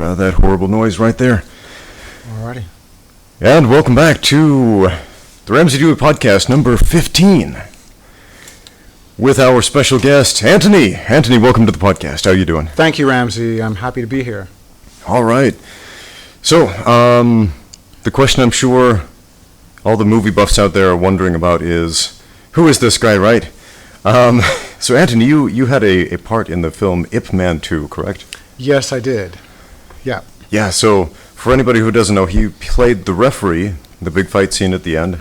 That horrible noise right there. Alrighty. And welcome back to the Ramsey Dewey Podcast number 15 with our special guest, Antony. Antony, welcome to the podcast. How are you doing? Thank you, Ramsey. I'm happy to be here. All right. So, the question I'm sure all the movie buffs out there are wondering about is, who is this guy, right? So, Antony, you had a part in the film Ip Man 2, correct? Yes, I did. Yeah. Yeah, so for anybody who doesn't know, he played the referee, the big fight scene at the end.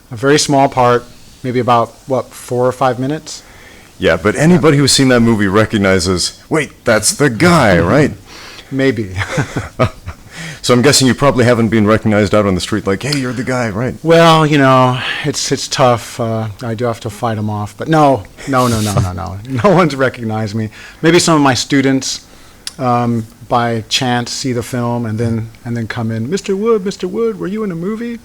A very small part, maybe about, 4 or 5 minutes? Yeah, but anybody who's seen that movie recognizes, wait, that's the guy, right? Maybe. So I'm guessing you probably haven't been recognized out on the street like, hey, you're the guy, right? Well, it's tough. I do have to fight them off. But no. No one's recognized me. Maybe some of my students by chance see the film and then come in, Mr. Wood, were you in a movie?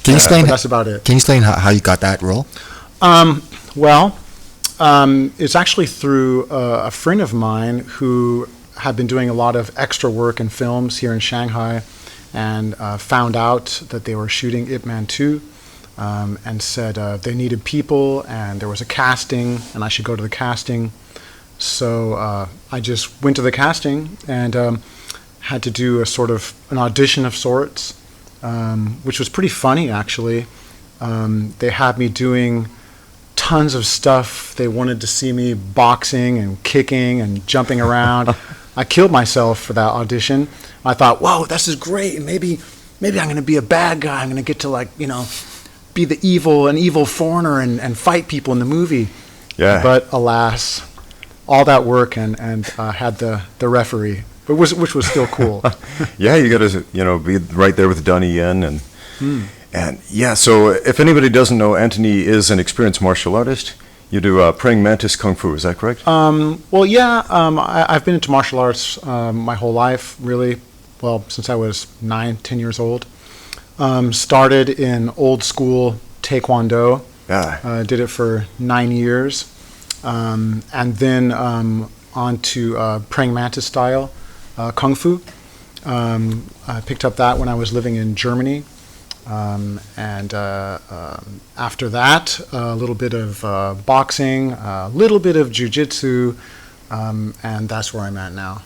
Can you explain? That's about it. Can you explain how you got that role? It's actually through a friend of mine who had been doing a lot of extra work in films here in Shanghai, and found out that they were shooting Ip Man 2, and said they needed people, and there was a casting, and I should go to the casting. So I just went to the casting and had to do a sort of an audition of sorts, which was pretty funny, actually. They had me doing tons of stuff. They wanted to see me boxing and kicking and jumping around. I killed myself for that audition. I thought, whoa, this is great. Maybe I'm going to be a bad guy. I'm going to get to be an evil foreigner and fight people in the movie. Yeah. But alas, all that work and had the referee, which was still cool. Yeah, you got to be right there with Donnie Yen and yeah. So if anybody doesn't know, Antony is an experienced martial artist. You do praying mantis kung fu, is that correct? I've been into martial arts my whole life, really. Well, since I was 9-10 years old. Started in old school taekwondo. Yeah. Did it for 9 years. And then on to praying mantis style kung fu. I picked up that when I was living in Germany. And after that, a little bit of boxing, a little bit of jiu-jitsu, and that's where I'm at now.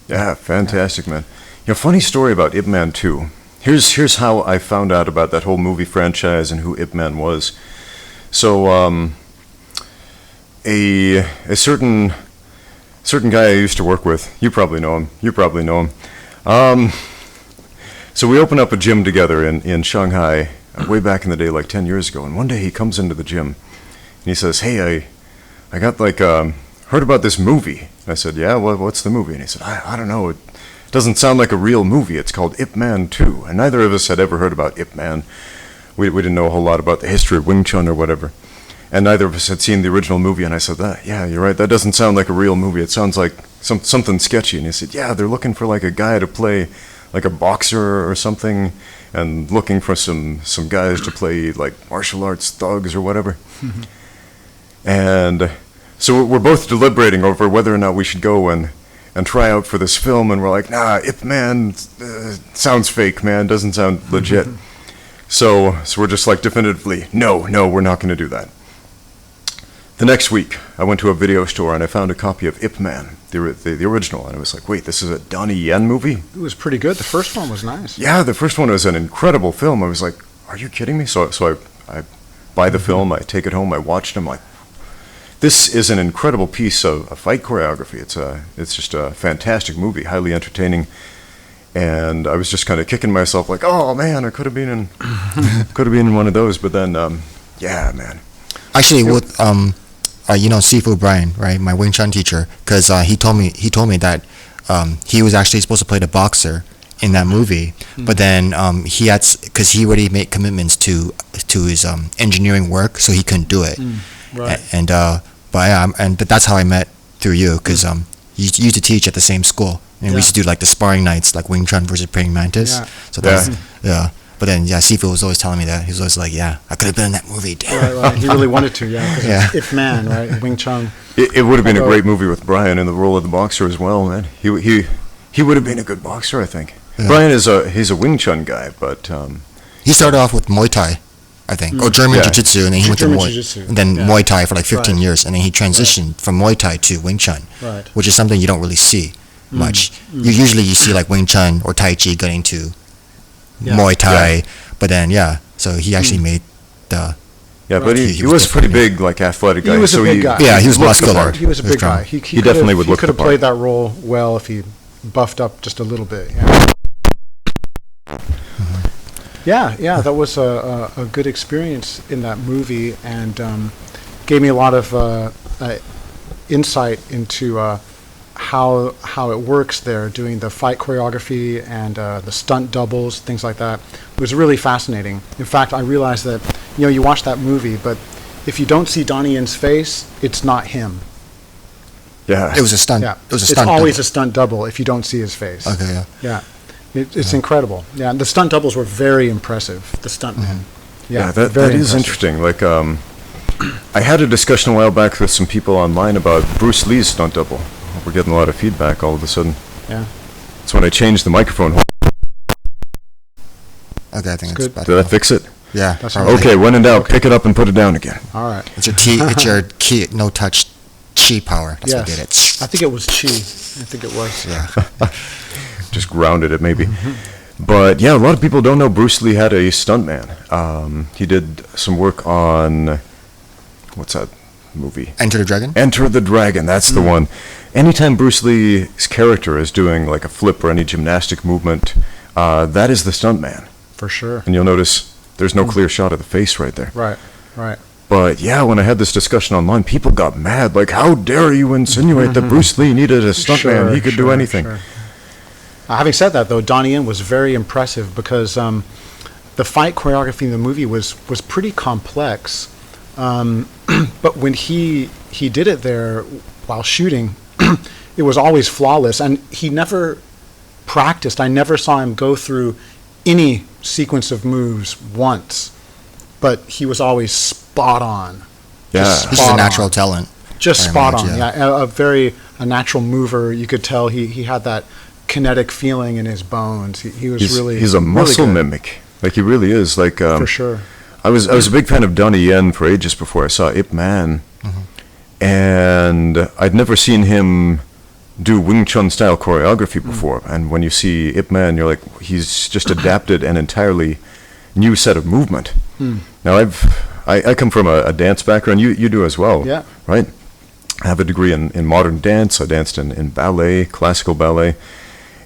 Yeah, fantastic, man. Funny story about Ip Man 2. Here's how I found out about that whole movie franchise and who Ip Man was. So, a certain guy I used to work with, you probably know him. So we opened up a gym together in Shanghai way back in the day, like 10 years ago. And one day he comes into the gym and he says, hey, I got heard about this movie. And I said, yeah, what's the movie? And he said, I don't know. It doesn't sound like a real movie. It's called Ip Man 2. And neither of us had ever heard about Ip Man. We didn't know a whole lot about the history of Wing Chun or whatever. And neither of us had seen the original movie. And I said, yeah, you're right. That doesn't sound like a real movie. It sounds like something sketchy. And he said, yeah, they're looking for a guy to play like a boxer or something, and looking for some guys to play martial arts thugs or whatever. And so we're both deliberating over whether or not we should go and try out for this film, and we're like, nah, Ip Man sounds fake, man, doesn't sound legit. So we're just definitively, no, we're not going to do that. The next week, I went to a video store and I found a copy of Ip Man, the original, and I was like, wait, this is a Donnie Yen movie? It was pretty good. The first one was nice. Yeah, the first one was an incredible film. I was like, are you kidding me? So I buy the film, I take it home, I watched it, I'm like, this is an incredible piece of fight choreography. It's just a fantastic movie, highly entertaining, and I was just kind of kicking myself like, oh man, I could have been in one of those, but then, yeah, man. Actually, with Sifu Brian, right, my Wing Chun teacher, because he told me that he was actually supposed to play the boxer in that movie, but then he had, because he already made commitments to his engineering work, so he couldn't do it. Right. But that's how I met through you, because you used to teach at the same school, and we used to do the sparring nights, like Wing Chun versus praying mantis. Yeah. So that's But then, Sifu was always telling me that. He was always like, yeah, I could have been in that movie. Damn. Right. He really wanted to, Yeah. It's Ip Man, right? Wing Chun. It would have been a great movie with Brian in the role of the boxer as well, man. He He would have been a good boxer, I think. Yeah. Brian he's a Wing Chun guy, but He started off with Muay Thai, I think, or German Yeah. Jiu-Jitsu, and then he went to German Muay, Jiu-Jitsu, and then yeah. Muay Thai for like 15 Right. years, and then he transitioned from Muay Thai to Wing Chun, Right. which is something you don't really see much. Usually you see like Wing Chun or Tai Chi getting to Yeah. Muay Thai, but then so he actually made the yeah, but He he was was pretty different, big, like athletic guy. He was a so big guy. Yeah, he was looked the muscular. part. He was a He was big guy. strong. He definitely would look could have the part. played that role well if he buffed up just a little bit. Yeah. Yeah, that was a good experience in that movie, and gave me a lot of insight into how it works there, doing the fight choreography and the stunt doubles, things like that. It was really fascinating. In fact, I realized that you watch that movie, but if you don't see Donnie Yen's face, it's not him. Yeah, it was a stunt. Yeah, It was a it's stunt. always double. a stunt double if you don't see his face. Okay, yeah. Yeah, it's incredible. Yeah, and the stunt doubles were very impressive. The stuntmen. Yeah, that very is impressive. interesting. Like, I had a discussion a while back with some people online about Bruce Lee's stunt double. We're getting a lot of feedback all of a sudden. Yeah. That's when I changed the microphone. Okay, I think it's good. better. Did that fix it? Yeah. That's probably. Okay, when in doubt, pick it up and put it down again. All right. It's your key, no touch, chi power. That's what did it. I think it was Chi. I think it was. Yeah. Just grounded it, maybe. But yeah, a lot of people don't know Bruce Lee had a stuntman. He did some work on, what's that movie? Enter the Dragon. Enter the Dragon, that's the one. Anytime Bruce Lee's character is doing like a flip or any gymnastic movement, that is the stuntman. For sure. And you'll notice there's no clear shot of the face right there. Right. Right. But yeah, when I had this discussion online, people got mad. Like, how dare you insinuate that Bruce Lee needed a stuntman? He could do anything. Sure. Having said that, though, Donnie Yen was very impressive because the fight choreography in the movie was pretty complex. But when he did it there while shooting, it was always flawless, and he never practiced. I never saw him go through any sequence of moves once, but he was always spot on. Yeah. Just He's just a spot natural on. talent. Just very spot much, on. Yeah, a natural mover. You could tell he had that kinetic feeling in his bones. He was He's a muscle really good. mimic. Like, he really is. Like, For sure. I was a big fan of Donnie Yen for ages before I saw Ip Man, and I'd never seen him do Wing Chun style choreography before. And when you see Ip Man, you're like, he's just adapted an entirely new set of movement. Now I come from a dance background. You do as well. Yeah. Right. I have a degree in modern dance. I danced in ballet, classical ballet.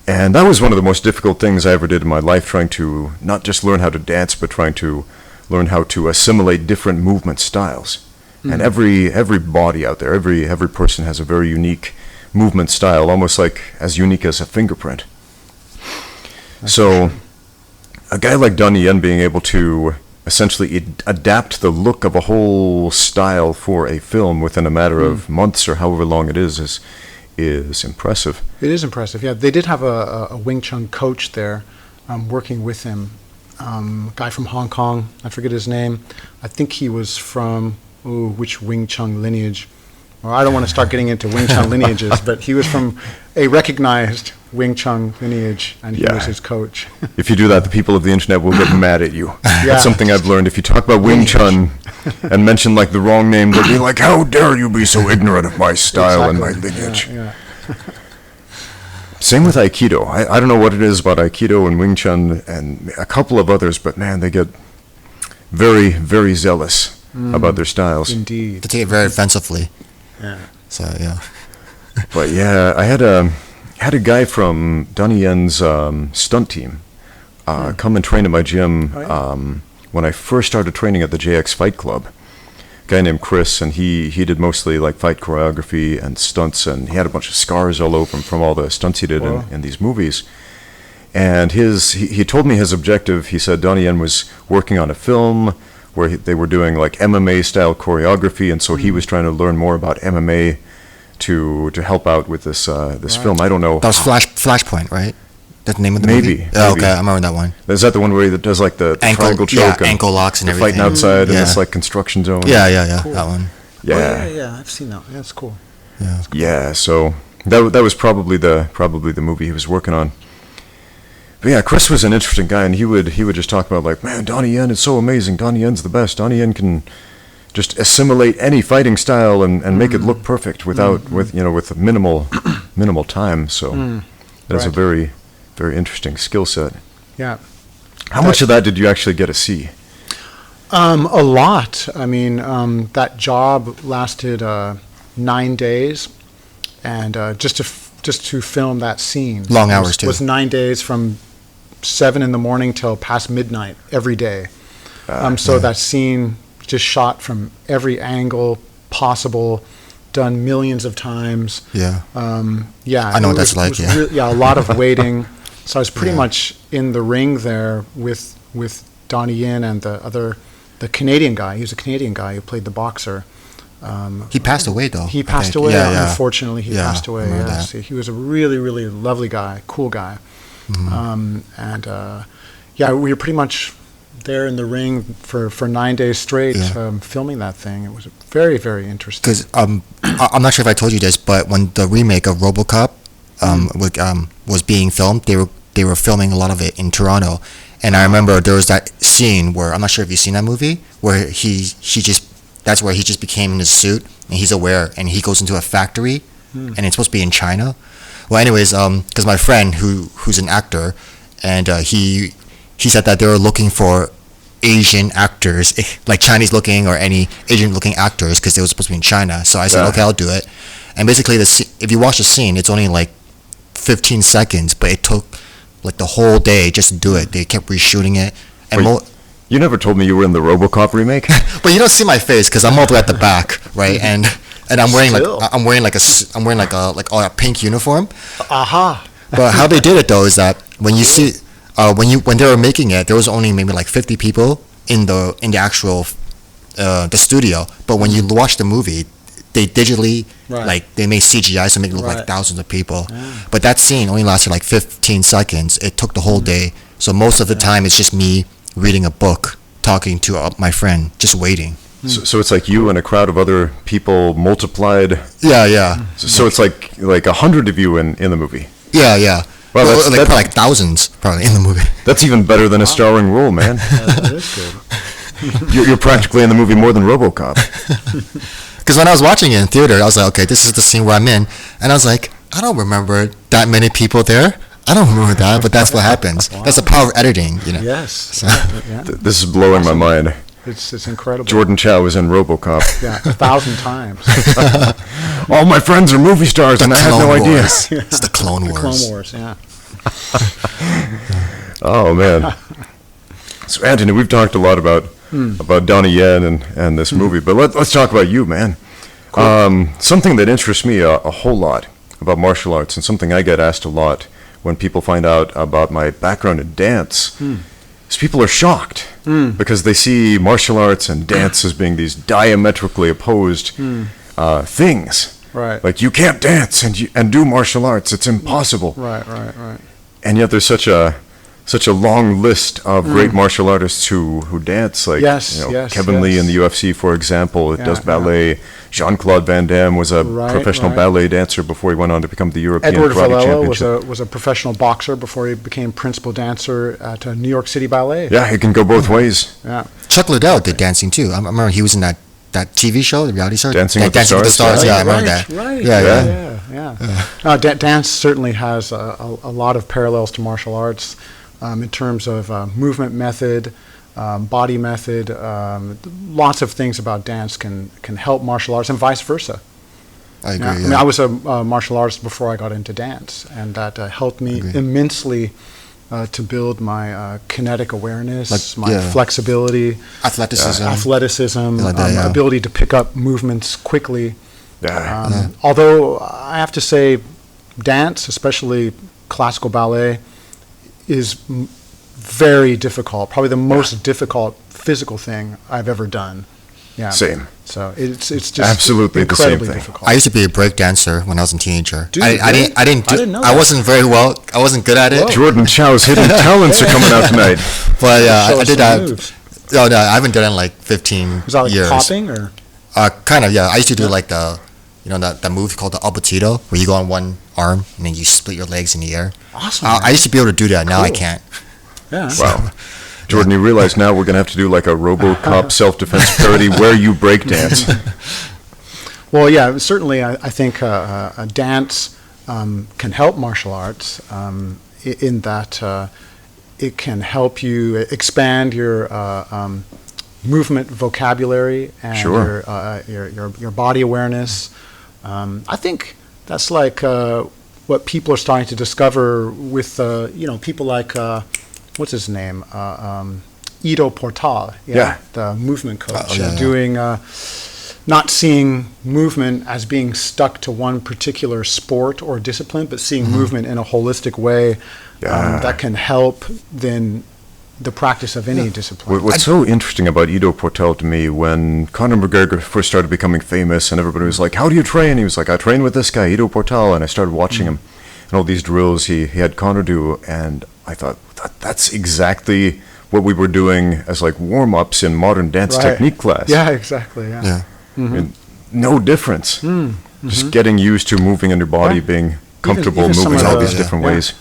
And that was one of the most difficult things I ever did in my life, trying to not just learn how to dance, but trying to learn how to assimilate different movement styles. And every body out there, every person has a very unique movement style, almost like as unique as a fingerprint. So a guy like Donnie Yen being able to essentially adapt the look of a whole style for a film within a matter of months or however long it is impressive. It is impressive. Yeah, they did have a Wing Chun coach there, working with him. Guy from Hong Kong. I forget his name. I think he was from which Wing Chun lineage. Well, I don't want to start getting into Wing Chun lineages, but he was from a recognized Wing Chun lineage, and he was his coach. If you do that, the people of the internet will get mad at you. Yeah. That's something I've learned. If you talk about Wing Chun and mention like the wrong name, they'll be like, "How dare you be so ignorant of my style and my lineage?" Yeah. Same with Aikido. I don't know what it is about Aikido and Wing Chun and a couple of others, but man, they get very, very zealous about their styles. Indeed. They take it very offensively. Yeah. So yeah. But yeah, I had a guy from Donnie Yen's stunt team come and train at my gym when I first started training at the JX Fight Club. A guy named Chris, and he did mostly like fight choreography and stunts, and he had a bunch of scars all over him from all the stunts he did in these movies. And he told me his objective. He said Donnie Yen was working on a film where they were doing like MMA style choreography, and so he was trying to learn more about MMA to help out with this film. I don't know. That was Flashpoint, right? That's the name of the Maybe, movie? Oh, maybe. okay, I remember that one. Is that the one where he does like the triangle choke and ankle locks and they're everything. fighting outside in Yeah. this like construction zone? Yeah, Cool. that one. Yeah. Yeah, I've seen that. Yeah, it's cool. Yeah. Yeah, so That was probably the movie he was working on. But yeah, Chris was an interesting guy, and he would just talk about like, man, Donnie Yen is so amazing. Donnie Yen's the best. Donnie Yen can just assimilate any fighting style and make it look perfect with minimal time. So that's a very, very interesting skill set. Yeah. How much of that did you actually get to see? A lot. I mean, that job lasted 9 days, and just to film that scene. Long hours too. Was 9 days from 7 in the morning till past midnight every day. So that scene just shot from every angle possible, done millions of times. Yeah. Yeah. I know what that's like. A lot of waiting. So I was pretty much in the ring there with Donnie Yen and the Canadian guy. He was a Canadian guy who played the boxer. He passed away though. He passed away. Yeah. Unfortunately, he passed away. I remember Yes, that. he was a really, really lovely guy, cool guy. We were pretty much there in the ring for 9 days straight, filming that thing. It was very, very interesting. Because I'm not sure if I told you this, but when the remake of RoboCop was being filmed, they were filming a lot of it in Toronto, and I remember there was that scene where, I'm not sure if you've seen that movie, where that's where he just became in his suit and he's aware and he goes into a factory and it's supposed to be in China. Well, anyways, because my friend who's an actor, and he said that they were looking for Asian actors, like Chinese looking or any Asian looking actors, because they were supposed to be in China. So I said, okay, I'll do it. And basically, if you watch the scene, it's only like 15 seconds, but it took like the whole day just to do it. They kept reshooting it. And you never told me you were in the RoboCop remake. But you don't see my face because I'm all the way at the back, right? And I'm wearing like a pink uniform. Aha. But how they did it though is that when you see when they were making it, there was only maybe like 50 people in the actual the studio. But when you watch the movie, they digitally like they made CGI to make it look like thousands of people. Yeah. But that scene only lasted like 15 seconds. It took the whole day. So most of the time it's just me reading a book, talking to my friend, just waiting. So it's like you and a crowd of other people multiplied. Yeah. So it's like 100 of you in the movie. Yeah. Well, that's probably like thousands probably in the movie. That's even better than a starring role, man. That is good. You're practically in the movie more than RoboCop. Because when I was watching it in theater, I was like, okay, this is the scene where I'm in, and I was like, I don't remember that many people there. I don't remember that, but that's what happens. Wow. That's the power of editing, you know. Yes. So. Yeah. This is blowing my mind. It's incredible. Jourdan Chow is in RoboCop. Yeah, 1,000 times. All my friends are movie stars, and I had no idea. It's the Clone Wars. The Clone Wars, yeah. Oh man. So Antony, we've talked a lot about Donnie Yen and this movie, but let's talk about you, man. Cool. Something that interests me a whole lot about martial arts, and something I get asked a lot when people find out about my background in dance, is people are shocked because they see martial arts and dance as being these diametrically opposed things. Right. Like you can't dance and do martial arts; it's impossible. Right. And yet there's such a long list of great martial artists who dance, like Kevin Lee in the UFC, for example, does ballet. Yeah. Jean-Claude Van Damme was a professional ballet dancer before he went on to become the European Edward Karate Villella Championship. was a professional boxer before he became principal dancer at New York City Ballet. Yeah, he can go both ways. Yeah. Chuck Liddell did dancing too. I remember he was in that TV show, the reality show, Dancing with the Stars. Yeah, I remember that. Right. Yeah. Dance certainly has a lot of parallels to martial arts in terms of movement method, body method. Lots of things about dance can help martial arts and vice versa. I agree. I mean, I was a martial artist before I got into dance, and that helped me immensely to build my kinetic awareness, my flexibility, athleticism, ability to pick up movements quickly. Yeah. Although I have to say, dance, especially classical ballet, is very difficult. Probably the most difficult physical thing I've ever done. Yeah. Same. So it's just absolutely the same thing. Difficult. I used to be a break dancer when I was a teenager. Dude, I didn't know. I wasn't very well. I wasn't good at it. Jourdan Chow's hidden talents are coming out tonight. But I did that. No, I haven't done it in like 15 Was that like years. popping or? Kind of, yeah. I used to do like the that move called the abutito, where you go on one arm and then you split your legs in the air. Awesome. I used to be able to do that. Now I Cool. can't. Yeah. Wow. Jordan, you realize now we're going to have to do like a RoboCop self-defense parody where you break dance. Well, yeah, certainly I think a dance can help martial arts in that it can help you expand your movement vocabulary and Sure. your body awareness. I think that's like what people are starting to discover with people like what's his name, Ido Portal, Yeah. the movement coach, yeah. doing not seeing movement as being stuck to one particular sport or discipline, but seeing movement in a holistic way Yeah. that can help then the practice of any discipline. What's so interesting about Ido Portal to me, when Conor McGregor first started becoming famous and everybody was like, how do you train? He was like, I train with this guy, Ido Portal, and I started watching him and all these drills he had Conor do, and I thought, that's exactly what we were doing as like warm-ups in modern dance Right. technique class. Yeah, exactly. Yeah. Yeah. And no difference. Just getting used to moving in your body, Yeah. being comfortable even some moving of all the- these different yeah. ways.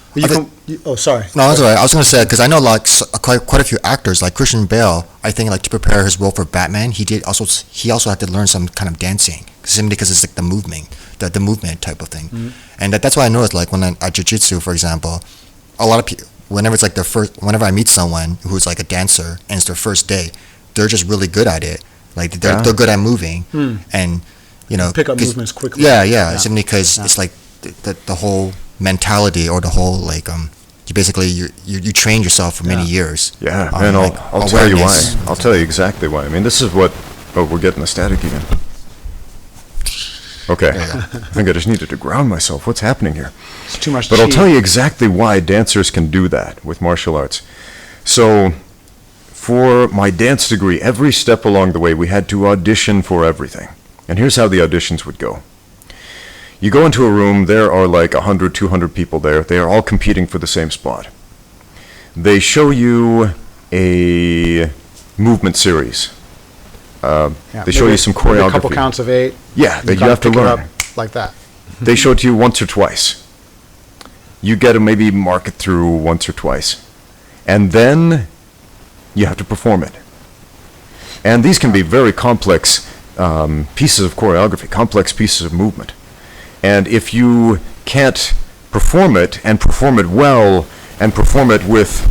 Sorry. No, that's all right. I was going to say, because I know like quite a few actors, like Christian Bale, I think like to prepare his role for Batman, he also had to learn some kind of dancing, simply because it's like the movement type of thing. And that's why I noticed, like when at jiu-jitsu, for example, a lot of people, whenever I meet someone who's like a dancer and it's their first day, they're just really good at it. Like they're good at moving, and Pick up 'cause- movements quickly. Yeah. Simply because it's like the whole mentality, or the whole like you basically you train yourself for many years. Yeah, on, and like, I'll tell you why. awareness. I'll tell you exactly why. I mean, this is what... Oh, we're getting the static again. Okay. Yeah. I think I just needed to ground myself. What's happening here? It's too much But I'll chi. tell you exactly why dancers can do that with martial arts. So, for my dance degree, every step along the way, we had to audition for everything. And here's how the auditions would go. You go into a room, there are like 100, 200 people there. They are all competing for the same spot. They show you a movement series. Yeah, They show maybe- you some maybe a couple choreography. counts of 8. Yeah, that you gotta have to pick it learn. up like that. They show it to you once or twice. You get to maybe mark it through once or twice. And then you have to perform it. And these can be very complex pieces of choreography, complex pieces of movement. And if you can't perform it, and perform it well, and perform it with...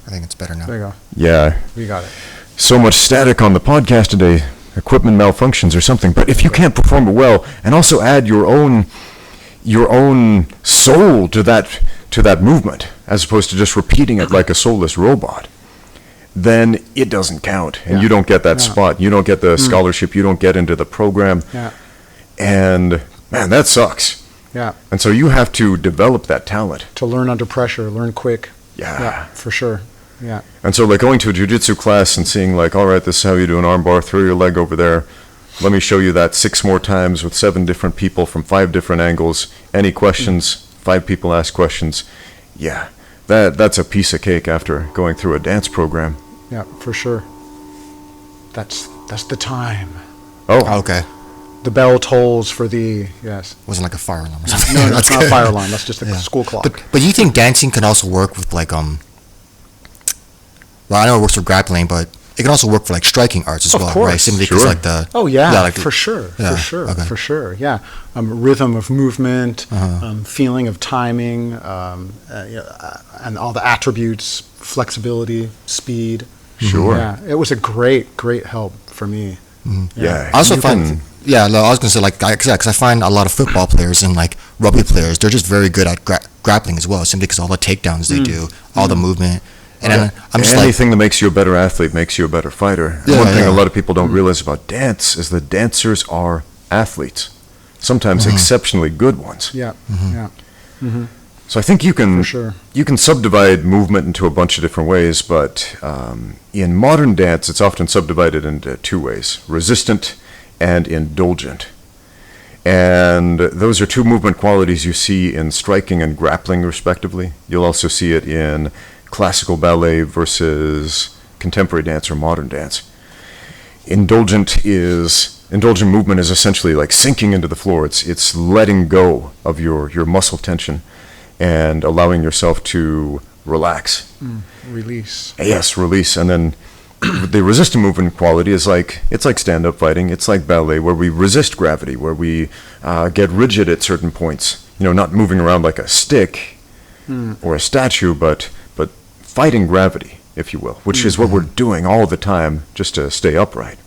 I think it's better now. There you go. Yeah, We got it. so much static on the podcast today. Equipment malfunctions or something. But if you can't perform it well, and also add your own soul to that movement, as opposed to just repeating it like a soulless robot, then it doesn't count, and Yeah. you don't get that Yeah. spot. You don't get the scholarship. You don't get into the program, Yeah. and man, that sucks. Yeah. And so you have to develop that talent. To learn under pressure, learn quick. Yeah. Yeah, for sure. Yeah. And so, like, going to a jiu-jitsu class and seeing, like, all right, this is how you do an armbar, throw your leg over there. Let me show you that 6 more times with 7 different people from 5 different angles. Any questions? 5 people ask questions. Yeah, that's a piece of cake after going through a dance program. Yeah, for sure. That's the time. Oh, Okay. The bell tolls for the, yes. Wasn't like a fire alarm or something. No, it's not a fire alarm. That's just a Yeah. school clock. But you think dancing can also work with like well, I know it works for grappling, but it can also work for like striking arts as Of well, course. right? Simply because Sure. like the Oh yeah, like for sure, yeah, for sure, okay. for sure. Yeah, rhythm of movement, feeling of timing, and all the attributes, flexibility, speed. Sure. Yeah, it was a great help for me. yeah. I also you find, can- yeah, no, I was gonna say like, because I find a lot of football players and like rugby players, they're just very good at grappling as well, simply because all the takedowns they do, all the movement, and then I'm just like, anything that makes you a better athlete makes you a better fighter. And Yeah, one thing yeah. a lot of people don't realize about dance is that dancers are athletes, sometimes exceptionally good ones. Yeah, yeah, So I think you can For sure. you can subdivide movement into a bunch of different ways, but in modern dance, it's often subdivided into 2 ways: resistant and indulgent. And those are 2 movement qualities you see in striking and grappling, respectively. You'll also see it in classical ballet versus contemporary dance or modern dance. Indulgent movement is essentially like sinking into the floor. It's letting go of your muscle tension and allowing yourself to relax. Release. Yes, release. And then the resistant movement quality is it's like stand-up fighting. It's like ballet, where we resist gravity, where we get rigid at certain points. Not moving around like a stick or a statue, but fighting gravity, if you will, which is what we're doing all the time just to stay upright.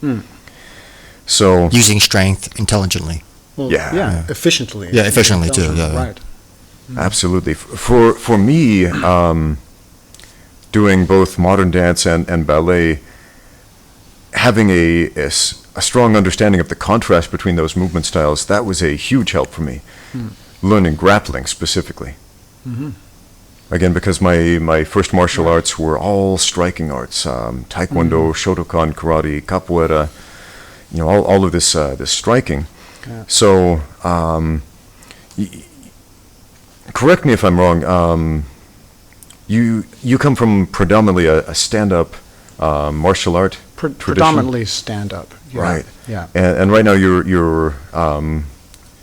So using strength intelligently. Well, yeah, efficiently. Yeah, efficiently too. Yeah, right. Absolutely. For me, doing both modern dance and ballet, having a strong understanding of the contrast between those movement styles, that was a huge help for me. Learning grappling specifically. Again, because my first martial arts were all striking arts: taekwondo, Shotokan, karate, capoeira. All of this striking. Yeah. So, correct me if I'm wrong. You come from predominantly a stand-up martial art tradition? Predominantly stand-up. Yeah. Right. Yeah. And right now you're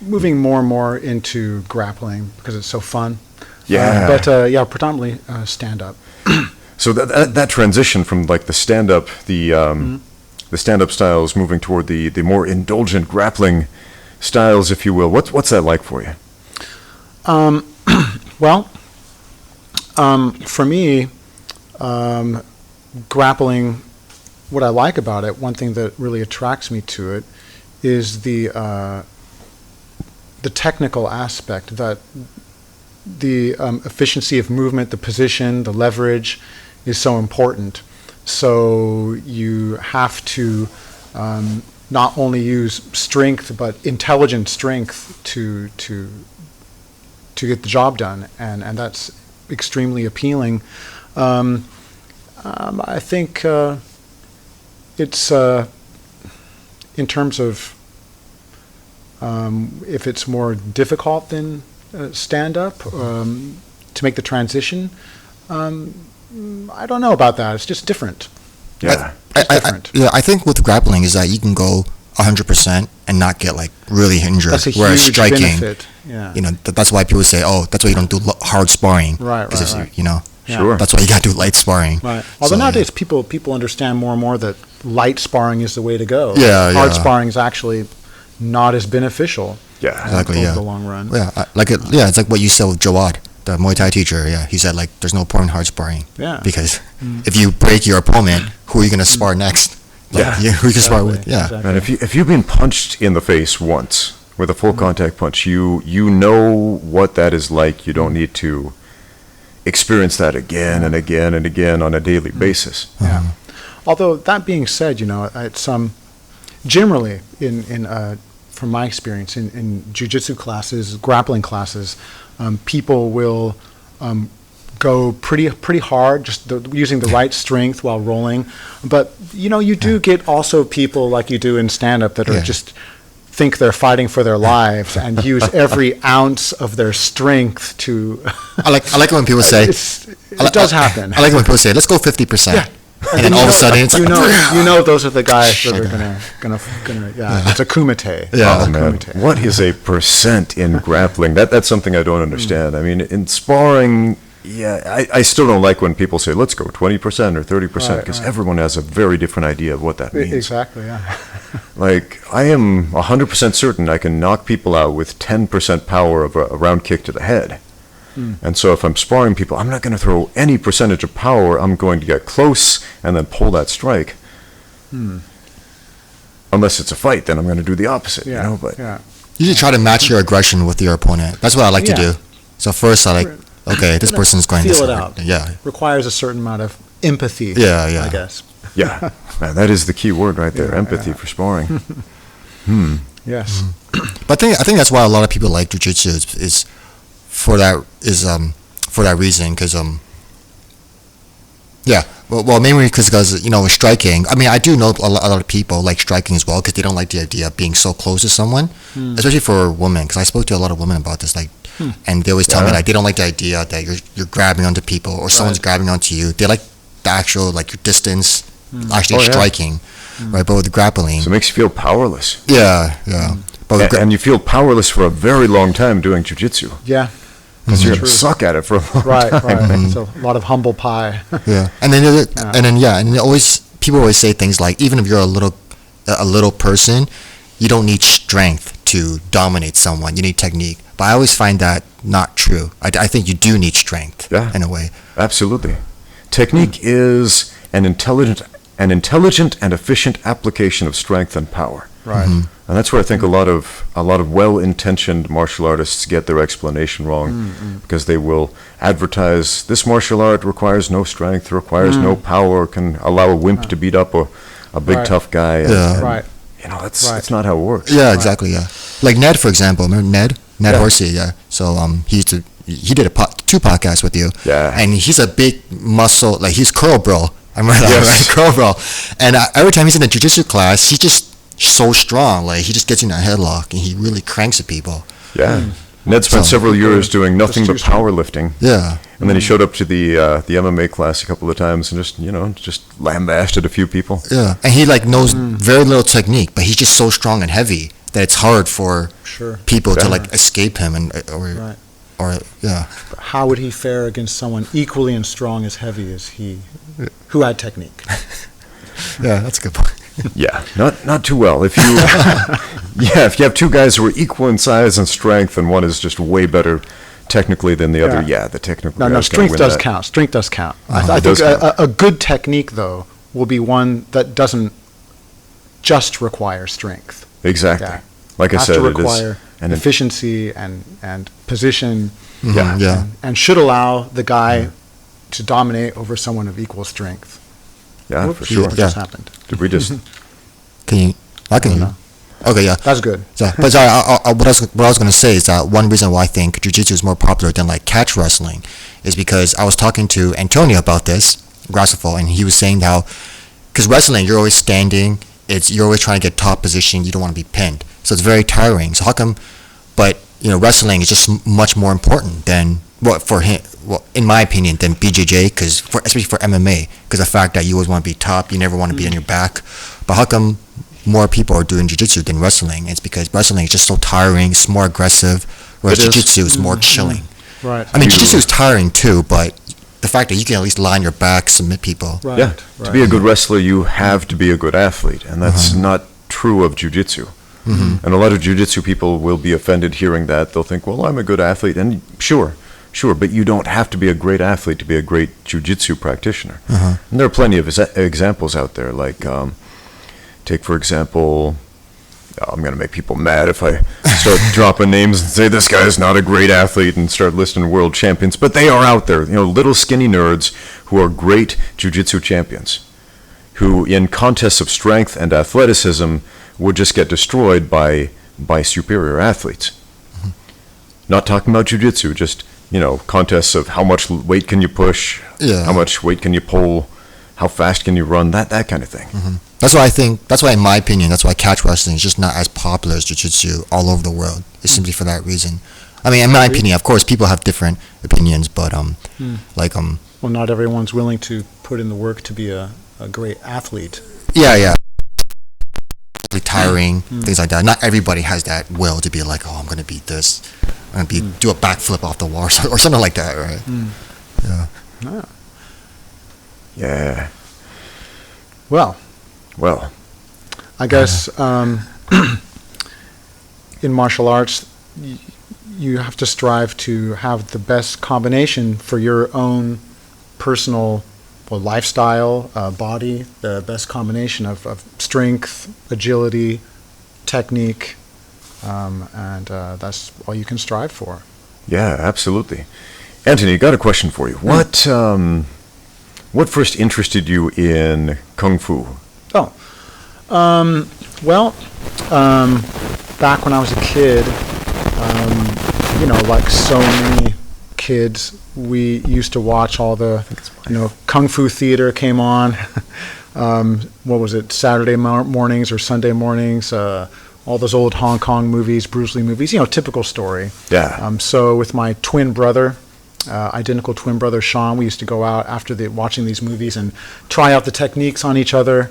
moving more and more into grappling because it's so fun. Yeah. But predominantly stand-up. So that transition from like the stand-up, the stand-up styles moving toward the more indulgent grappling styles, if you will. What's that like for you? Well, for me, grappling, what I like about it, one thing that really attracts me to it, is the technical aspect, that the efficiency of movement, the position, the leverage is so important. So you have to not only use strength, but intelligent strength to get the job done, and that's extremely appealing. I think it's in terms of if it's more difficult than stand-up to make the transition. I don't know about that. It's just different. Yeah. I think with grappling is that you can go 100% and not get like really injured. That's a Whereas huge striking, benefit. Yeah. That's why people say, oh, that's why you don't do hard sparring. Right. Yeah. Sure. That's why you got to do light sparring. Right. Although nowadays people understand more and more that light sparring is the way to go. Yeah. Hard sparring is actually not as beneficial. Yeah. Exactly. Over Yeah. the long run. It's like what you said with Jawad, the Muay Thai teacher. Yeah. He said like there's no point in hard sparring. Yeah. Because if you break your opponent, who are you going to spar next? Like, Yeah. Who you can spar with? Yeah. Exactly. And if you've been punched in the face once with a full contact punch, you know what that is like. You don't need to experience that again and again and again on a daily basis. Yeah. Although that being said, it's generally in from my experience in jiu-jitsu classes, grappling classes, people will go pretty hard, just using the right strength while rolling. But you do get also people like you do in stand-up that are just think they're fighting for their lives and use every ounce of their strength to. I like it when people say. It does happen. I like it when people say, "Let's go 50%." Yeah. And then all of a sudden, it's like, those are the guys that are gonna. Yeah, it's a kumite. Yeah. Oh, man. What is a percent in grappling? That's something I don't understand. I mean, in sparring, I still don't like when people say, let's go 20% or 30%, because everyone has a very different idea of what that means. Exactly, yeah. Like, I am 100% certain I can knock people out with 10% power of a round kick to the head. And so if I'm sparring people, I'm not going to throw any percentage of power. I'm going to get close and then pull that strike. Unless it's a fight, then I'm going to do the opposite. But you should try to match your aggression with your opponent. That's what I like to do. So first, I like, okay, this person's going feel this it way. out. Yeah. Requires a certain amount of empathy. Yeah. I guess. Yeah, man, that is the key word right there, empathy for sparring. Yes. But I think that's why a lot of people like jiu-jitsu is for that reason, because Well, mainly because with striking. I mean, I do know a lot of people like striking as well because they don't like the idea of being so close to someone, especially for women. Because I spoke to a lot of women about this, and they always tell me like they don't like the idea that you're grabbing onto people or someone's grabbing onto you. They like the actual your distance, actually striking, right? But with grappling, So it makes you feel powerless. yeah. But with And you feel powerless for a very long time doing jiu-jitsu. Yeah. Because you're going True. to suck at it for a long Right, time. right. So a lot of humble pie. Yeah, and then always people always say things like even if you're a little person, you don't need strength to dominate someone. You need technique. But I always find that not true. I think you do need strength in a way. Absolutely. Technique is an intelligent and efficient application of strength and power. Right. And that's where I think a lot of well-intentioned martial artists get their explanation wrong, because they will advertise this martial art requires no strength, requires no power, can allow a wimp to beat up a big tough guy. And, Right. that's not how it works. Yeah, exactly. Yeah, like Ned, for example. Remember Ned Horsey? Yeah. So he did two podcasts with you. Yeah. And he's a big muscle, he's curl bro. I remember that, Yes. right? Curl bro. And every time he's in a jiu-jitsu class, he's just so strong. He just gets in a headlock and he really cranks at people. Yeah. Ned spent several years doing nothing but Just too strong. powerlifting. Yeah. And then he showed up to the MMA class a couple of times and just lambasted a few people. Yeah. And he knows very little technique, but he's just so strong and heavy that it's hard for Sure. people to Yeah. escape him Right. or yeah. How would he fare against someone equally and strong as heavy as he, who had technique? Yeah, that's a good point. Yeah, not too well. If you have two guys who are equal in size and strength, and one is just way better technically than the other, the technical No, guy's gonna strength win does that. count. Strength does count. I It think does count. a good technique, though, will be one that doesn't just require strength. Exactly. Yeah. Like I Has said, to it is require an efficiency and position, Mhm, yeah. and should allow the guy to dominate over someone of equal strength. yeah, Whoops, for sure. What just happened? Did we just? Can you? I can. know. Okay, yeah. That's good. So, but sorry, what I was going to say is that one reason why I think jiu-jitsu is more popular than catch wrestling is because I was talking to Antonio about this, Grassiful, and he was saying how, because wrestling, you're always standing, you're always trying to get top position, you don't want to be pinned. So it's very tiring. So how come, but, wrestling is just much more important than, for him, in my opinion, than BJJ, especially for MMA, because the fact that you always want to be top, you never want to be on your back. But how come more people are doing jiu-jitsu than wrestling? It's because wrestling is just so tiring, it's more aggressive, whereas It is. jiu-jitsu is more chilling. Right. I mean, jiu-jitsu is tiring too, but the fact that you can at least lie on your back, submit people. Right. Yeah. Right. To be a good wrestler, you have to be a good athlete, and that's not true of jiu-jitsu. And a lot of jiu-jitsu people will be offended hearing that. They'll think, well, I'm a good athlete. And sure, but you don't have to be a great athlete to be a great jiu-jitsu practitioner. And there are plenty of examples out there. Take, for example, I'm going to make people mad if I start dropping names and say this guy is not a great athlete and start listing world champions. But they are out there, little skinny nerds who are great jiu-jitsu champions, who in contests of strength and athleticism would just get destroyed by superior athletes. Not talking about jiu-jitsu, just, contests of how much weight can you push, how much weight can you pull, how fast can you run, that kind of thing. That's why in my opinion, that's why catch wrestling is just not as popular as jiu-jitsu all over the world. It's simply for that reason. I mean, in my opinion, of course, people have different opinions, but Well, not everyone's willing to put in the work to be a great athlete. yeah. Tiring, things like that. Not everybody has that will to be like, oh, I'm going to beat this. I'm going to do a backflip off the wall or something like that, right? Yeah. Ah. Yeah. Well, I guess in martial arts, you have to strive to have the best combination for your own personal lifestyle, body, the best combination of strength, agility, technique, and that's all you can strive for. Yeah, absolutely. Anthony, got a question for you. What first interested you in kung fu? Back when I was a kid, like so many kids we used to watch all the, kungfu theater came on. What was it, Saturday mornings or Sunday mornings? All those old Hong Kong movies, Bruce Lee movies, typical story. Yeah. So with my twin brother, identical twin brother Sean, we used to go out after watching these movies and try out the techniques on each other,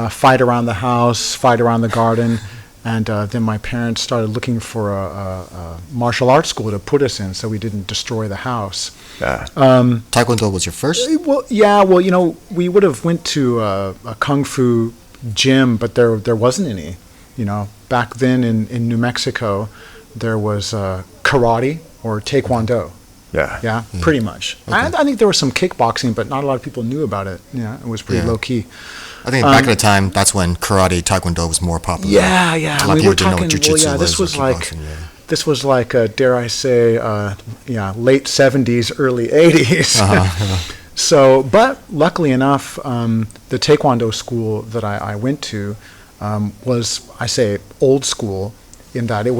fight around the house, fight around the garden. And then my parents started looking for a martial arts school to put us in so we didn't destroy the house. Yeah. Taekwondo was your first? Well, we would have went to a kung fu gym, but there wasn't any. Back then in New Mexico, there was karate or taekwondo. Yeah. Yeah, pretty much. Okay. I think there was some kickboxing, but not a lot of people knew about it. Yeah, it was pretty low key. I think back at the time, that's when karate, taekwondo was more popular. Yeah. A lot of people didn't know what jiu-jitsu this was or kickboxing, this was like, dare I say, late 70s, early 80s. So, but luckily enough, the taekwondo school that I went to was, I say, old school in that it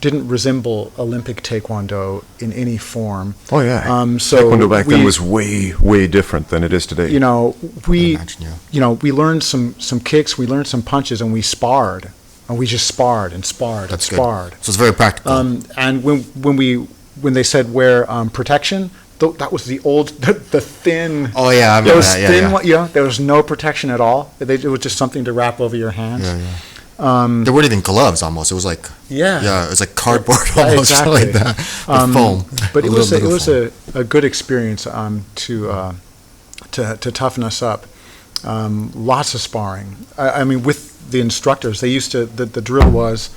didn't resemble Olympic taekwondo in any form. Oh yeah. So taekwondo back then was way different than it is today. We learned some kicks, we learned some punches, and we sparred. And we just sparred and sparred That's and sparred. Good. So it's very practical. And when they said wear protection, that was the thin. Oh yeah, I remember that. Thin one, there was no protection at all. It was just something to wrap over your hands. Yeah. There weren't even gloves almost. It was like it was like cardboard almost exactly. like that with foam. But it was a good experience to toughen us up. Lots of sparring. I mean, with the instructors, they used to. The drill was,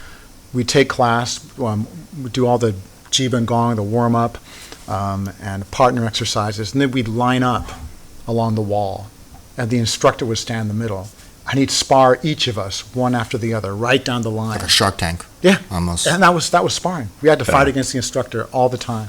we take class, we do all the jiba and gong, the warm up, and partner exercises, and then we'd line up along the wall, and the instructor would stand in the middle. And he'd spar each of us, one after the other, right down the line. Like a Shark Tank. Yeah. Almost. And that was sparring. We had to fight against the instructor all the time.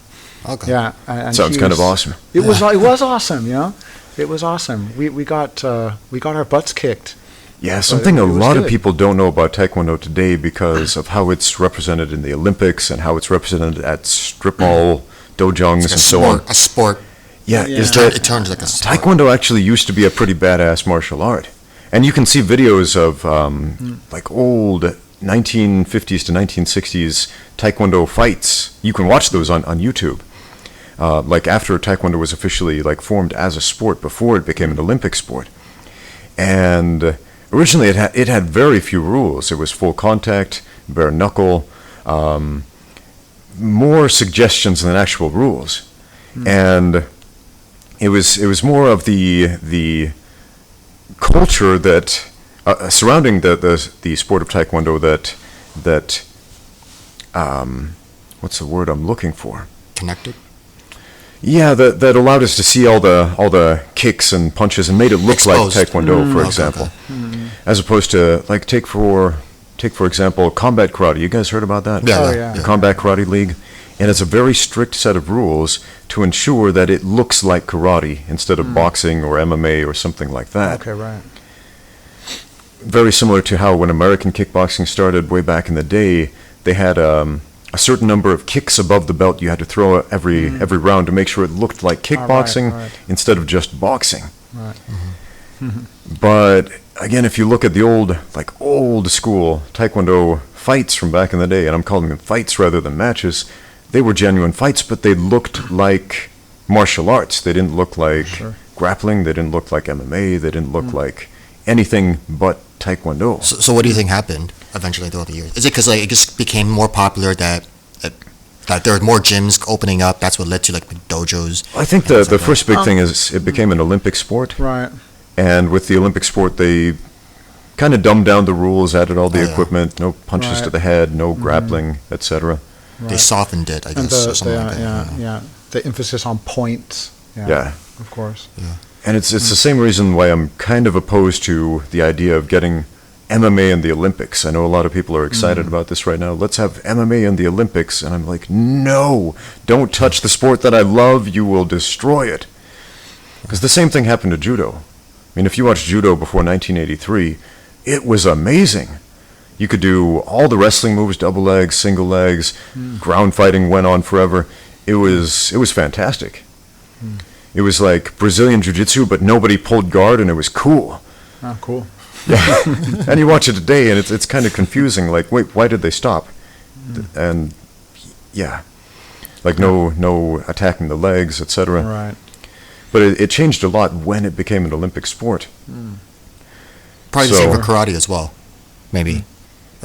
Okay. Yeah. And Sounds kind of awesome. It was awesome, It was awesome. We got our butts kicked. Yeah, something a lot good. of people don't know about Taekwondo today because of how it's represented in the Olympics and how it's represented at strip mall dojongs and so on. A sport. Yeah, is It that turns like a sport. Taekwondo actually used to be a pretty badass martial art. And you can see videos of like old 1950s to 1960s Taekwondo fights. You can watch those on YouTube. Like after Taekwondo was officially like formed as a sport before it became an Olympic sport. And originally it had very few rules. It was full contact, bare knuckle, more suggestions than actual rules. And it was more of the culture that surrounding the sport of Taekwondo that what's the word I'm looking for? Connected. Yeah, that allowed us to see all the kicks and punches and made it look Exposed. like Taekwondo, for Okay, example, okay. as opposed to like take for example combat karate. You guys heard about that? Yeah. The Combat Karate League, and it's a very strict set of rules to ensure that it looks like karate instead of boxing or MMA or something like that. Okay, right. Very similar to how when American kickboxing started way back in the day, they had a certain number of kicks above the belt you had to throw every round to make sure it looked like kickboxing right. instead of just boxing. Right. But again, if you look at the old school Taekwondo fights from back in the day, and I'm calling them fights rather than matches, they were genuine fights, but they looked like martial arts. They didn't look like grappling. They didn't look like MMA. They didn't look like anything but Taekwondo. So what do you think happened eventually throughout the years? Is it because it just became more popular that there were more gyms opening up? That's what led to like dojos. I think the first big thing is it became an Olympic sport. Right. And with the Olympic sport, they kind of dumbed down the rules, added all the equipment, no punches to the head, no grappling, etc. They softened it, I guess, or something like that. Yeah. The emphasis on points. Yeah. Of course. Yeah. And it's the same reason why I'm kind of opposed to the idea of getting MMA in the Olympics. I know a lot of people are excited about this right now. Let's have MMA in the Olympics. And I'm like, no, don't touch the sport that I love. You will destroy it. Because the same thing happened to judo. I mean, if you watched judo before 1983, it was amazing. You could do all the wrestling moves, double legs, single legs, ground fighting went on forever. it was fantastic. It was like Brazilian Jiu-Jitsu, but nobody pulled guard, and it was cool. Oh, cool. Yeah, and you watch it today, and it's kind of confusing. Like, wait, why did they stop? And yeah, like no attacking the legs, etc. Right. But it changed a lot when it became an Olympic sport. Probably the So- same for karate as well, maybe.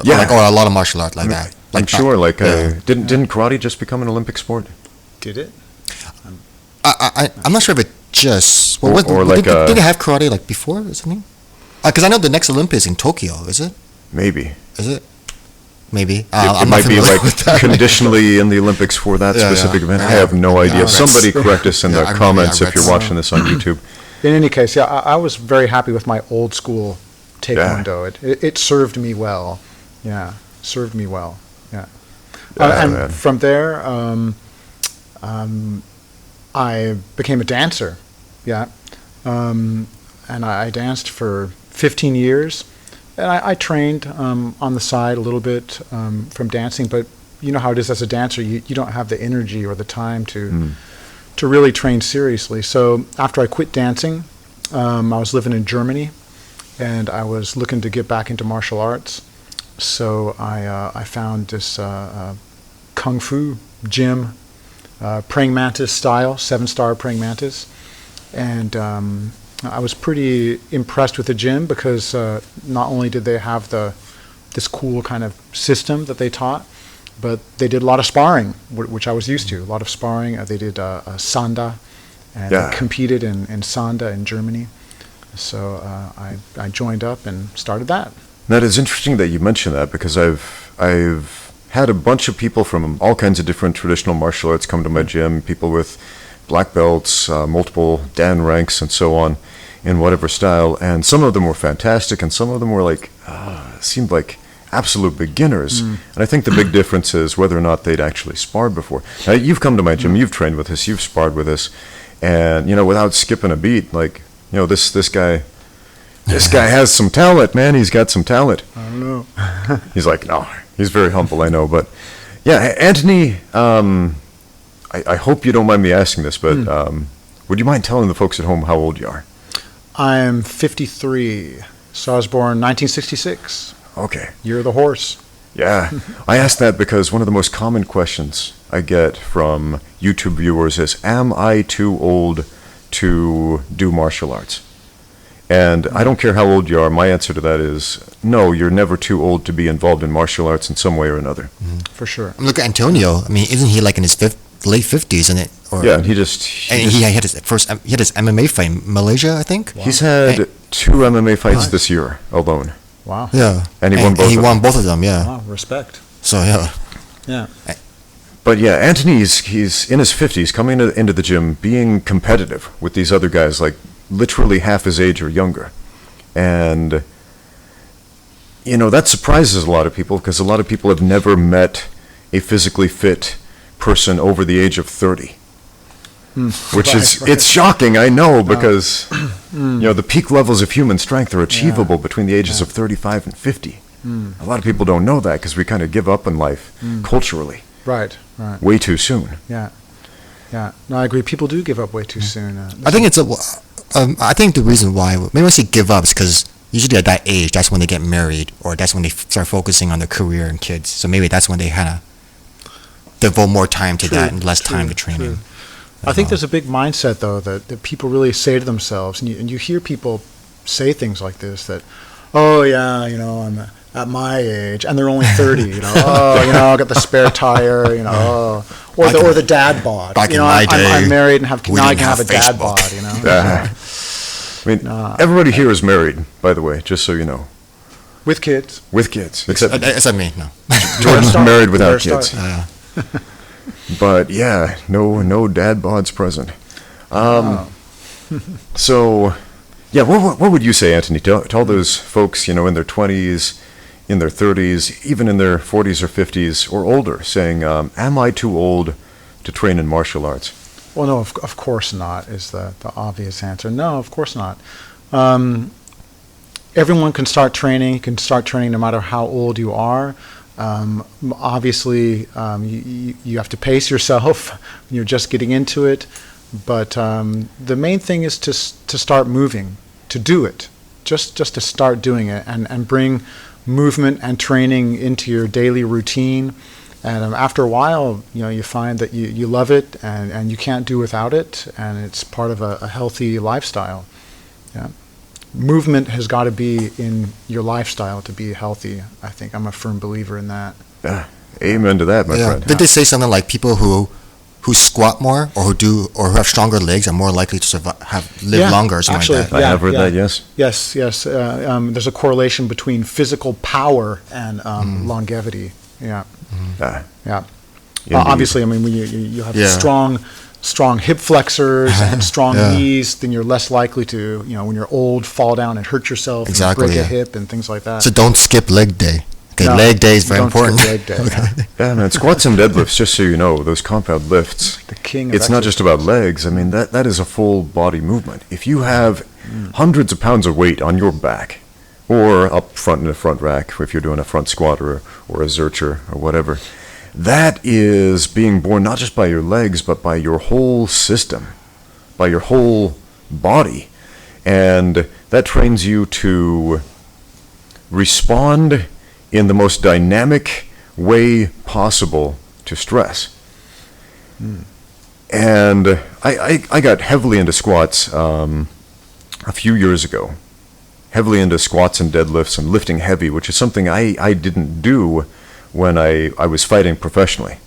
Yeah. Or a lot of martial art like that. I'm sure. Like, yeah. didn't karate just become an Olympic sport? Did it? I'm not sure if it just. Well, Or like did they have karate like before or something? Because I know the next Olympics in Tokyo. Is it? Maybe. Is it? Maybe. It I'm not might be familiar like with that. conditionally in the Olympics for that Yeah, specific yeah. event. I Yeah. have no idea. Yeah, I read Somebody some- correct us in Yeah, the I read- comments yeah, I if you're read watching this on YouTube. In any case, yeah, I was very happy with my old school taekwondo. It served me well. Yeah, served me well. Yeah. Yeah, And man. from there, I became a dancer. Yeah. And I danced for 15 years. And I trained on the side a little bit from dancing, but you know how it is as a dancer, you don't have the energy or the time to really train seriously. So after I quit dancing, I was living in Germany, and I was looking to get back into martial arts. So I found this kung fu gym, praying mantis style, 7-star praying mantis, and I was pretty impressed with the gym because not only did they have this cool kind of system that they taught, but they did a lot of sparring, which I was used to. A lot of sparring. They did sanda, and Yeah. they competed in sanda in Germany. So I joined up and started that. That is interesting that you mention that because I've had a bunch of people from all kinds of different traditional martial arts come to my gym. People with black belts, multiple Dan ranks, and so on, in whatever style. And some of them were fantastic, and some of them were like seemed like absolute beginners. And I think the big difference is whether or not they'd actually sparred before. Now, you've come to my gym, you've trained with us, you've sparred with us, and without skipping a beat, like this guy has some talent, man. He's got some talent. I don't know. He's like, no, he's very humble, I know. But yeah, Antony, I hope you don't mind me asking this, but would you mind telling the folks at home how old you are? I'm 53, so I was born 1966. Okay. Year of the horse. Yeah. I asked that because one of the most common questions I get from YouTube viewers is, am I too old to do martial arts? And I don't care how old you are, my answer to that is, no, you're never too old to be involved in martial arts in some way or another. For sure. Look at Antonio. I mean, isn't he like in his late 50s? And Yeah, and he had his MMA fight in Malaysia, I think. he's had 2 MMA fights this year alone. Wow. Yeah, And he won both He of them. won both of them. Yeah. Wow, respect. So yeah. Yeah. But yeah, Antony's he's in his 50s, coming into the gym, being competitive with these other guys, like literally half his age or younger. And, that surprises a lot of people because a lot of people have never met a physically fit person over the age of 30. Which is, it's shocking, I know, because, the peak levels of human strength are achievable between the ages of 35 and 50. A lot of people don't know that because we kind of give up in life culturally Right. way too soon. Yeah. Yeah. No, I agree. People do give up way too soon. I think I think the reason why maybe I say give up is because usually at that age, that's when they get married or that's when they start focusing on their career and kids. So maybe that's when they kind of devote more time to that and less time to training. I think there's a big mindset, though, that people really say to themselves, and you hear people say things like this, that, oh, yeah, I'm at my age, and they're only 30, I got the spare tire, or the dad bod. Back in my day, I'm married and now I didn't can have a dad Facebook. bod, I mean, everybody here is married, by the way, just so you know. With kids. With kids. Except Except me, no. Jordan's Start. married without Start. kids. But yeah, no dad bods present. So, yeah, what would you say, Antony, to all those folks, in their 20s, in their 30s, even in their 40s or 50s or older, saying, am I too old to train in martial arts? Well, no, of course not is the obvious answer. No, of course not. Everyone can start training. You can start training no matter how old you are. Obviously, you have to pace yourself when you're just getting into it. But the main thing is to start moving, to do it, just to start doing it, and bring movement and training into your daily routine. And after a while, you find that you love it, and you can't do without it, and it's part of a healthy lifestyle. Yeah. Movement has got to be in your lifestyle to be healthy. I think I'm a firm believer in that. Amen to that, my friend. Did they say something like people who squat more or who have stronger legs are more likely to live longer or something actually, like that? I have heard that, yes. Yes. There's a correlation between physical power and longevity. Yeah. Yeah. Obviously, I mean, when you have strong hip flexors and strong knees, then you're less likely to, when you're old, fall down and hurt yourself, and break a hip and things like that. So don't skip leg day. Okay, No, leg day is very don't important. skip leg day. Yeah, man, squats and deadlifts, just so you know, those compound lifts, The king of it's not just about legs. I mean, that is a full body movement. If you have hundreds of pounds of weight on your back, or up front in a front rack, if you're doing a front squat or a zercher or whatever, that is being borne not just by your legs, but by your whole system, by your whole body. And that trains you to respond in the most dynamic way possible to stress. And I got heavily into squats a few years ago. Heavily into squats and deadlifts and lifting heavy, which is something I didn't do when I was fighting professionally.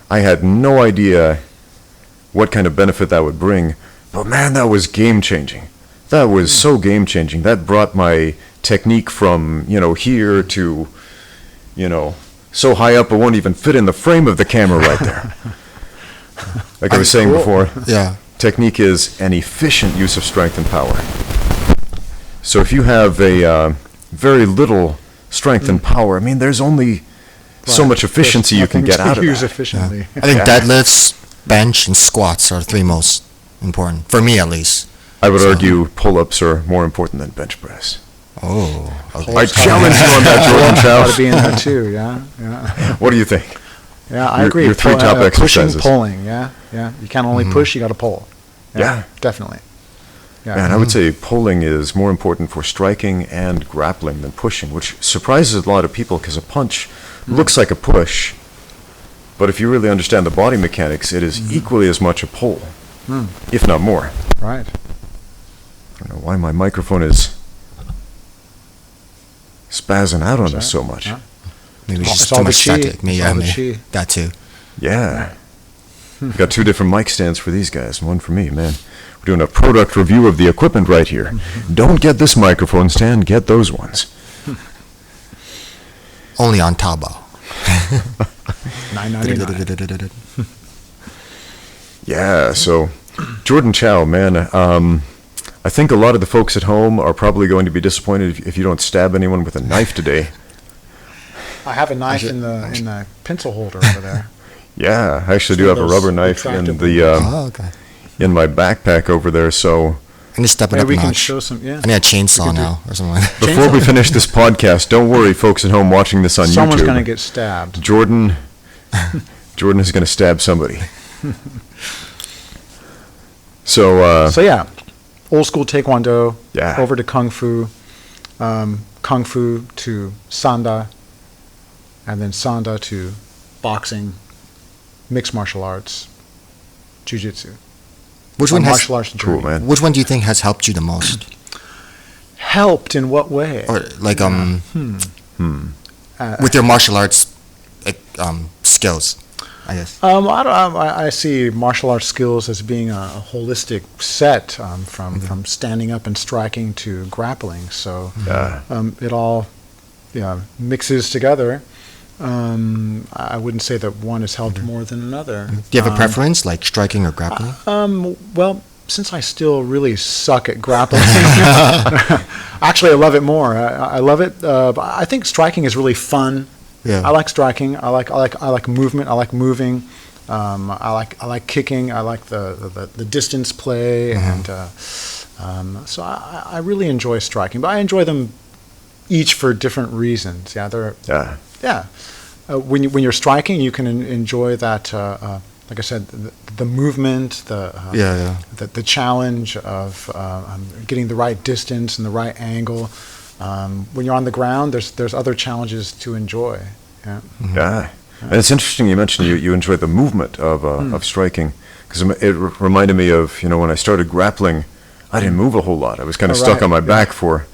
I had no idea what kind of benefit that would bring, but man, that was game-changing. That was so game-changing. That brought my technique from, here to, so high up it won't even fit in the frame of the camera right there. Like I was saying before, technique is an efficient use of strength and power. So if you have a very little strength and power, I mean, there's only so much efficiency you can get out of use that. efficiently. I think deadlifts, bench, and squats are the three most important, for me at least. I would argue pull-ups are more important than bench press. Oh. Okay. I challenge you on that, Jourdan Chow. Got to be in there too, yeah. What do you think? Yeah, I Your- agree. your three top exercises. Pushing, pulling, yeah. You can't only push, you got to pull. Yeah. Definitely. Yeah. Man, I would say pulling is more important for striking and grappling than pushing, which surprises a lot of people because a punch looks like a push, but if you really understand the body mechanics, it is equally as much a pull, if not more. Right. I don't know why my microphone is spazzing out on us so much. Yeah. Maybe It's it's just all too the much chi. static. Me, It's yeah, all the me. chi. That too. Yeah. We've got two different mic stands for these guys and one for me, man. We're doing a product review of the equipment right here. Don't get this microphone stand, get those ones. Only on Taobao. $9.99. Yeah, so Jourdan Chow, man, I think a lot of the folks at home are probably going to be disappointed if you don't stab anyone with a knife today. I have a knife in the pencil holder over there. Yeah, I actually do have a Those rubber knife in Oh, okay. in my backpack over there, so I need to step it Maybe up we a can notch. show some, I need a chainsaw now or something like that. before we finish this podcast, don't worry, folks at home watching this on Someone's YouTube. going to get stabbed. Jourdan is going to stab somebody. So Yeah, old school Taekwondo, Yeah. over to Kung Fu, Kung Fu to Sanda, and then Sanda to boxing, mixed martial arts, Jiu-Jitsu. Which one has martial arts cool, journey. man. Which one do you think has helped you the most? Helped in what way? Or like with your martial arts skills, I guess. I see martial arts skills as being a holistic set from standing up and striking to grappling. So it all mixes together. I wouldn't say that one has helped more than another. Do you have a preference, like striking or grappling? Well, since I still really suck at grappling, actually I love it more. I love it. But I think striking is really fun. Yeah. I like striking. I like movement. I like moving. I like kicking. I like the distance play, and so I really enjoy striking. But I enjoy them, each for different reasons. Yeah, Yeah. yeah. When you're striking, you can enjoy that. Like I said, the movement, the challenge of getting the right distance and the right angle. When you're on the ground, there's other challenges to enjoy. Yeah. Yeah. And it's interesting you mentioned you enjoy the movement of striking, because it reminded me of, when I started grappling, I didn't move a whole lot. I was kind of stuck on my back for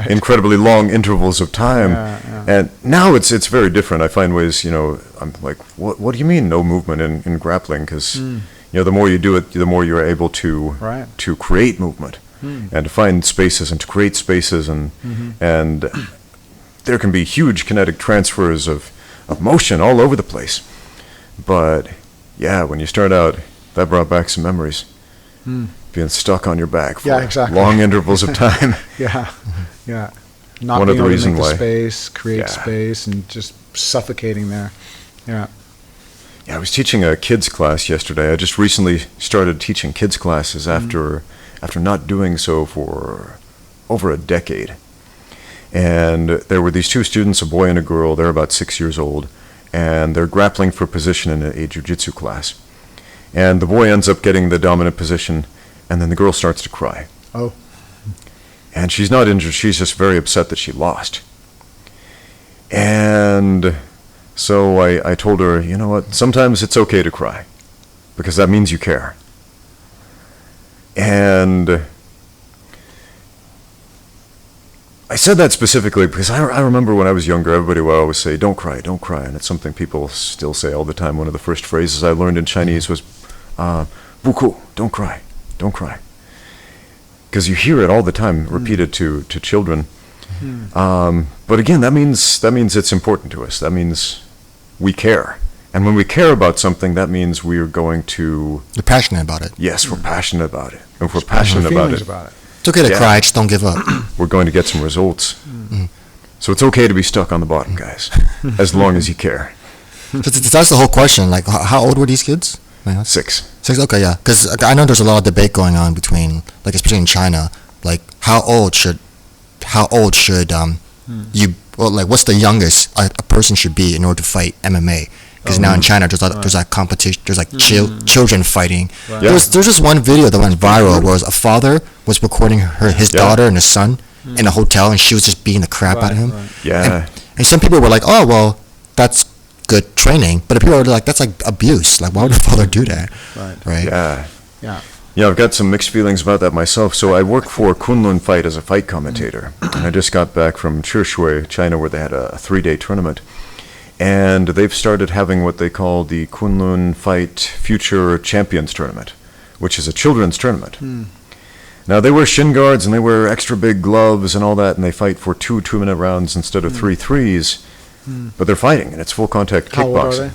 incredibly long intervals of time. And now it's very different. I find ways, I'm like, what do you mean no movement in grappling? Because, the more you do it, the more you're able to create movement and to find spaces and to create spaces. And there can be huge kinetic transfers of motion all over the place. But, yeah, when you start out, that brought back some memories. Being stuck on your back for long intervals of time. Yeah. Not being able to make the space, create space, and just suffocating there. Yeah. Yeah, I was teaching a kids class yesterday. I just recently started teaching kids classes after not doing so for over a decade. And there were these two students, a boy and a girl. They're about 6 years old, and they're grappling for position in a jiu-jitsu class. And the boy ends up getting the dominant position, and then the girl starts to cry. Oh. And she's not injured. She's just very upset that she lost. And so I told her, you know what, sometimes it's okay to cry, because that means you care. And I said that specifically because I remember when I was younger, everybody would always say, don't cry, don't cry. And it's something people still say all the time. One of the first phrases I learned in Chinese was, buku, don't cry, don't cry. Because you hear it all the time, repeated to children. But again, that means it's important to us. That means we care. And when we care about something, that means we're going to... You're passionate about it. Yes, we're passionate about it. And if we're passionate about it... It's okay to cry, just don't give up. We're going to get some results. So it's okay to be stuck on the bottom, guys, as long as you care. So that's the whole question. Like, how old were these kids? 6. 6, okay, yeah. Because I know there's a lot of debate going on between, like, especially in China, like, how old should you, well, like, what's the youngest a person should be in order to fight MMA? Because now in China, there's like competition, there's like children fighting. Right. There's just one video that went viral where a father was recording his daughter and his son in a hotel, and she was just beating the crap out of him. Yeah. And some people were like, oh, well, that's good training. But people are like, that's like abuse. Like, why would the father do that? Right. Yeah, I've got some mixed feelings about that myself. So I work for Kunlun Fight as a fight commentator. And I just got back from Chishui, China, where they had a 3-day tournament. And they've started having what they call the Kunlun Fight Future Champions Tournament, which is a children's tournament. Now, they wear shin guards and they wear extra big gloves and all that, and they fight for 2 2-minute rounds instead of 3 threes. But they're fighting, and it's full contact kickboxing. How old are they?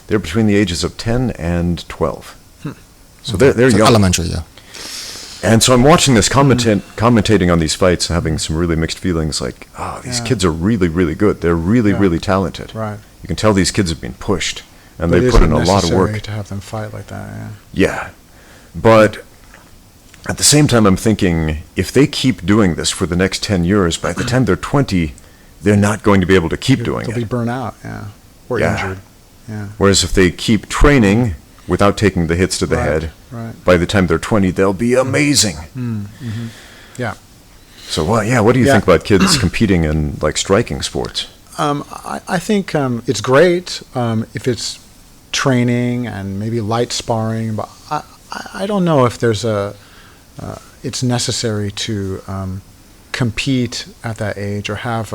They're between the ages of 10 and 12. So they're young. Elementary, yeah. And so I'm watching this, commentating on these fights, and having some really mixed feelings, like, these kids are really, really good. They're really, really talented. Right. You can tell these kids have been pushed, and they put in a lot of work. To have them fight like that, Yeah. But at the same time, I'm thinking, if they keep doing this for the next 10 years, by the time they're 20, they're not going to be able to keep doing it. They'll be burnt out, or injured. Yeah. Whereas if they keep training without taking the hits to the head, by the time they're 20, they'll be amazing. Yeah. So, what do you think about kids competing in, like, striking sports? I think it's great if it's training and maybe light sparring, but I don't know if there's it's necessary to compete at that age or have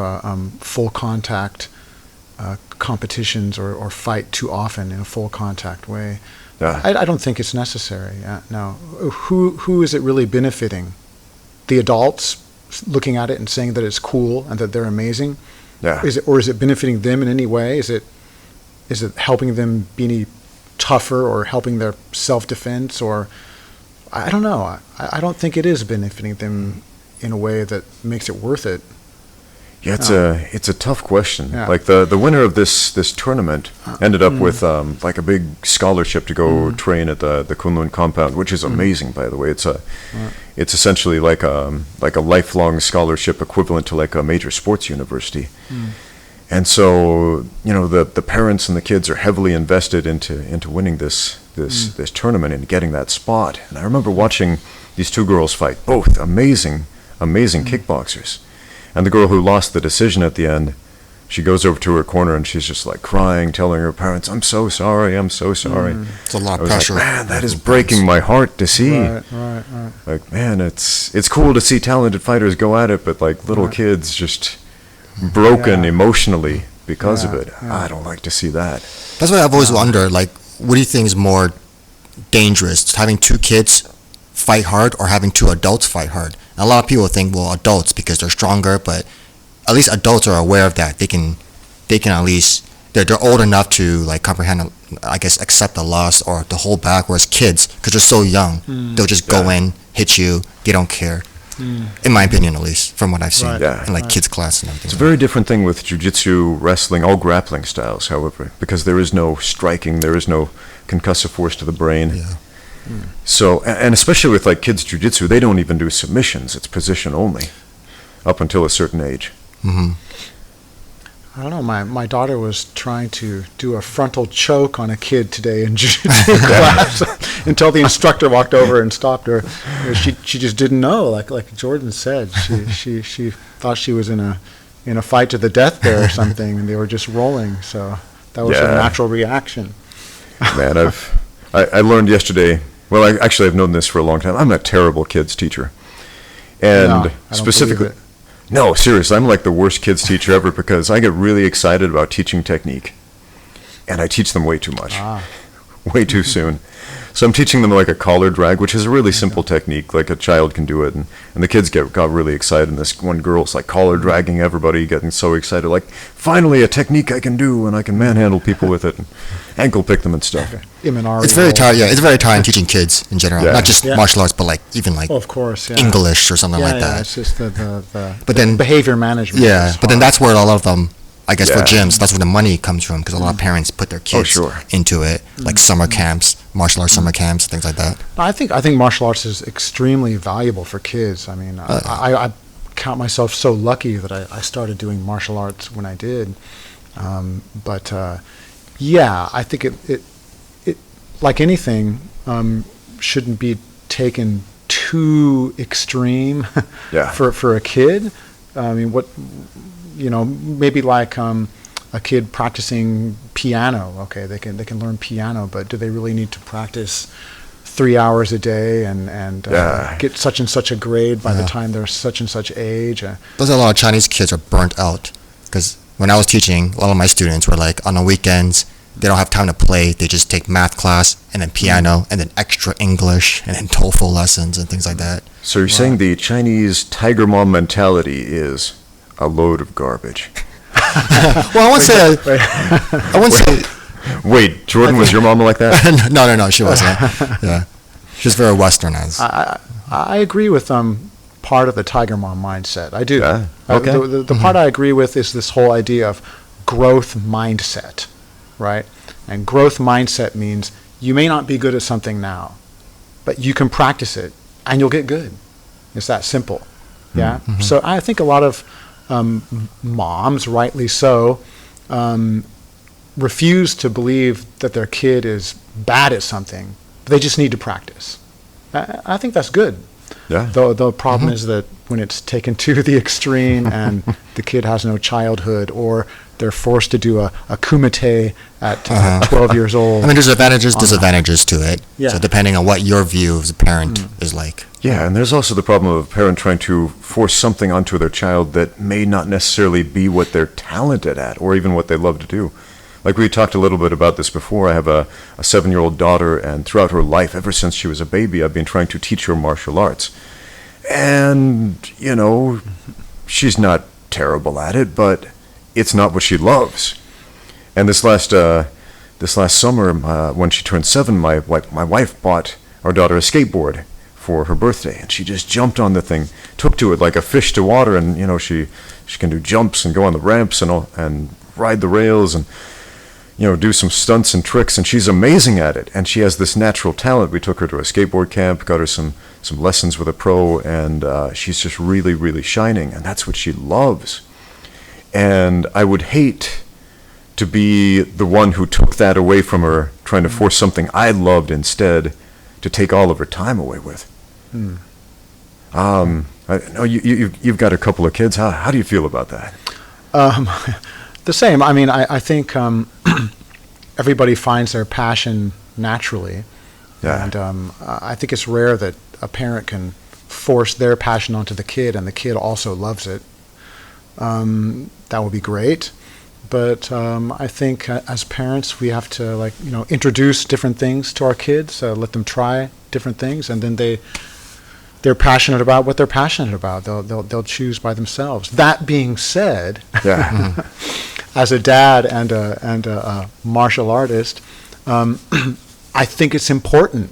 full contact competitions or fight too often in a full contact way. I don't think it's necessary. No. Who is it really benefiting? The adults looking at it and saying that it's cool and that they're amazing? Yeah. Is it benefiting them in any way? Is it helping them be any tougher or helping their self-defense? Or I don't know. I don't think it is benefiting them in a way that makes it worth it. Yeah, it's a tough question. Yeah. Like the winner of this tournament ended up with like a big scholarship to go train at the Kunlun compound, which is amazing, by the way. It's essentially like a lifelong scholarship equivalent to like a major sports university. And so, you know, the parents and the kids are heavily invested into winning this tournament and getting that spot. And I remember watching these two girls fight, both amazing kickboxers. And the girl who lost the decision at the end, she goes over to her corner and she's just like crying, telling her parents, "I'm so sorry, I'm so sorry." It's a lot of I was pressure. like, man, that is breaking my heart to see. Right. Like, man, it's cool to see talented fighters go at it, but like little kids just broken emotionally because of it. Yeah. I don't like to see that. That's why I've always wondered, like, what do you think is more dangerous, having two kids fight hard or having two adults fight hard? And a lot of people think, well, adults because they're stronger, but at least adults are aware of that. They can at least they're old enough to like comprehend, I guess, accept the loss or to hold back. Whereas kids, because they're so young, they'll just go in, hit you. They don't care. In my opinion, at least, from what I've seen in like kids class and everything. It's a very different thing with jiu-jitsu, wrestling, all grappling styles, however, because there is no striking, there is no concussive force to the brain. Yeah. So, and especially with like kids jiu-jitsu, they don't even do submissions. It's position only up until a certain age. I don't know. My daughter was trying to do a frontal choke on a kid today in jiu-jitsu class until the instructor walked over and stopped her. She just didn't know. Like Jourdan said, she thought she was in a fight to the death there or something, and they were just rolling. So that was a natural reaction. Man, I learned yesterday. Well, I've known this for a long time. I'm a terrible kids teacher, and No, I don't specifically. believe it. No, seriously, I'm like the worst kids teacher ever because I get really excited about teaching technique, and I teach them way too much, way too soon. So I'm teaching them like a collar drag, which is a really simple technique, like a child can do it, and the kids got really excited, and this one girl's like collar dragging everybody, getting so excited, like, finally a technique I can do, and I can manhandle people with it, and ankle pick them and stuff. It's very tiring. Yeah, it's very tiring teaching kids in general, not just martial arts, but like even like of course, English or something like that. It's just But then behavior management. Yeah, is but then hard. that's where a lot of them, I guess, for gyms, that's where the money comes from because a lot of parents put their kids into it, like summer camps, martial arts summer camps, things like that. I think martial arts is extremely valuable for kids. I mean, I count myself so lucky that I started doing martial arts when I did. I think it like anything shouldn't be taken too extreme for a kid. I mean, maybe like a kid practicing piano. Okay, they can learn piano, but do they really need to practice 3 hours a day and get such and such a grade by the time they're such and such age? Those are a lot of Chinese kids are burnt out because when I was teaching, a lot of my students were like on the weekends, they don't have time to play. They just take math class and then piano and then extra English and then TOEFL lessons and things like that. So you're saying the Chinese tiger mom mentality is a load of garbage? Well, I wouldn't say. Wait, Jourdan, was your mama like that? No, she wasn't. Yeah, she's very westernized. I agree with part of the tiger mom mindset. I do. Yeah? Okay. The part I agree with is this whole idea of growth mindset, right? And growth mindset means you may not be good at something now, but you can practice it and you'll get good. It's that simple. Yeah. Mm-hmm. So I think a lot of moms, rightly so, refuse to believe that their kid is bad at something. They just need to practice. I think that's good. Yeah. The problem is that when it's taken to the extreme and the kid has no childhood, or they're forced to do a kumite at 12 years old. I mean, there's disadvantages to it. Yeah. So depending on what your view as a parent is like. Yeah, and there's also the problem of a parent trying to force something onto their child that may not necessarily be what they're talented at or even what they love to do. Like we talked a little bit about this before. I have a 7-year-old daughter, and throughout her life, ever since she was a baby, I've been trying to teach her martial arts. And, she's not terrible at it, but it's not what she loves. And this last summer, when she turned 7, my wife bought our daughter a skateboard for her birthday, and she just jumped on the thing, took to it like a fish to water, and she She can do jumps and go on the ramps and ride the rails and do some stunts and tricks, and she's amazing at it. And she has this natural talent. We took her to a skateboard camp, got her some lessons with a pro, and she's just really, really shining, and that's what she loves. And I would hate to be the one who took that away from her, trying to force something I loved instead to take all of her time away with. I know you've got a couple of kids. How do you feel about that? The same. I mean, I think everybody finds their passion naturally. Yeah. And I think it's rare that a parent can force their passion onto the kid and the kid also loves it. That would be great. But I think as parents, we have to introduce different things to our kids, let them try different things, and then they're passionate about what they're passionate about. They'll choose by themselves. That being said, Yeah. as a dad and a martial artist, I think it's important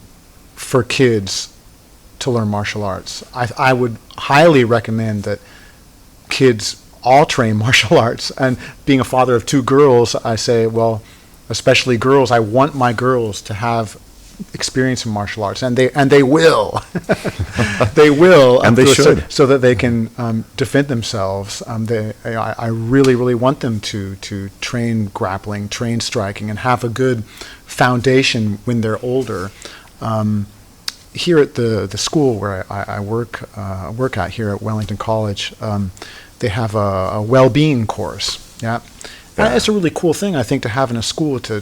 for kids to learn martial arts. I would highly recommend that kids all train martial arts. And being a father of two girls, I say, well, especially girls, I want my girls to have experience in martial arts, and they will. They will, and they should, so that they can defend themselves. I really, really want them to train grappling, train striking, and have a good foundation when they're older. Here at the school where I work at here at Wellington College, they have a well-being course. Yeah. And it's a really cool thing, I think, to have in a school to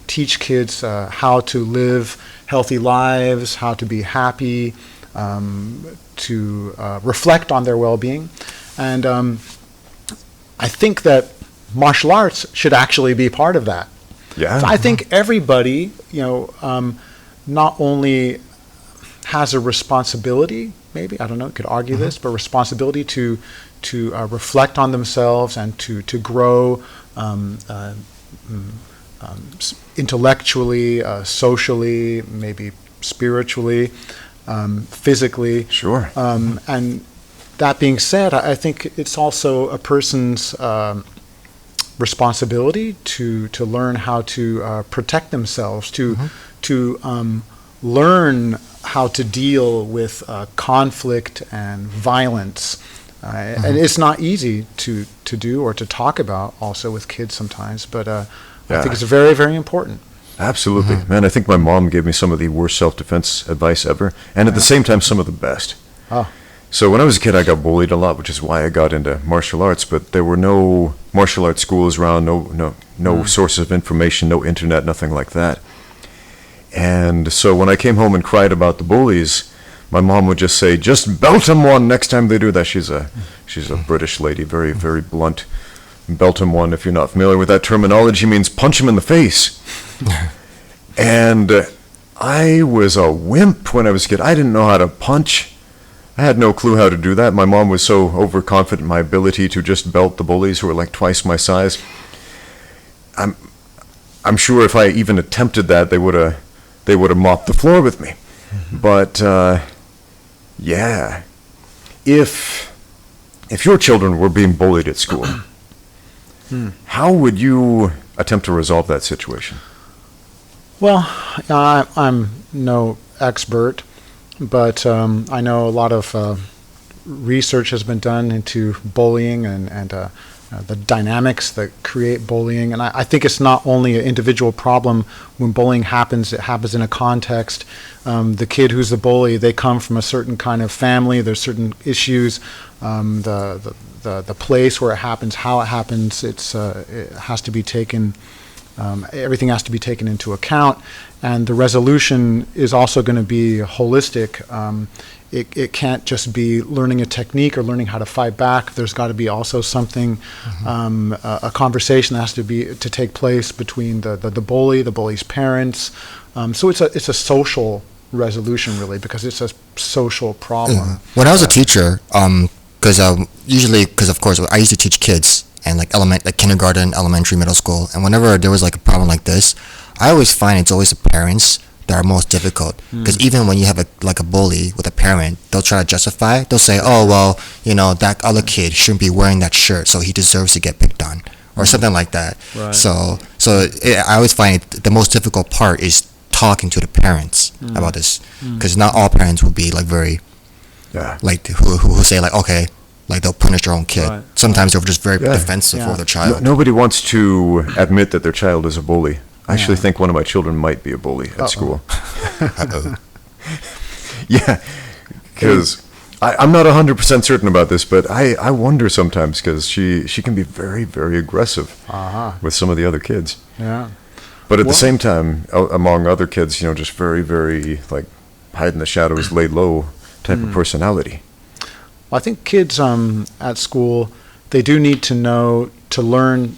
teach kids how to live healthy lives, how to be happy, to reflect on their well-being. And I think that martial arts should actually be part of that. Yeah. So I think everybody, not only has a responsibility, maybe, I don't know, could argue this, but responsibility to reflect on themselves and to grow intellectually, socially, maybe spiritually, physically. Sure. And that being said, I think it's also a person's responsibility to learn how to protect themselves, to learn how to deal with conflict and violence. And it's not easy to do or to talk about also with kids sometimes, but I think it's very, very important. Absolutely. Man, I think my mom gave me some of the worst self-defense advice ever, and at the same time some of the best. Oh. So when I was a kid, I got bullied a lot, which is why I got into martial arts, but there were no martial arts schools around, no sources of information, no internet, nothing like that. And so when I came home and cried about the bullies, my mom would just say, just belt them one next time they do that. She's a British lady, very, very blunt. Belt them one, if you're not familiar with that terminology, means punch him in the face. And I was a wimp when I was a kid. I didn't know how to punch. I had no clue how to do that. My mom was so overconfident in my ability to just belt the bullies who were like twice my size. I'm sure if I even attempted that, they would have mopped the floor with me. But yeah, if your children were being bullied at school, how would you attempt to resolve that situation? Well, I'm no expert, but I know a lot of research has been done into bullying and the dynamics that create bullying. And I think it's not only an individual problem. When bullying happens, it happens in a context. The kid who's the bully, they come from a certain kind of family. There's certain issues. The place where it happens, how it happens, it has to be taken. Everything has to be taken into account, and the resolution is also going to be holistic. It can't just be learning a technique or learning how to fight back. There's got to be also something, a conversation that has to take place between the bully, the bully's parents. So it's a social resolution, really, because it's a social problem. When I was a teacher, because of course I used to teach kids and like kindergarten, elementary, middle school, and whenever there was like a problem like this, I always find it's always the parents that are most difficult. Because even when you have a bully with a parent, they'll try to justify. They'll say, "Oh well, that other kid shouldn't be wearing that shirt, so he deserves to get picked on," or something like that. Right. So I always find the most difficult part is talking to the parents about this, because not all parents will be like very like who say like, okay, like they'll punish their own kid. Right. Sometimes they're just very defensive for their child. Nobody wants to admit that their child is a bully. I actually think one of my children might be a bully at school. Uh-oh. Yeah, because I'm not 100% certain about this, but I wonder sometimes, because she can be very, very aggressive with some of the other kids. Yeah. But at the same time, among other kids, just very, very, like, hide in the shadows, lay low type of personality. Well, I think kids at school, they do need to learn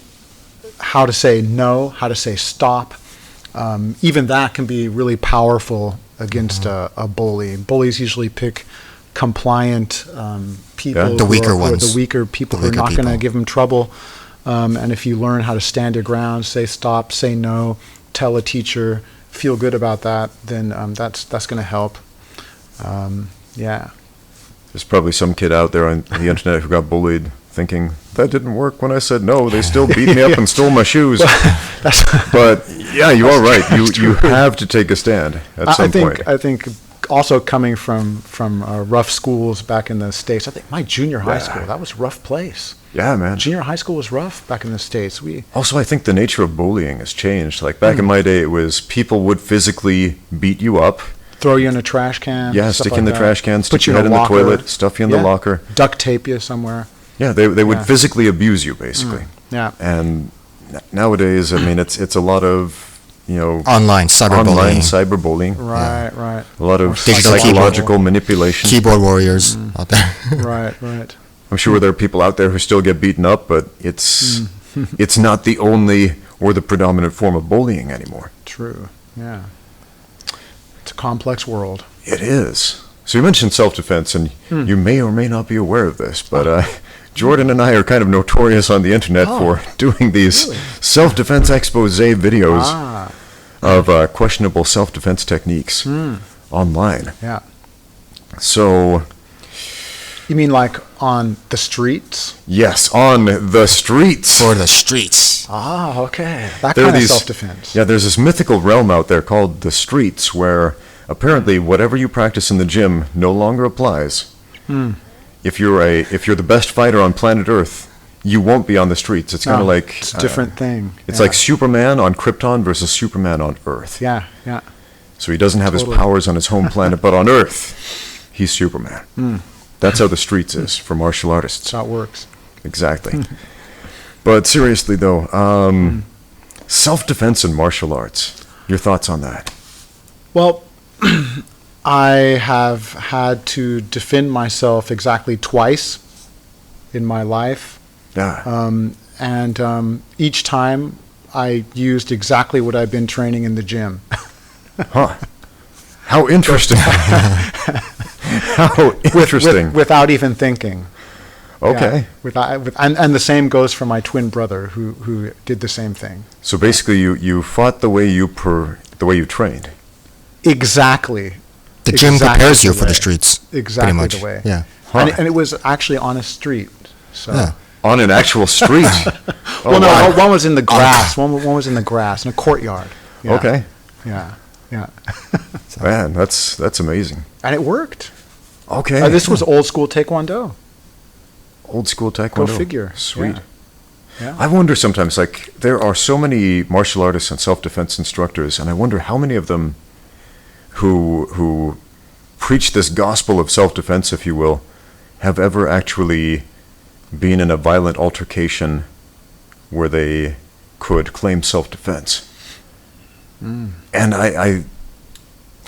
how to say no, how to say stop. Even that can be really powerful against a bully. Bullies usually pick compliant people, The weaker who are ones. the weaker people who are not going to give them trouble. And if you learn how to stand your ground, say stop, say no, tell a teacher, feel good about that, then that's going to help. Yeah. There's probably some kid out there on the internet who got bullied thinking, that didn't work when I said no. They still beat me up and stole my shoes. But yeah, you are right. You have to take a stand at some point. I think also coming from rough schools back in the States, I think my junior high school, that was a rough place. Yeah, man. Junior high school was rough back in the States. Also, I think the nature of bullying has changed. Like back in my day, it was people would physically beat you up. Throw you in a trash can. Yeah, stick you in the trash can, stick your head in the toilet, stuff you in the locker. Duct tape you somewhere. Yeah, they would physically abuse you, basically. Yeah. And nowadays, I mean, it's a lot of, Online cyberbullying. Right, right. A lot of Digital psychological manipulation. keyboard warriors out there. Right. I'm sure there are people out there who still get beaten up, but it's not the only or the predominant form of bullying anymore. True, yeah. It's a complex world. It is. So you mentioned self-defense, and you may or may not be aware of this, but Jourdan and I are kind of notorious on the internet for doing these self-defense expose videos of questionable self-defense techniques online. Yeah. So... You mean like on the streets? Yes, on the streets. For the streets. Ah, okay. That There are kind of these- self-defense. Yeah, there's this mythical realm out there called the streets where apparently whatever you practice in the gym no longer applies. If you're the best fighter on planet Earth, you won't be on the streets. It's kind of like It's a different thing. It's Yeah. like Superman on Krypton versus Superman on Earth. Yeah. So he doesn't have his Totally. powers on his home planet, but on Earth, he's Superman. That's how the streets is for martial artists. That's how it works. Exactly. But seriously, though, self-defense in martial arts. Your thoughts on that? Well, I have had to defend myself exactly twice in my life. Yeah. And each time I used exactly what I've been training in the gym. Huh. How interesting. How interesting. Without even thinking. Okay. Yeah, and the same goes for my twin brother who did the same thing. So basically, you fought the way you trained. Exactly. The gym Exactly prepares you the for the way. streets. Exactly pretty much. the way. Yeah. Huh. And it was actually on a street. So. Yeah. On an actual street. Well, no, wow. one was in the grass. One was in the grass in a courtyard. Yeah. Okay. Yeah. Man, that's amazing. And it worked. Okay. This was old school Taekwondo. Old school Taekwondo. Go figure. Sweet. Yeah. I wonder sometimes, like, there are so many martial artists and self-defense instructors, and I wonder how many of them who preach this gospel of self-defense, if you will, have ever actually been in a violent altercation where they could claim self-defense. And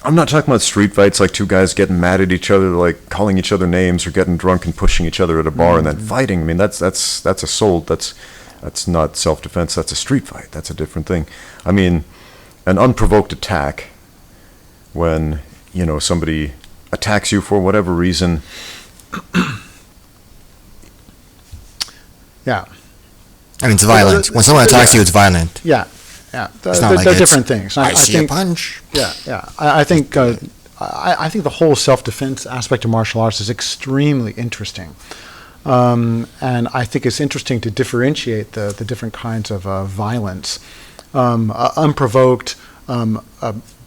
I'm not talking about street fights, like two guys getting mad at each other, like calling each other names or getting drunk and pushing each other at a bar and then fighting. I mean, that's assault. That's not self-defense. That's a street fight. That's a different thing. I mean, an unprovoked attack when, somebody attacks you for whatever reason. Yeah. I mean, it's violent. When someone attacks you, it's violent. Yeah. Yeah, It's not they're like it's, different things. I see think, a punch. Yeah. I think I think the whole self-defense aspect of martial arts is extremely interesting, and I think it's interesting to differentiate the different kinds of violence, unprovoked.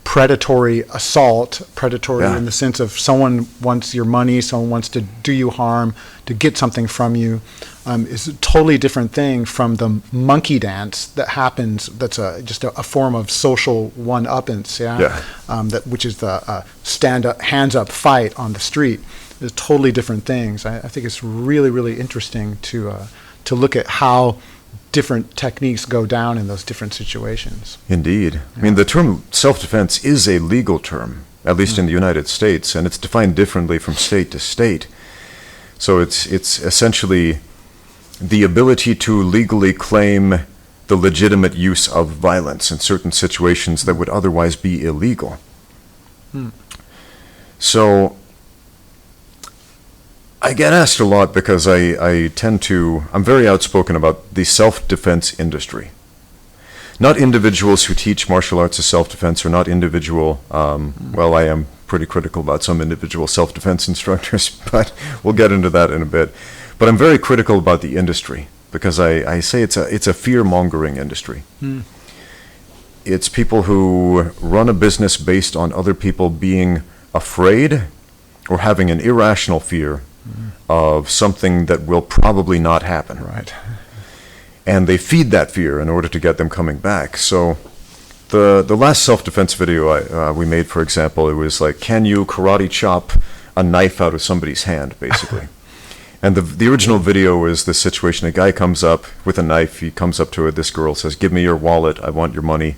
Predatory assault, predatory in the sense of someone wants your money, someone wants to do you harm, to get something from you, is a totally different thing from the monkey dance that happens. That's just a form of social one-uppance, which is the stand-up, hands-up fight on the street. It's totally different things. I think it's really, really interesting to look at how different techniques go down in those different situations. Indeed. I mean, the term self-defense is a legal term, at least in the United States, and it's defined differently from state to state. So it's essentially the ability to legally claim the legitimate use of violence in certain situations that would otherwise be illegal. So I get asked a lot because I'm very outspoken about the self-defense industry. Not individuals who teach martial arts as self-defense, or not individual, well, I am pretty critical about some individual self-defense instructors, but we'll get into that in a bit. But I'm very critical about the industry because I say it's a fear-mongering industry. It's people who run a business based on other people being afraid or having an irrational fear of something that will probably not happen. Right. And they feed that fear in order to get them coming back. So the last self-defense video we made, for example, it was like, can you karate chop a knife out of somebody's hand, basically. And the original video is this situation. A guy comes up with a knife. He comes up to this girl, says, give me your wallet. I want your money.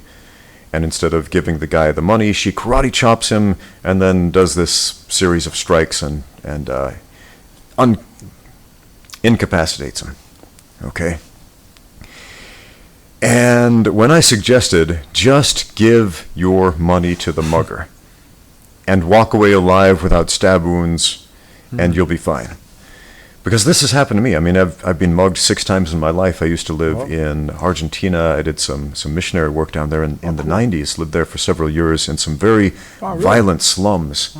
And instead of giving the guy the money, she karate chops him and then does this series of strikes and incapacitates him. Okay? And when I suggested, just give your money to the mugger and walk away alive without stab wounds, and you'll be fine. Because this has happened to me. I mean, I've been mugged 6 times in my life. I used to live in Argentina. I did some missionary work down there in the 90s, lived there for several years in some very violent slums.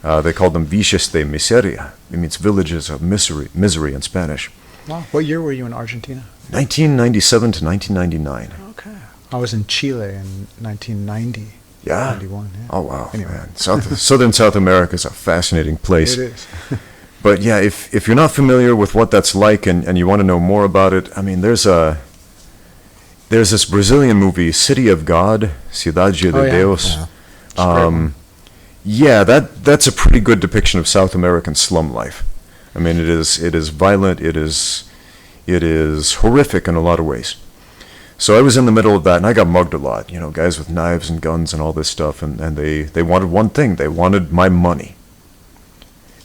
They called them villas de miseria. It means villages of misery in Spanish. Wow. What year were you in Argentina? 1997 to 1999. Okay. I was in Chile in 1990. Yeah? 91, yeah. Oh, wow. Anyway. Man. Southern South America is a fascinating place. It is. But yeah, if you're not familiar with what that's like and you want to know more about it, I mean, there's this Brazilian movie, City of God, Cidade de Deus. Yeah. That's a pretty good depiction of South American slum life. I mean, it is violent, it is horrific in a lot of ways. So I was in the middle of that, and I got mugged a lot. You know, guys with knives and guns and all this stuff, and they wanted one thing. They wanted my money.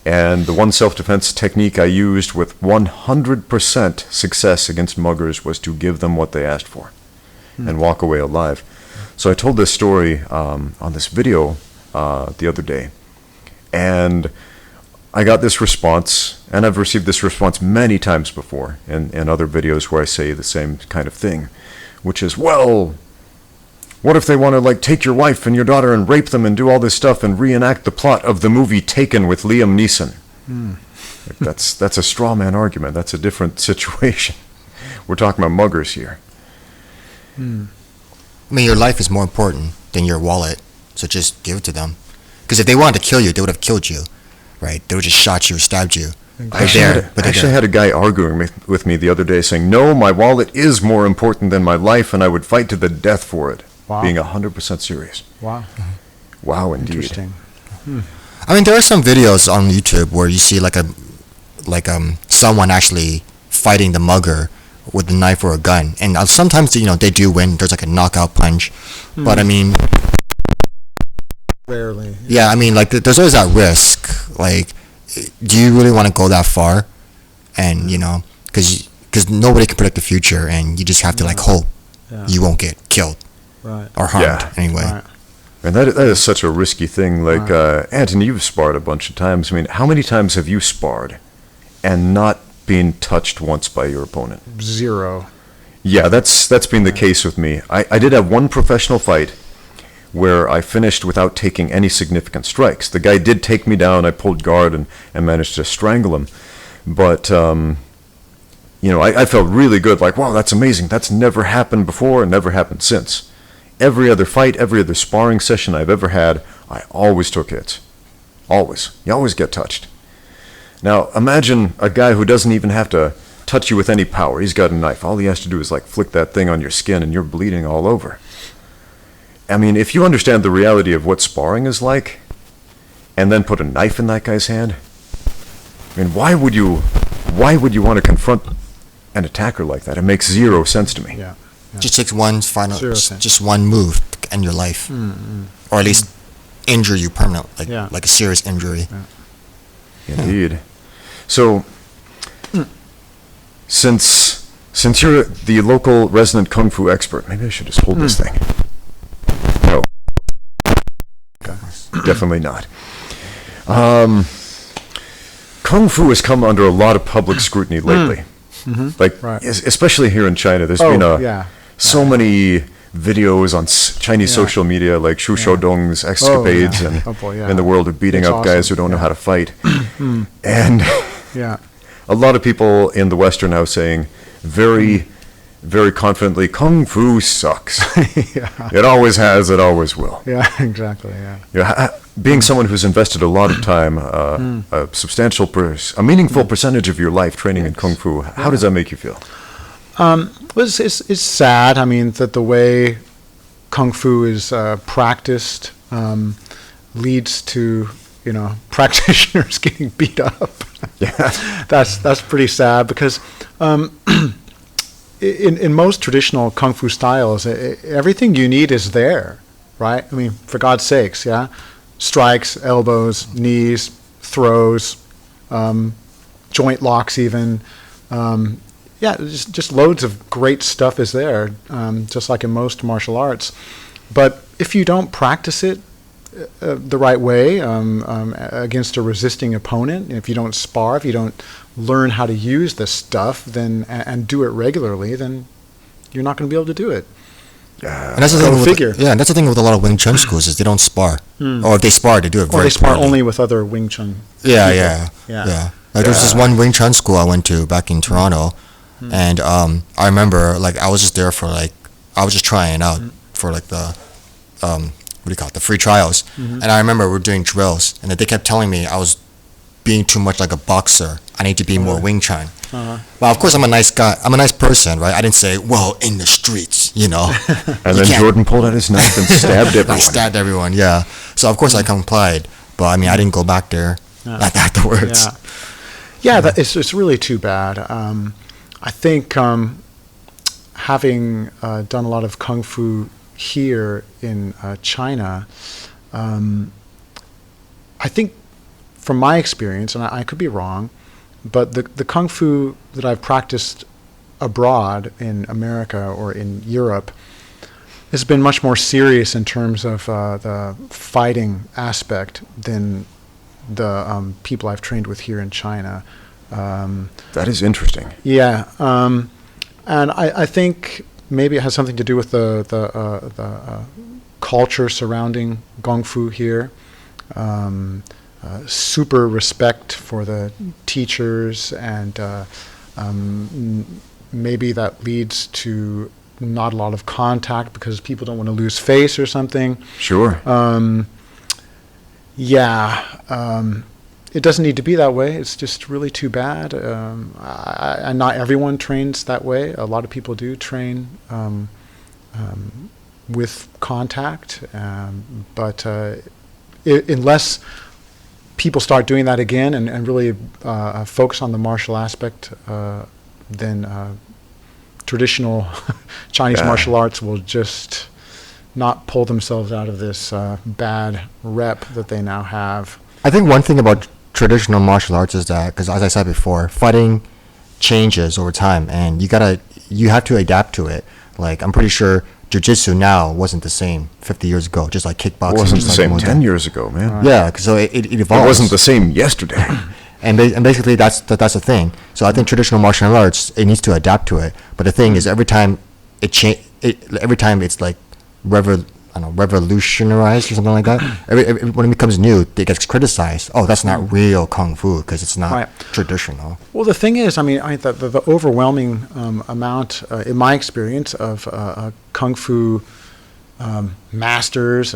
And the one self-defense technique I used with 100% success against muggers was to give them what they asked for and walk away alive. So I told this story on this video the other day, and I got this response, and I've received this response many times before in other videos where I say the same kind of thing, which is, well, what if they want to like take your wife and your daughter and rape them and do all this stuff and reenact the plot of the movie Taken with Liam Neeson? That's a straw man argument. That's a different situation. We're talking about muggers here. I mean, your life is more important than your wallet, so just give it to them. Because if they wanted to kill you, they would have killed you, right? They would have just shot you or stabbed you. I actually had a guy arguing with me the other day saying, no, my wallet is more important than my life, and I would fight to the death for it. Wow. Being 100% serious. Wow. Wow, indeed. Interesting. I mean, there are some videos on YouTube where you see someone actually fighting the mugger with a knife or a gun, and sometimes they do win. There's like a knockout punch, but I mean, Rarely. yeah, I mean, like there's always that risk. Like, do you really want to go that far? And because nobody can predict the future, and you just have to hope you won't get killed or harmed anyway. Right. And that is such a risky thing. Like, Antony, you've sparred a bunch of times. I mean, how many times have you sparred and not been touched once by your opponent? 0. Yeah, that's been the case with me. I did have one professional fight where I finished without taking any significant strikes. The guy did take me down. I pulled guard and managed to strangle him. But, I felt really good. Like, wow, that's amazing. That's never happened before and never happened since. Every other fight, every other sparring session I've ever had, I always took hits. Always. You always get touched. Now, imagine a guy who doesn't even have to touch you with any power. He's got a knife. All he has to do is like flick that thing on your skin and you're bleeding all over. I mean, if you understand the reality of what sparring is like, and then put a knife in that guy's hand, I mean, why would you want to confront an attacker like that? It makes zero sense to me. Yeah. Just takes one just one move to end your life, or at least injure you permanently, like a serious injury. Yeah. Indeed. So, since you're the local resident kung fu expert, maybe I should just hold this thing. No. Okay. Definitely not. Kung fu has come under a lot of public scrutiny lately. Like, especially here in China, there's been so many videos on Chinese social media, like Shu Shoudong's escapades in the world of beating up guys who don't know how to fight. And a lot of people in the West are now saying very, very confidently, Kung Fu sucks. It always has, it always will. Yeah, exactly, yeah. Being someone who's invested a lot of time, a substantial, a meaningful percentage of your life training in Kung Fu, how does that make you feel? It's sad. I mean, that the way Kung Fu is practiced leads to, practitioners getting beat up. Yeah. That's pretty sad because in most traditional Kung Fu styles, everything you need is there, right? I mean, for God's sakes, yeah? Strikes, elbows, knees, throws, joint locks even. Just loads of great stuff is there, just like in most martial arts. But if you don't practice it the right way against a resisting opponent, if you don't spar, if you don't learn how to use this stuff, then and do it regularly, then you're not going to be able to do it. And that's the thing that's the thing with a lot of Wing Chun schools is they don't spar, or if they spar, they do it very Or they spar poorly. only with other Wing Chun. Yeah. Like there's this one Wing Chun school I went to back in Toronto, and I remember like I was just there for I was just trying out for like the the free trials, and I remember we were doing drills, and they kept telling me I was being too much like a boxer. I need to be more Wing Chun. Well, of course, I'm a nice guy. I'm a nice person, right? I didn't say, well, in the streets, And then Jourdan pulled out his knife and stabbed everyone. I stabbed everyone, yeah. So, of course, I complied. But, I mean, I didn't go back there afterwards. It's really too bad. I think having done a lot of Kung Fu here in China, I think from my experience, and I could be wrong, but the Kung Fu that I've practiced abroad in America or in Europe has been much more serious in terms of the fighting aspect than the people I've trained with here in China. That is interesting. Yeah, and I think maybe it has something to do with the culture surrounding Kung Fu here. Super respect for the teachers, and maybe that leads to not a lot of contact because people don't want to lose face or something. Sure. It doesn't need to be that way. It's just really too bad. And not everyone trains that way. A lot of people do train with contact, but unless people start doing that again and really focus on the martial aspect, then traditional Chinese martial arts will just not pull themselves out of this bad rep that they now have. I think one thing about traditional martial arts is that, because as I said before, fighting changes over time, and you have to adapt to it. Like, I'm pretty sure jiu-jitsu now wasn't the same 50 years ago, just like kickboxing. It wasn't the same 10 years ago, man. Yeah, so it evolves. It wasn't the same yesterday. And basically that's the thing. So I think traditional martial arts, it needs to adapt to it. But the thing is, every time every time it's like revolutionized or something like that. When it becomes new, it gets criticized. Oh, that's not real kung fu because it's not traditional. Well, the thing is, the overwhelming amount, in my experience, of kung fu masters,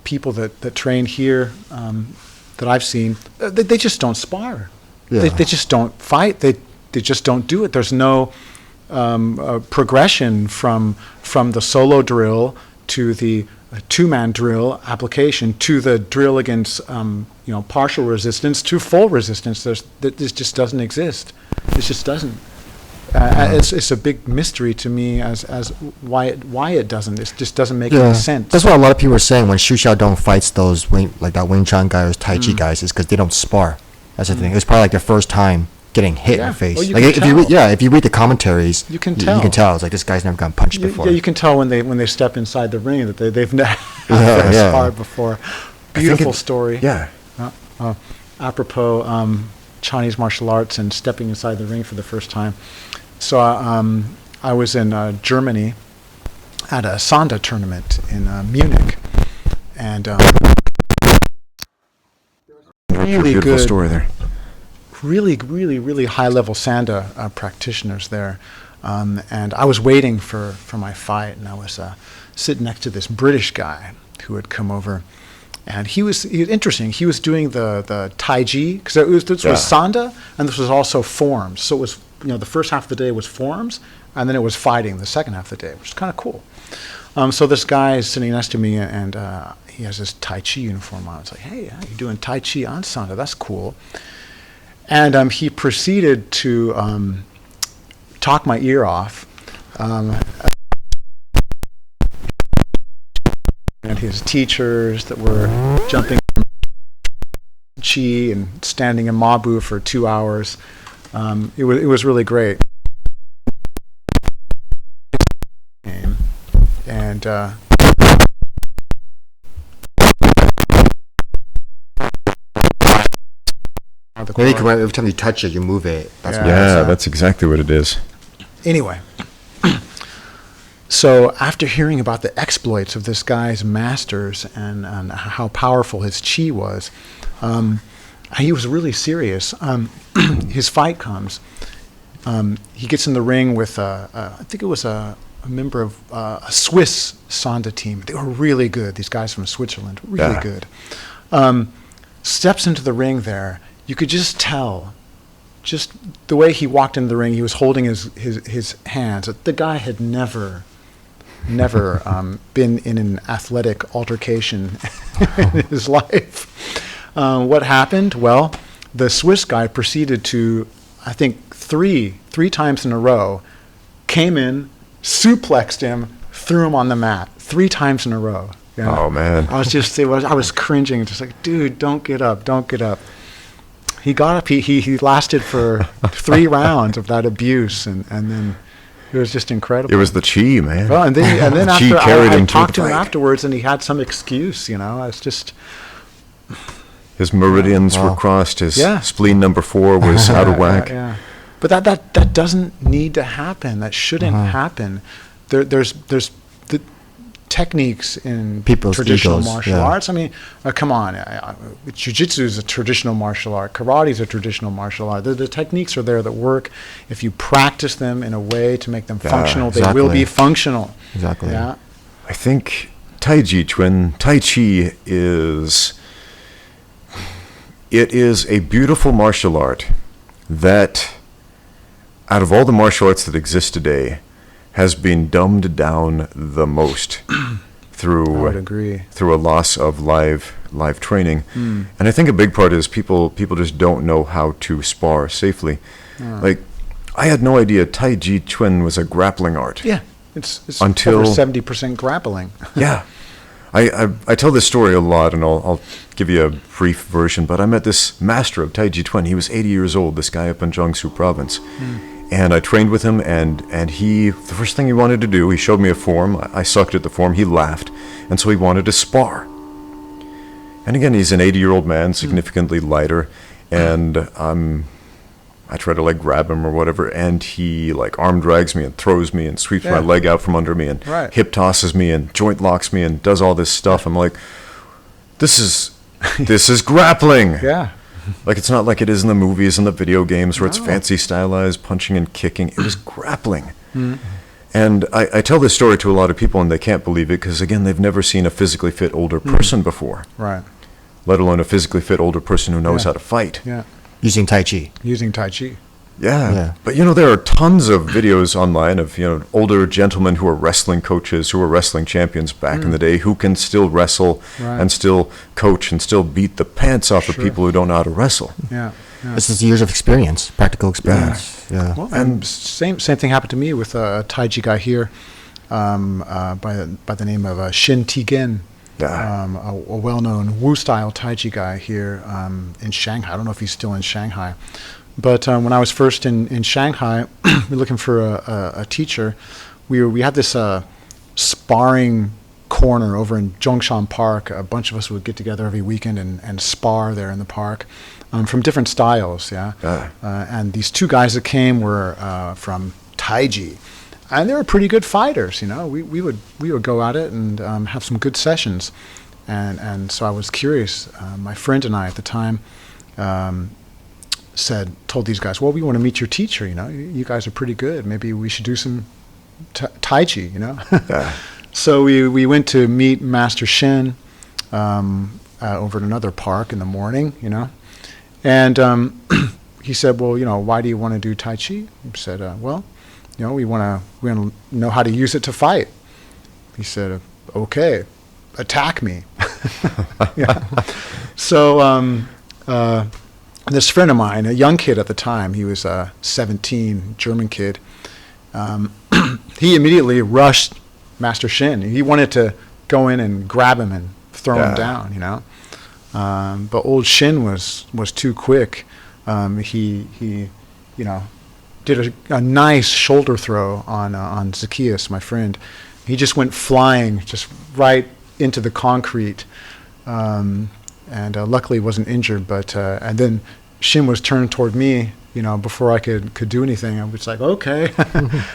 people that train here that I've seen, they just don't spar. Yeah. They just don't fight. They just don't do it. There's no progression from the solo drill to the two-man drill application to the drill against partial resistance to full resistance. This just doesn't exist. It just doesn't. It's a big mystery to me as why it doesn't. It just doesn't make any sense. That's what a lot of people are saying when Xu Xiaodong fights those that Wing Chun guy or Tai Chi guys, is because they don't spar. That's the thing. It was probably like their first time getting hit in the face. Well, if you read the commentaries, you can tell. You can tell. It's like this guy's never gotten punched before. Yeah, you can tell when they step inside the ring that they've never sparred before. Beautiful story. Yeah. Apropos Chinese martial arts and stepping inside the ring for the first time. So I was in Germany at a Sanda tournament in Munich, and really beautiful good story there. Really high-level Sanda practitioners there. And I was waiting for my fight, and I was sitting next to this British guy who had come over. And he was interesting. He was doing the Tai Chi, because this was Sanda, and this was also forms. So it was, the first half of the day was forms, and then it was fighting the second half of the day, which is kind of cool. So this guy is sitting next to me, and he has this Tai Chi uniform on. It's like, hey, you're doing Tai Chi on Sanda. That's cool. And he proceeded to talk my ear off. And his teachers that were jumping Chi and standing in Mabu for 2 hours. It was really great. And maybe every time you touch it, you move it. That's exactly what it is. Anyway, so after hearing about the exploits of this guy's masters and how powerful his chi was, he was really serious. His fight comes. He gets in the ring with, I think it was a member of a Swiss Sanda team. They were really good. These guys from Switzerland, really good. Steps into the ring there. You could just tell, just the way he walked into the ring, he was holding his hands. The guy had never been in an athletic altercation in his life. What happened? Well, the Swiss guy proceeded to, I think, three times in a row, came in, suplexed him, threw him on the mat 3 times in a row. Oh man! I was cringing, just like, dude, don't get up. He got up. He lasted for 3 rounds of that abuse, and then it was just incredible. It was the chi, man. Well, and then after I talked to him afterwards, and he had some excuse. It's just his meridians were crossed. His spleen number 4 was out of whack. Yeah. But that doesn't need to happen. That shouldn't happen. There's the techniques in traditional martial arts. I mean, come on. Jiu-jitsu is a traditional martial art. Karate is a traditional martial art. The techniques are there that work. If you practice them in a way to make them functional, they will be functional. Exactly. Yeah. I think Tai Chi is a beautiful martial art that, out of all the martial arts that exist today, has been dumbed down the most through I would agree. Through a loss of live training. And I think a big part is people just don't know how to spar safely. Like, I had no idea Tai Chi Chuan was a grappling art. Yeah, it's until over 70% grappling. Yeah. I tell this story a lot, and I'll give you a brief version, but I met this master of Tai Chi Chuan. He was 80 years old, this guy up in Jiangsu province. And I trained with him, and the first thing he wanted to do, he showed me a form. I sucked at the form. He laughed, and so he wanted to spar. And again, he's an 80-year-old man, significantly lighter, and I try to like grab him or whatever, and he like arm drags me and throws me and sweeps my leg out from under me and hip tosses me and joint locks me and does all this stuff. I'm like, this is grappling. Yeah. Like, it's not like it is in the movies and the video games where it's fancy stylized punching and kicking. It was grappling. And I tell this story to a lot of people, and they can't believe it because, again, they've never seen a physically fit older person before. Right. Let alone a physically fit older person who knows how to fight. Yeah. Using Tai Chi. Using Tai Chi. Yeah. But, there are tons of videos online of, older gentlemen who are wrestling coaches, who are wrestling champions back in the day, who can still wrestle and still coach and still beat the pants off of people who don't know how to wrestle. Yeah. This is years of experience, practical experience. Yeah. Well, and same thing happened to me with a Tai Chi guy here by the name of Shin Tigen. A well-known Wu-style Tai Chi guy here in Shanghai. I don't know if he's still in Shanghai. But when I was first in Shanghai, we were looking for a teacher. We had this sparring corner over in Zhongshan Park. A bunch of us would get together every weekend and spar there in the park from different styles. And these two guys that came were from Taiji. And they were pretty good fighters, We would go at it and have some good sessions, and so I was curious. My friend and I at the time told these guys, well, we want to meet your teacher. You guys are pretty good. Maybe we should do some Tai Chi. So we went to meet Master Shin over at another park in the morning. And he said, well, why do you want to do Tai Chi? He said, well. We want to know how to use it to fight. He said, okay, attack me. So this friend of mine, a young kid at the time, he was 17, German kid, he immediately rushed Master Shin. He wanted to go in and grab him and throw him down, but old Shin was too quick. He did a nice shoulder throw on Zacchaeus, my friend. He just went flying just right into the concrete, and luckily wasn't injured. But and then Shin was turned toward me, before I could do anything. I was like, okay,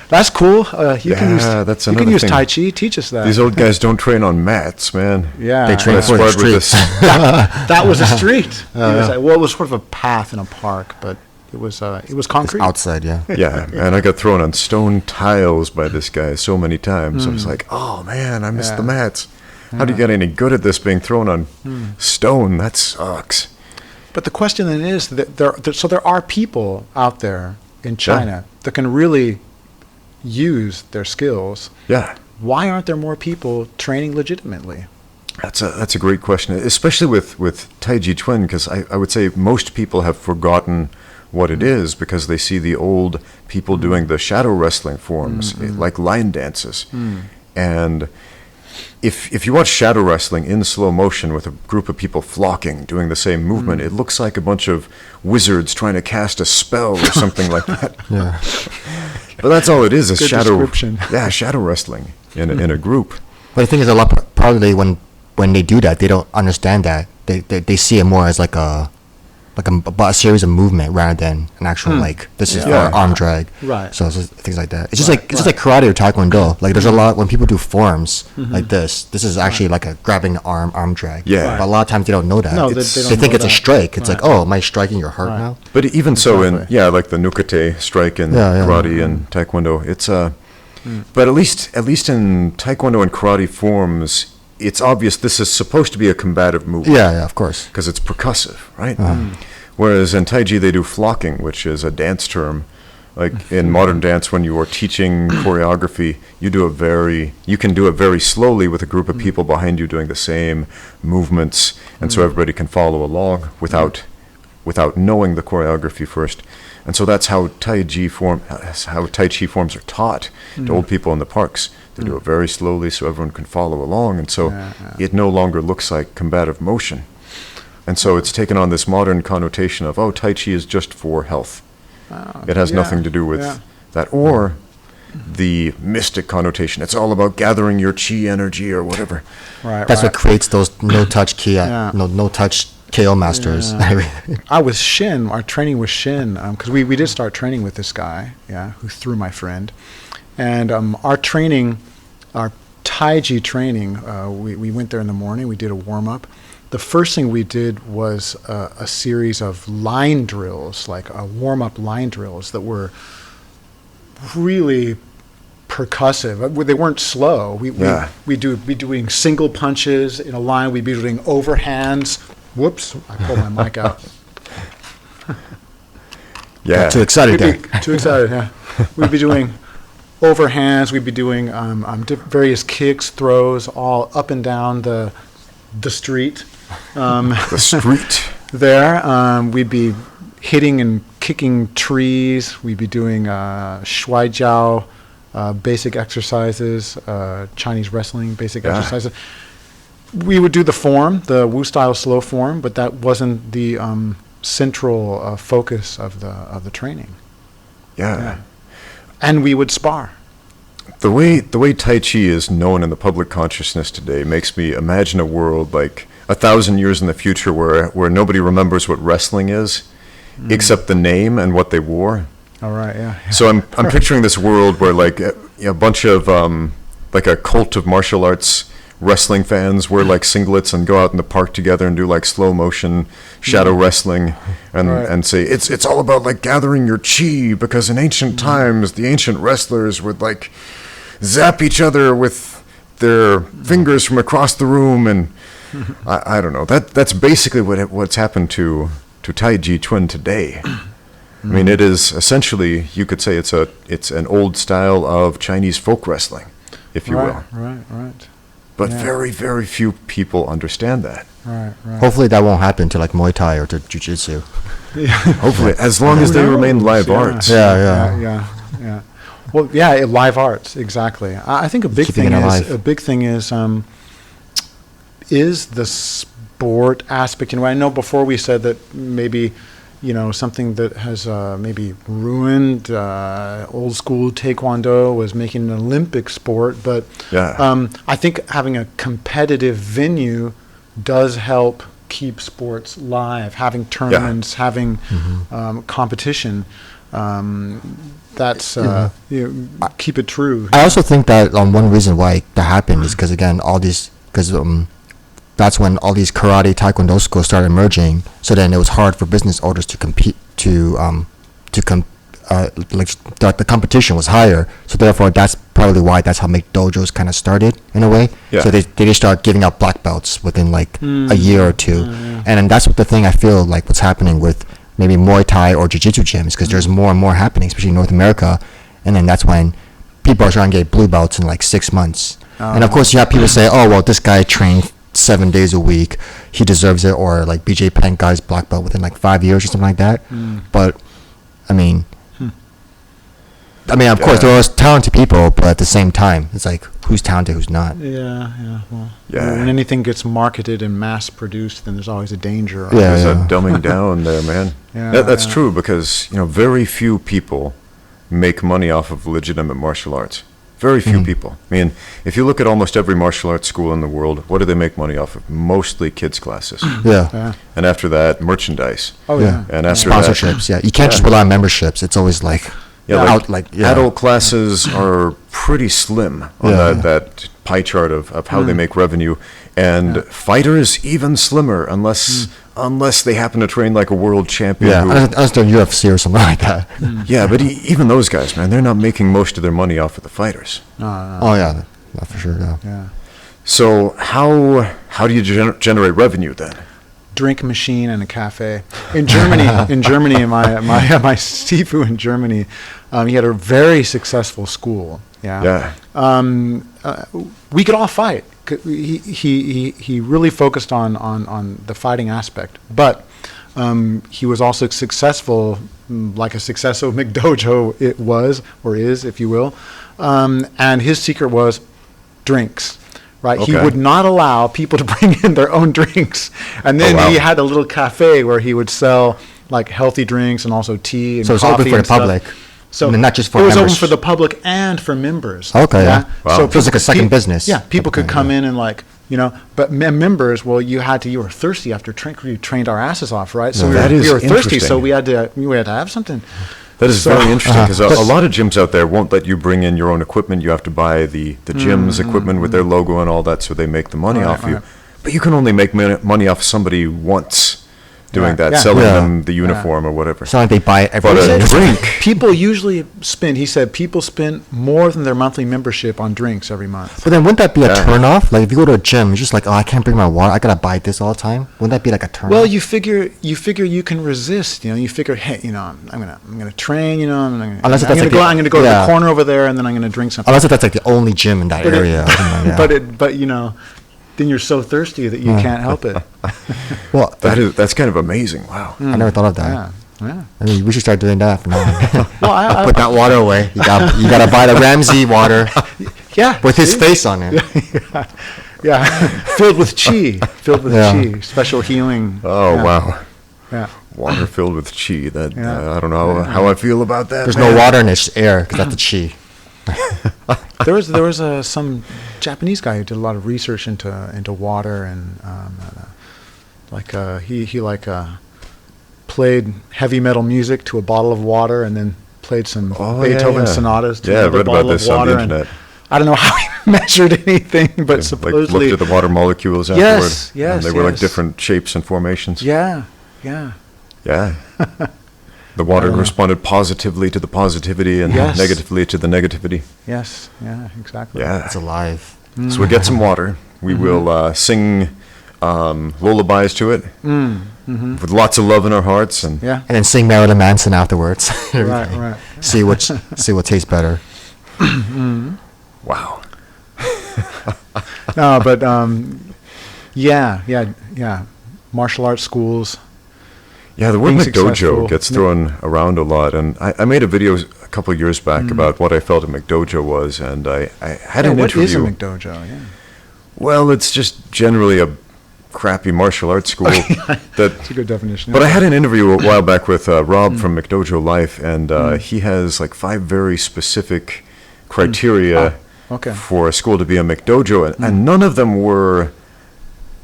that's cool. You can use Tai Chi. Teach us that. These old guys don't train on mats, man. Yeah, they train for the streets. That was a street. It was sort of a path in a park, but. It was concrete. It's outside, yeah. Yeah, and I got thrown on stone tiles by this guy so many times. I was like, oh, man, I missed the mats. How do you get any good at this being thrown on stone? That sucks. But the question then is, that there are people out there in China that can really use their skills. Yeah. Why aren't there more people training legitimately? That's a great question, especially with Tai Chi Chuan, because I would say most people have forgotten what it is because they see the old people doing the shadow wrestling forms, like line dances. And if you watch shadow wrestling in slow motion with a group of people flocking, doing the same movement, it looks like a bunch of wizards trying to cast a spell or something like that. Yeah. But that's all it is Good description. shadow wrestling in a group. But the thing is, probably when they do that, they don't understand that. They see it more as like a series of movement rather than an actual this is for arm drag. Right. So it's just things like that. It's just like karate or taekwondo. Like there's a lot when people do forms like this. This is actually like a grabbing the arm drag. Yeah. But a lot of times they don't know that. No, they don't think know it's a that. strike. It's like, oh, am I striking your heart now? But even so, Exactly. like the nukate strike in karate and taekwondo, it's but at least in taekwondo and karate forms, it's obvious this is supposed to be a combative movement. Yeah, of course. Because it's percussive, right? Whereas in Tai Chi they do flocking, which is a dance term. Like in modern dance, when you are teaching choreography, you can do it very slowly with a group of people behind you doing the same movements, and so everybody can follow along without knowing the choreography first. And so that's how Tai Chi forms are taught to old people in the parks. They do it very slowly so everyone can follow along, and so it no longer looks like combative motion. And so it's taken on this modern connotation of, Tai Chi is just for health. It has nothing to do with that. Or the mystic connotation. It's all about gathering your chi energy or whatever. Right. That's what creates those no-touch ki, no-touch KO masters. I was Shin. Our training was Shin because we did start training with this guy, who threw my friend, and our training, our Taiji training, we went there in the morning. We did a warm up. The first thing we did was a series of line drills, like warm up line drills that were really percussive. They weren't slow. We'd be doing single punches in a line. We'd be doing overhands. Whoops! I pulled my mic out. Yeah, too excited there. Too excited. Yeah, we'd be doing overhands. We'd be doing various kicks, throws, all up and down the street. The street. There, we'd be hitting and kicking trees. We'd be doing shuai jiao, basic exercises, Chinese wrestling basic exercises. We would do the form, the Wu style slow form, but that wasn't the central focus of the training. Yeah. And we would spar. The way Tai Chi is known in the public consciousness today makes me imagine a world like 1,000 years in the future where nobody remembers what wrestling is, except the name and what they wore. All right. Yeah. So I'm picturing this world where like a bunch of like a cult of martial arts wrestling fans wear like singlets and go out in the park together and do like slow motion shadow wrestling and say it's all about like gathering your chi, because in ancient times the ancient wrestlers would like zap each other with their fingers from across the room, and I don't know, that's basically what's happened to Tai Chi Chuan today. I mean, it is essentially, you could say it's an old style of Chinese folk wrestling, if you will. Right. But very, very few people understand that. Right. Hopefully that won't happen to like Muay Thai or to Jiu-Jitsu. Hopefully, as long as they remain live arts. Yeah. Well, live arts, exactly. I think a big thing is the sport aspect. I know before we said that maybe, something that has maybe ruined old school Taekwondo was making an Olympic sport, but I think having a competitive venue does help keep sports live. Having tournaments, having competition, that's keep it true. I also think that one reason why that happened is because that's when all these karate taekwondo schools started emerging. So then it was hard for business owners to compete the competition was higher. So therefore that's probably why that's how make dojos kind of started in a way. Yeah. So they just start giving out black belts within like a year or two. And then that's what the thing I feel like what's happening with maybe Muay Thai or Jiu-Jitsu gyms, because there's more and more happening, especially in North America. And then that's when people are trying to get blue belts in like 6 months. And of course you have people say, oh, well, this guy trained 7 days a week, he deserves it, or like BJ Penn guy's black belt within like 5 years or something like that. But I mean, of course there are talented people, but at the same time, it's like who's talented, who's not. When anything gets marketed and mass produced, then there's always a danger. There's a dumbing down there, man. That's true, because very few people make money off of legitimate martial arts. Very few people. I mean, if you look at almost every martial arts school in the world, what do they make money off of? Mostly kids' classes. And after that, merchandise. And after sponsorships. that, you can't just rely on memberships. It's always like adult classes are pretty slim on that pie chart of how they make revenue, and fighters even slimmer unless they happen to train like a world champion. Unless they're UFC or something like that. But even those guys, man, they're not making most of their money off of the fighters. Not for sure. So how do you generate revenue then? Drink machine and a cafe. In Germany, my Sifu in Germany, he had a very successful school. We could all fight. He really focused on the fighting aspect, but he was also successful, like a successful McDojo it was or is, if you will, and his secret was drinks. Right, he would not allow people to bring in their own drinks, and then he had a little cafe where he would sell like healthy drinks and also tea and so it's coffee open for the public. So not just for it was members. open for the public and for members. Okay, So it feels like a second business. Yeah, people could come in and like You know, but members, well, you were thirsty after you trained our asses off, right? So That is we were thirsty, so interesting. we had to have something. That is very interesting because a lot of gyms out there won't let you bring in your own equipment. You have to buy the gym's equipment with their logo and all that, so they make the money off you. But you can only make money off somebody once doing that, selling them the uniform or whatever. It's not like they buy But everything. a drink, People usually he said people spend more than their monthly membership on drinks every month. But then wouldn't that be a turn-off? Like if you go to a gym, you're just like, oh, I can't bring my water. I gotta buy this all the time. Wouldn't that be like a turn-off? Well, you figure you can resist. You know, you figure, hey, you know, I'm gonna train. You know, I'm gonna go to the corner over there, and then I'm gonna drink something. Unless if that's like the only gym in that area. But you know, then you're so thirsty that you can't help it. Well, that's kind of amazing. Wow. I never thought of that. Yeah. I mean, we should start doing that from now on. Well, I Put that water away. You gotta buy the Ramsey water yeah, with his face on it. yeah, filled with chi, special healing. Oh, wow. Yeah. Water filled with chi. That I don't know how I feel about that. There's man. no water in it, it's air, because that's the chi. There was some Japanese guy who did a lot of research into water and he played heavy metal music to a bottle of water and then played some Beethoven sonatas to I another read about bottle this of on water. the internet. I don't know how he measured anything, but supposedly like looked at the water molecules afterward. And they were like different shapes and formations. Yeah. The water responded positively to the positivity and negatively to the negativity. Yes. Yeah. Exactly. Yeah. It's alive. So we get some water. We will sing lullabies to it with lots of love in our hearts, and Yeah. And then sing Marilyn Manson afterwards. Right. See what tastes better. wow. No, but yeah. Martial arts schools. Yeah, the word Being successful. McDojo gets thrown around a lot, and I made a video a couple of years back about what I felt a McDojo was, and I had an What is a interview. McDojo? Yeah. Well, it's just generally a crappy martial arts school. That's a good definition. But I had an interview a while back with Rob from McDojo Life, and he has like 5 very specific criteria for a school to be a McDojo, and none of them were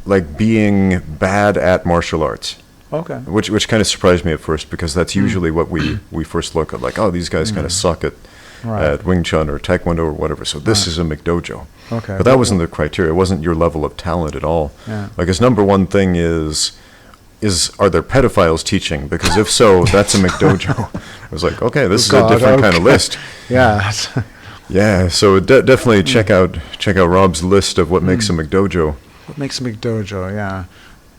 like being bad at martial arts. Okay. Which kind of surprised me at first, because that's usually what we first look at, like, oh, these guys kind of suck at Wing Chun or Taekwondo or whatever, so this is a McDojo. Okay. But that wasn't the criteria. It wasn't your level of talent at all. Yeah. Like, his number one thing is are there pedophiles teaching? Because if so, that's a McDojo. I was like, okay, this is a different kind of list. Yeah. Yeah, so definitely check out Rob's list of what makes a McDojo. What makes a McDojo? Yeah.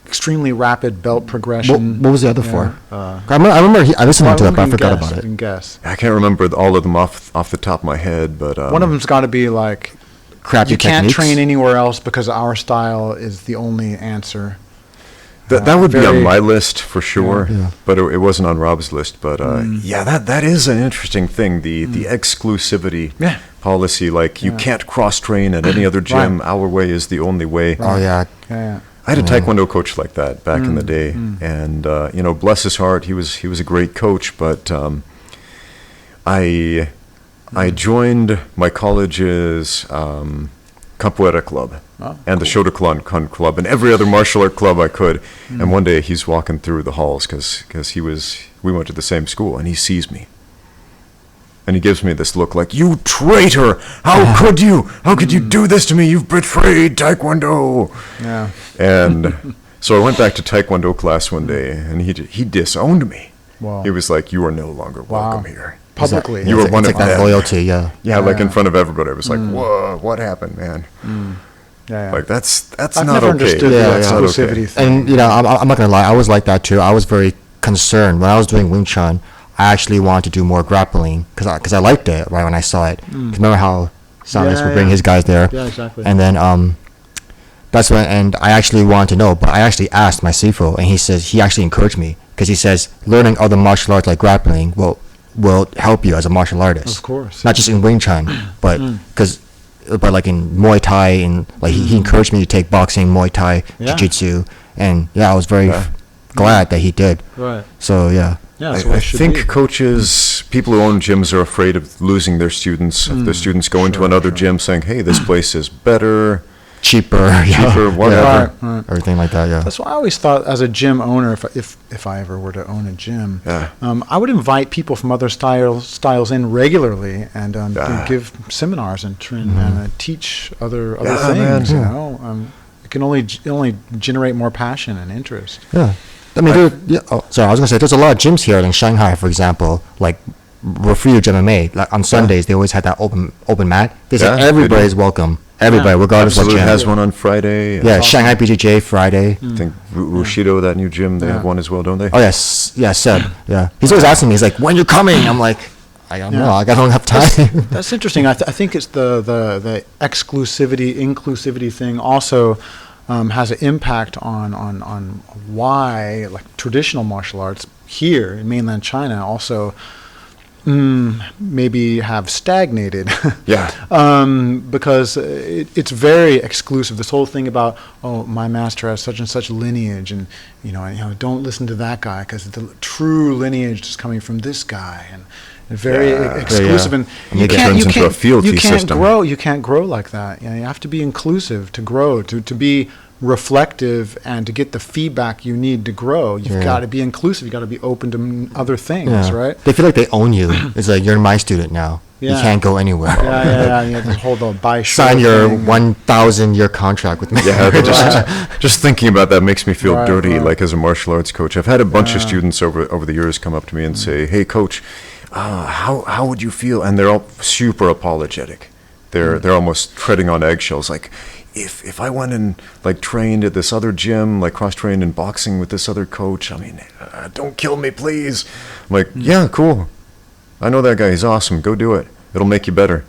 Extremely rapid belt progression. What was the other four? I remember I listened to it, but I forgot about it. You can guess. I can't remember all of them off the top of my head, but One of them's got to be like, Crappy you can't techniques? train anywhere else because our style is the only answer. that would be on very- my list for sure, Yeah. but it wasn't on Rob's list. But that is an interesting thing, the exclusivity policy. Like, you can't cross train at any other gym. Our way is the only way. Oh yeah. Yeah. I had a Taekwondo coach like that back in the day, and bless his heart, he was a great coach. But I joined my college's capoeira club and the Shotokan club and every other martial art club I could. And one day he's walking through the halls because we went to the same school, and he sees me. And he gives me this look like, "You traitor! How could you? How could you do this to me? You've betrayed Taekwondo!" Yeah. And so I went back to Taekwondo class one day, and he disowned me. Wow. He was like, "You are no longer welcome here." Publicly. You were one it's of like that them. loyalty, yeah. Yeah, like in front of everybody. I was like, "Whoa, what happened, man?" Yeah. Like, that's I've not never okay. understood Yeah, the yeah. exclusivity thing. And I'm not gonna lie, I was like that too. I was very concerned when I was doing Wing Chun. I actually wanted to do more grappling because I liked it right when I saw it. 'Cause remember how Silas would bring his guys there? Yeah, exactly. And then that's when, and I actually wanted to know, but I actually asked my Sifu, and he actually encouraged me, because he says learning other martial arts like grappling will help you as a martial artist. Of course. Not just in Wing Chun, but but like in Muay Thai, and like he encouraged me to take boxing, Muay Thai, Jiu-Jitsu, and I was very glad that he did. Right. So yeah. Yeah, I think coaches, people who own gyms, are afraid of losing their students. If their students go into another gym saying, "Hey, this place is better," cheaper, whatever. Right. everything like that. Yeah. That's why I always thought, as a gym owner, if I ever were to own a gym, I would invite people from other styles in regularly and give seminars and teach other things. You know, it can only generate more passion and interest. Yeah. I mean, sorry, I was gonna say there's a lot of gyms here in Shanghai, for example, like Refuge MMA. Like on Sundays, they always had that open mat. They said everybody's welcome. Everybody, regardless of what gym. has one on Friday. Yeah, Shanghai BJJ Friday. I think Bushido, that new gym, they have one as well, don't they? Oh yes, yeah, Seb. Yeah, he's always asking me. He's like, "When you're coming?" I'm like, "I don't know. I don't have time." That's interesting. I think it's the inclusivity thing also has an impact on why, like, traditional martial arts here in mainland China also maybe have stagnated. Because it's very exclusive. This whole thing about, my master has such and such lineage, and don't listen to that guy because the true lineage is coming from this guy, and very exclusive. And you can't grow like that. You have to be inclusive to grow, to be reflective, and to get the feedback you need to grow. You've got to be inclusive. You've got to be open to other things, right? They feel like they own you. It's like, you're my student now. You can't go anywhere. You have to hold the sign your 1,000-year contract with me. Just thinking about that makes me feel dirty. Like, as a martial arts coach, I've had a bunch of students over the years come up to me and say, "Hey, coach, how would you feel?" And they're all super apologetic. They're almost treading on eggshells. Like, if I went and, like, trained at this other gym, like cross-trained in boxing with this other coach, I mean, don't kill me, please. I'm like, yeah, cool. I know that guy. He's awesome. Go do it. It'll make you better.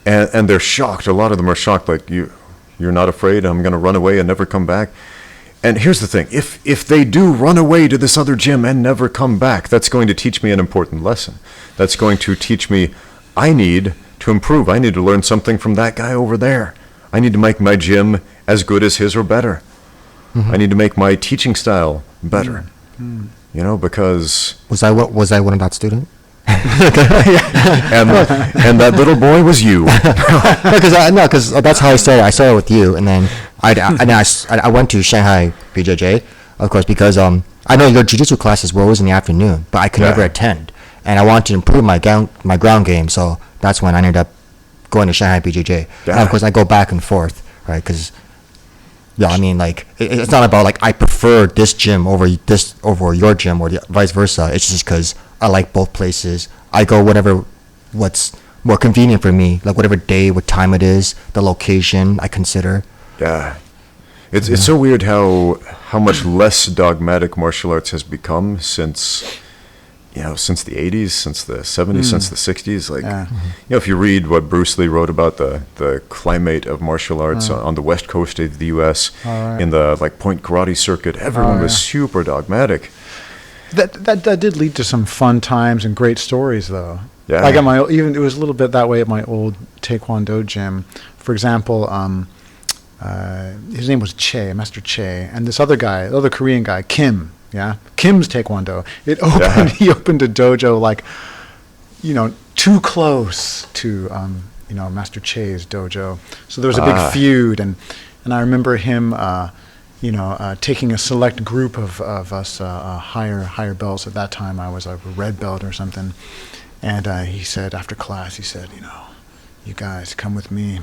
And they're shocked. A lot of them are shocked. Like, you're not afraid I'm going to run away and never come back? And here's the thing. If they do run away to this other gym and never come back, that's going to teach me an important lesson. That's going to teach me I need to improve. I need to learn something from that guy over there. I need to make my gym as good as his or better. I need to make my teaching style better. Because was I one of that student? and that little boy was you. Because that's how I started. I started with you, and then I went to Shanghai BJJ, of course, because I know your jiu-jitsu classes were always in the afternoon, but I could never attend, and I wanted to improve my ground game, so that's when I ended up going to Shanghai BJJ. And of course, I go back and forth, right? Because I mean, like, it's not about, like, I prefer this gym over your gym or vice versa. It's just because I like both places. I go what's more convenient for me, like whatever day, what time it is, the location I consider. It's so weird how much less dogmatic martial arts has become since the 80s, since the 70s, since the 60s. Like, if you read what Bruce Lee wrote about the climate of martial arts on the west coast of the U.S. In the, like, point karate circuit, everyone was super dogmatic. That did lead to some fun times and great stories, though. Like, it was a little bit that way at my old Taekwondo gym. For example, his name was Master Che, and this other Korean guy, Kim. Kim's Taekwondo. He opened a dojo, like, too close to Master Che's dojo. So there was a big feud, and I remember him taking a select group of us higher belts. At that time I was a red belt or something, and he said, after class, you guys come with me.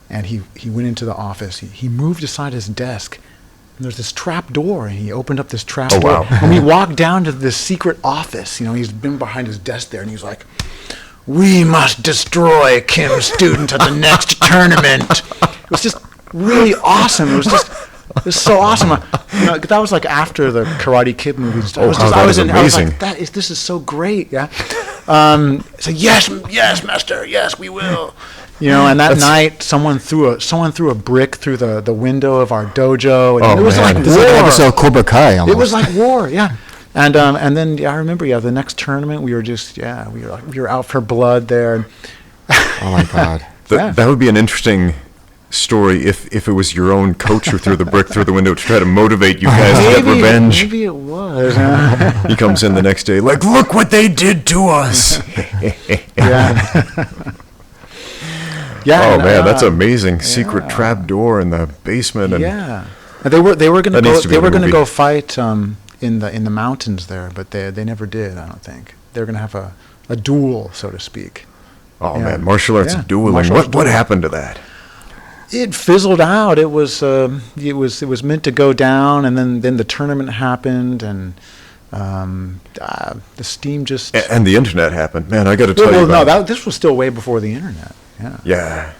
And he went into the office. He moved aside his desk. There's this trap door, and he opened up this trap door. Wow. And we walked down to this secret office. He's been behind his desk there, and he's like, "We must destroy Kim's student at the next tournament." It was just really awesome. It was so awesome. That was like after the Karate Kid movies. I was like, this is so great. So yes, master, yes, we will. And that night, someone threw a brick through the window of our dojo, and it was like war. It's like an episode of Cobra Kai almost. It was like war, And then I remember, the next tournament we were just we were out for blood there. Oh my God. That would be an interesting story if it was your own coach who threw the brick through the window to try to motivate you guys to get revenge. Maybe it was. He comes in the next day like, "Look what they did to us." Yeah. Oh and, man, that's amazing. Secret trap door in the basement. And Yeah. And they were going That to needs go. to be They in were the going to movie. go fight in the mountains there, but they never did. I don't think they were going to have a duel, so to speak. Oh Yeah. man, martial arts Yeah, dueling. martial arts What dueling. happened to that? It fizzled out. It was meant to go down, and then the tournament happened, and the steam just. And the internet happened. Man, I got to tell you Well, no, about this was still way before the internet. Yeah. Yeah.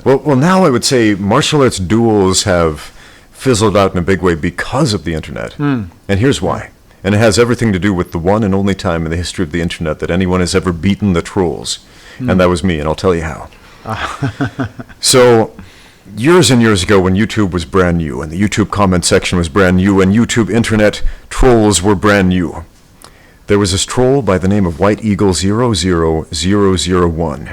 But- Well, now I would say martial arts duels have fizzled out in a big way because of the internet. And here's why. And it has everything to do with the one and only time in the history of the internet that anyone has ever beaten the trolls. And that was me, and I'll tell you how. So, years and years ago when YouTube was brand new, and the YouTube comment section was brand new, and YouTube internet trolls were brand new, there was this troll by the name of White Eagle 00001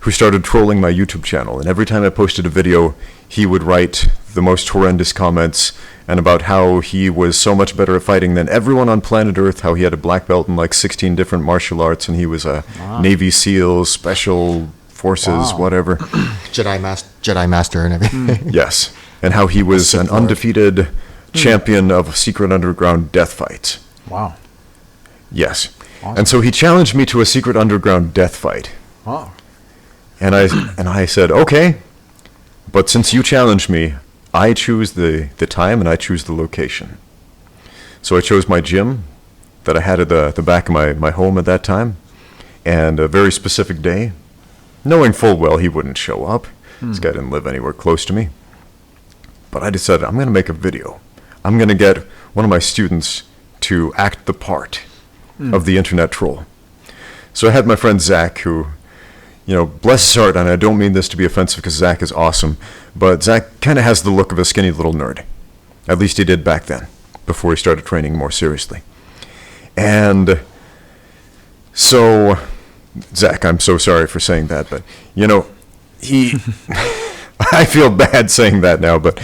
who started trolling my YouTube channel. And every time I posted a video, he would write the most horrendous comments and about how he was so much better at fighting than everyone on planet Earth, how he had a black belt in like 16 different martial arts, and he was a Navy SEAL, Special Forces, whatever. Jedi Master and everything. Yes. And how he was an undefeated champion of secret underground death fights. Wow. Yes. Awesome. And so he challenged me to a secret underground death fight. Wow. And I said, okay, but since you challenged me, I choose the time and I choose the location. So I chose my gym that I had at the back of my home at that time, and a very specific day, knowing full well he wouldn't show up. This guy didn't live anywhere close to me. But I decided I'm going to make a video. I'm going to get one of my students to act the part of the internet troll. So I had my friend Zach, who, you know, bless his heart, and I don't mean this to be offensive because Zach is awesome, but Zach kind of has the look of a skinny little nerd. At least he did back then, before he started training more seriously. And so, Zach, I'm so sorry for saying that, but, you know, he... I feel bad saying that now, but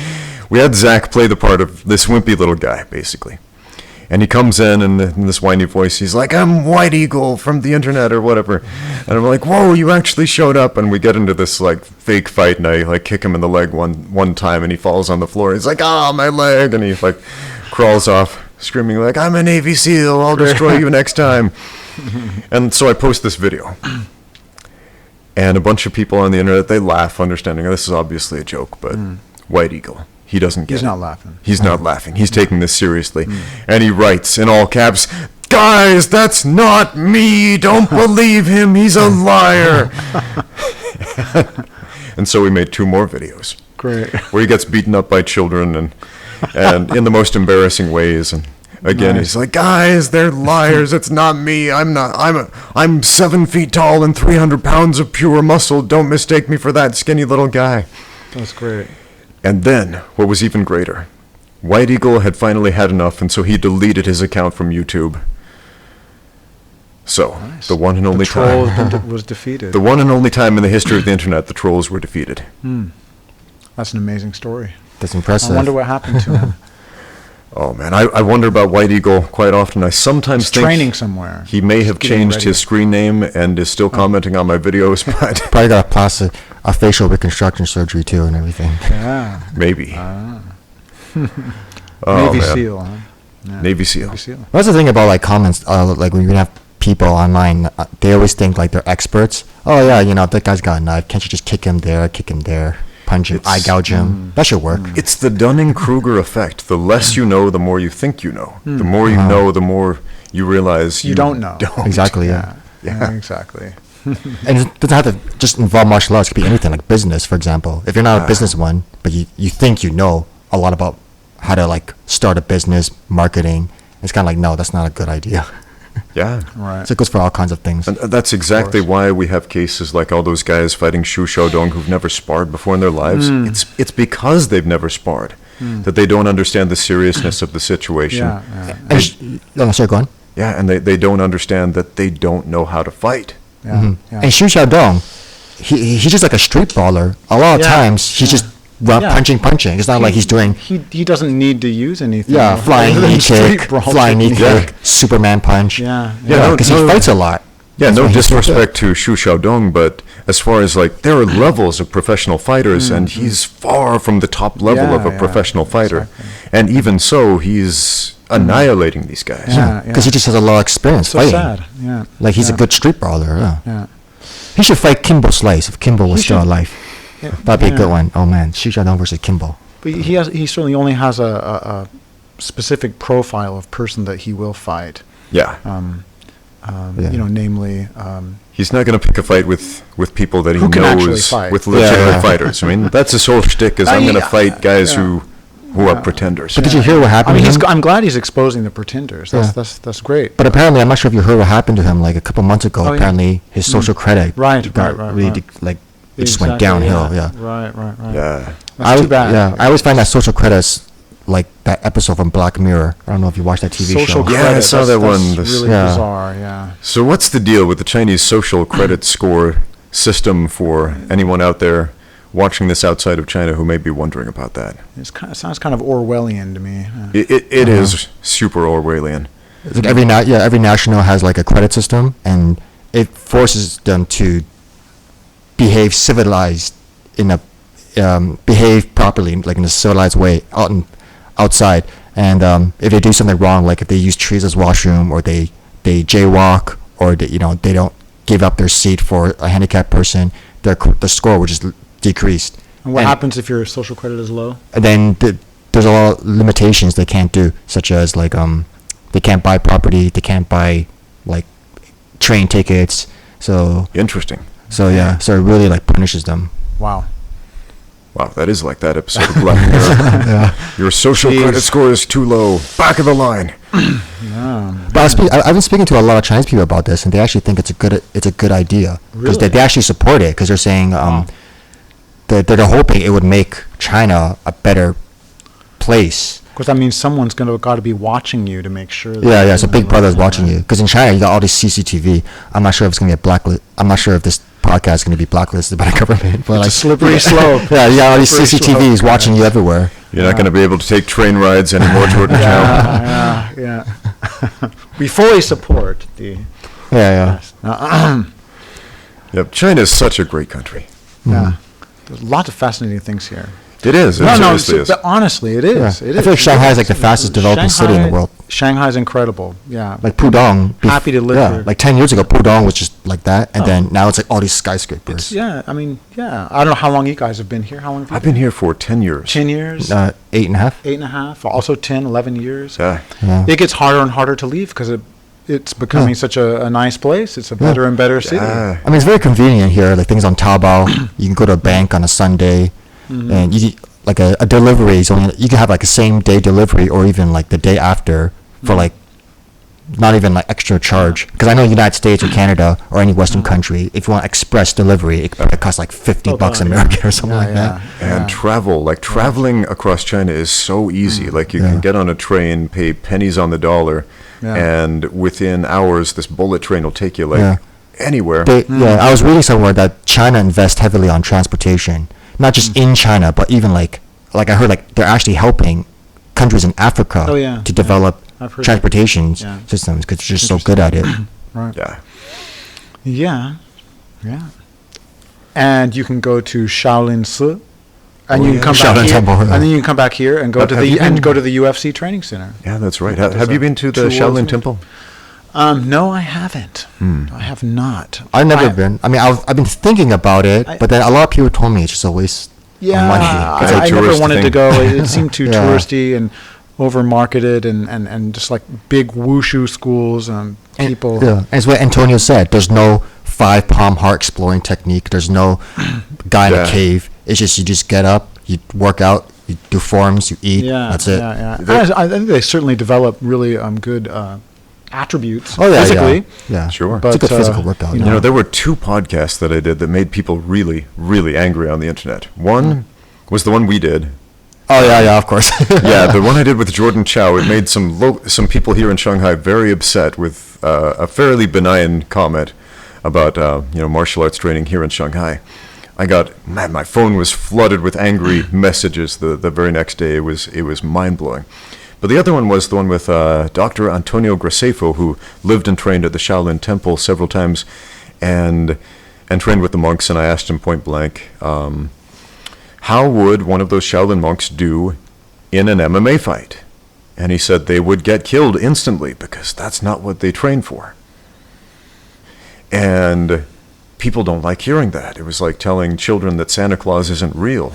we had Zach play the part of this wimpy little guy, basically. And he comes in this whiny voice, he's like, I'm White Eagle from the internet or whatever. And I'm like, whoa, you actually showed up. And we get into this like fake fight, and I like kick him in the leg one time, and he falls on the floor. He's like, my leg. And he like crawls off screaming like, I'm a Navy SEAL, I'll destroy you next time. And so I post this video. And a bunch of people on the internet, they laugh, understanding this is obviously a joke, but White Eagle, he doesn't get it. He's not laughing. He's not laughing. He's taking this seriously. And he writes in all caps, guys, that's not me. Don't believe him. He's a liar. And so we made 2 more videos. Great. Where he gets beaten up by children and in the most embarrassing ways. And again, Nice. he's like, guys, they're liars. It's not me. I'm 7 feet tall and 300 pounds of pure muscle. Don't mistake me for that skinny little guy. That's great. And then, what was even greater, White Eagle had finally had enough, and so he deleted his account from YouTube. So, Nice. the one and only The troll time, was defeated. the one and only time in the history of the internet, the trolls were defeated. That's an amazing story. That's impressive. I wonder what happened to him. Oh man, I wonder about White Eagle quite often. I sometimes He's think training somewhere. he may have getting changed ready. his screen name and is still commenting on my videos, but Probably got a facial reconstruction surgery too and everything. Yeah. maybe. Navy man. SEAL, huh? Yeah. Navy SEAL. Navy SEAL. That's the thing about like comments, like when you have people online, they always think like they're experts. Oh yeah, you know, that guy's got a knife. Can't you just kick him there, punch him, eye gouge him? That should work. It's the Dunning-Kruger effect. The less you know, the more you think you know. The more you know, the more you realize You don't know. Exactly, yeah. Yeah, exactly. And it doesn't have to just involve martial arts. It could be anything, like business, for example. If you're not a business one, but you think you know a lot about how to like start a business, marketing, it's kind of like, no, that's not a good idea. Yeah. Right. So it goes for all kinds of things. And that's exactly why we have cases like all those guys fighting Shu Xiaodong who've never sparred before in their lives. It's because they've never sparred that they don't understand the seriousness of the situation. Yeah. And sorry, go on. Yeah, and they don't understand that they don't know how to fight. Yeah. Yeah. And Xu Xiaodong, he's just like a street brawler. A lot of Yeah, times he's just Yeah. punching. It's not like he's doing He doesn't need to use anything. flying other than knee street kick, brawl flying knee technique. kick, Superman punch. Yeah. Yeah, no, because no. he fights a lot. Yeah, That's no why he's so good. disrespect to Shu Xiaodong, but as far as like there are levels of professional fighters, and he's far from the top level of a professional fighter, and even so, he's annihilating these guys. Yeah, because he just has a lot of experience So fighting. sad. Yeah. Like he's a good street brawler. Yeah. Yeah. He should fight Kimbo Slice if Kimbo was still alive. Yeah. That'd be a good one. Oh man, Jourdan versus Kimbo. But he certainly only has a specific profile of person that he will fight. Yeah. You know, namely. He's not going to pick a fight with people that he Who can actually knows, fight. with legitimate Yeah. fighters. I mean, that's his whole shtick, is I'm going to fight guys who are pretenders. But did you hear what I happened mean, to him? I'm glad he's exposing the pretenders. That's great. But apparently, I'm not sure if you heard what happened to him. Like a couple months ago, Oh, yeah. apparently his social credit Right, got right, really right. like it just went Exactly, downhill. Yeah. Right. Yeah. That's too bad. Yeah, I always find that social credits like that episode from Black Mirror. I don't know if you watched that TV Social show. Yeah, I credit. saw that's that one. That's really Yeah. bizarre. Yeah. So what's the deal with the Chinese social credit score system for anyone out there watching this outside of China who may be wondering about that? It sounds kind of Orwellian to me. It is super Orwellian. It's like every national has like a credit system, and it forces them to behave civilized in a behave properly, like in a civilized way outside. And if they do something wrong, like if they use trees as washroom, or they jaywalk, or they don't give up their seat for a handicapped person, the score will just decrease. And what happens if your social credit is low? And then there's a lot of limitations they can't do, such as like they can't buy property, they can't buy like train tickets. So Interesting. so it really like punishes them. Wow. Wow, that is like that episode of Black Mirror. Your social credit score is too low. Back of the line. But I've been speaking to a lot of Chinese people about this, and they actually think it's a good idea, because Really? they actually support it, because they're saying they're hoping it would make China a better place. Because that means someone's got to be watching you to make sure. That Yeah. So Big Brother's watching you, because in China you got all this CCTV. I'm not sure if it's gonna be a blacklist. I'm not sure if this podcast is gonna be blacklisted by the government. But It's like a slippery slope. Yeah, you got all these Slippery CCTVs slope. watching you everywhere. You're not going to be able to take train rides anymore, Jourdan Chow. Yeah. We fully support the. Yeah. Yep, China is such a great country. Yeah. There's lots of fascinating things here. It is. It seriously is. But honestly, it is. Yeah. It I feel like Shanghai is like the fastest developing city in the world. Shanghai's incredible. Yeah. Like Pudong. Happy to live here. Like 10 years ago, Pudong was just like that, and then now it's like all these skyscrapers. I mean, I don't know how long you guys have been here. How long have you I've been here for 10 years. 10 years? 8.5. 8.5. Also 10, 11 years. Yeah. Yeah. It gets harder and harder to leave because it's becoming such a nice place. It's a better and better city. Yeah. I mean, it's very convenient here. Like things on Taobao, you can go to a bank on a Sunday, and you like a delivery is only, you can have like a same day delivery, or even like the day after for like not even like extra charge. Because I know United States or Canada or any Western country, if you want express delivery, it costs like $50 American or something like that. And traveling across China is so easy. Like you can get on a train, pay pennies on the dollar, and within hours this bullet train will take you anywhere. I was reading somewhere that China invests heavily on transportation, not just in China, but even like I heard like they're actually helping countries in Africa to develop transportation systems, because they're just so good at it. Right. Yeah. Yeah. And you can go to Shaolin Si, and you can come Shaolin back here, Temple, and then you can come back here and go to have you been- the UFC training center. Yeah, that's right. Have you been to the Two Shaolin worlds. Temple? No, I haven't. I have not. I've never been. I mean, I've been thinking about it, but then a lot of people told me it's just a waste of money. It's a I never tourist wanted to thing. go. It seemed too Yeah. touristy and over marketed, and just like big wushu schools and people. Yeah, as what Antonio said, there's no 5 palm heart exploring technique. There's no guy in a cave. It's just you just get up, you work out, you do forms, you eat. That's it. I think they certainly develop really good attributes Oh yeah, physically. yeah. Sure. It's a good But, physical workout. you You know, there were 2 podcasts that I did that made people really, really angry on the internet. One was the one we did. Oh yeah, of course. Yeah, the one I did with Jourdan Chow. It made some people here in Shanghai very upset with a fairly benign comment about martial arts training here in Shanghai. My phone was flooded with angry messages the very next day. It was mind blowing. But the other one was the one with Dr. Antonio Gracefo, who lived and trained at the Shaolin Temple several times, and and trained with the monks, and I asked him point blank, how would one of those Shaolin monks do in an MMA fight? And he said they would get killed instantly because that's not what they train for. And people don't like hearing that. It was like telling children that Santa Claus isn't real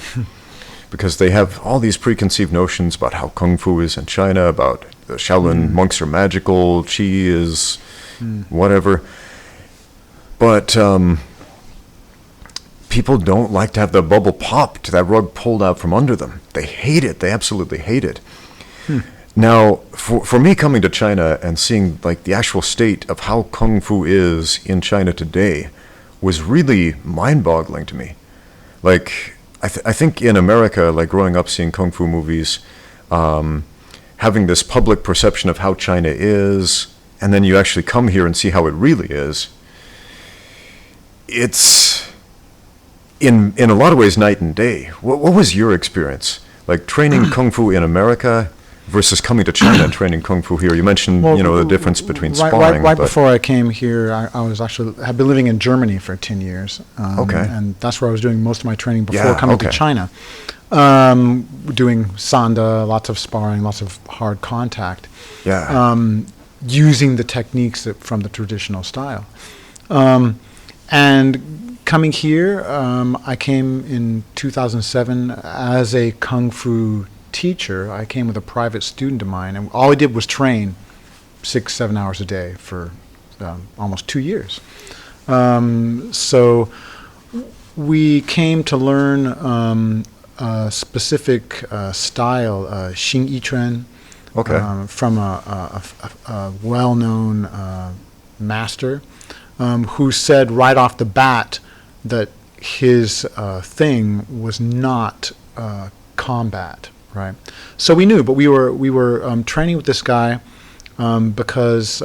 because they have all these preconceived notions about how Kung Fu is in China, about the Shaolin monks are magical, Qi is whatever. But people don't like to have the bubble popped, that rug pulled out from under them. They hate it. They absolutely hate it. Now, for me coming to China and seeing like the actual state of how Kung Fu is in China today was really mind-boggling to me. Like, I think in America, like growing up seeing Kung Fu movies, having this public perception of how China is, and then you actually come here and see how it really is, it's in a lot of ways night and day. What was your experience? Like training Kung Fu in America versus coming to China and training Kung Fu here? You mentioned, the difference between sparring. Right before I came here, I was had been living in Germany for 10 years. And that's where I was doing most of my training before coming to China. Doing sanda, lots of sparring, lots of hard contact. Using the techniques from the traditional style. And coming here, I came in 2007 as a Kung Fu teacher. I came with a private student of mine, and all I did was train 6-7 hours a day for almost 2 years. So we came to learn a specific style, Xing Yichuan, from a well-known master who said right off the bat that his thing was not combat. Right. So we knew, but we were training with this guy because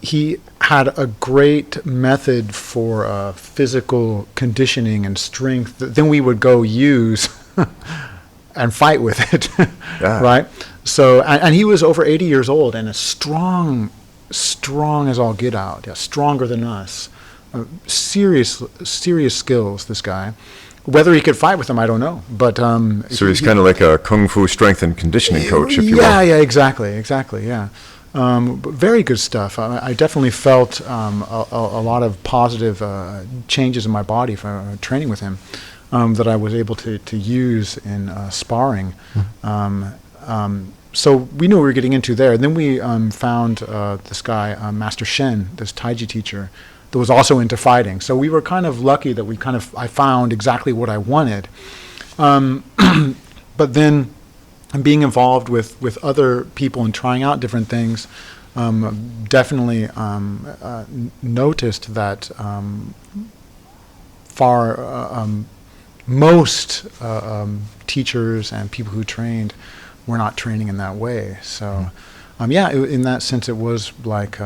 he had a great method for physical conditioning and strength that then we would go use and fight with it. Right. So and he was over 80 years old and as strong as all get out. Yeah, stronger than us. Serious skills. This guy. Whether he could fight with them, I don't know. But so he's kind of like a Kung Fu strength and conditioning coach, if you will. Yeah, exactly, yeah. Very good stuff. I definitely felt a lot of positive changes in my body from training with him that I was able to use in sparring. So we knew what we were getting into there. And then we found this guy, Master Shen, this Taiji teacher, that was also into fighting. So we were kind of lucky that I found exactly what I wanted. But then being involved with other people and trying out different things, definitely noticed that most teachers and people who trained were not training in that way. So in that sense it was like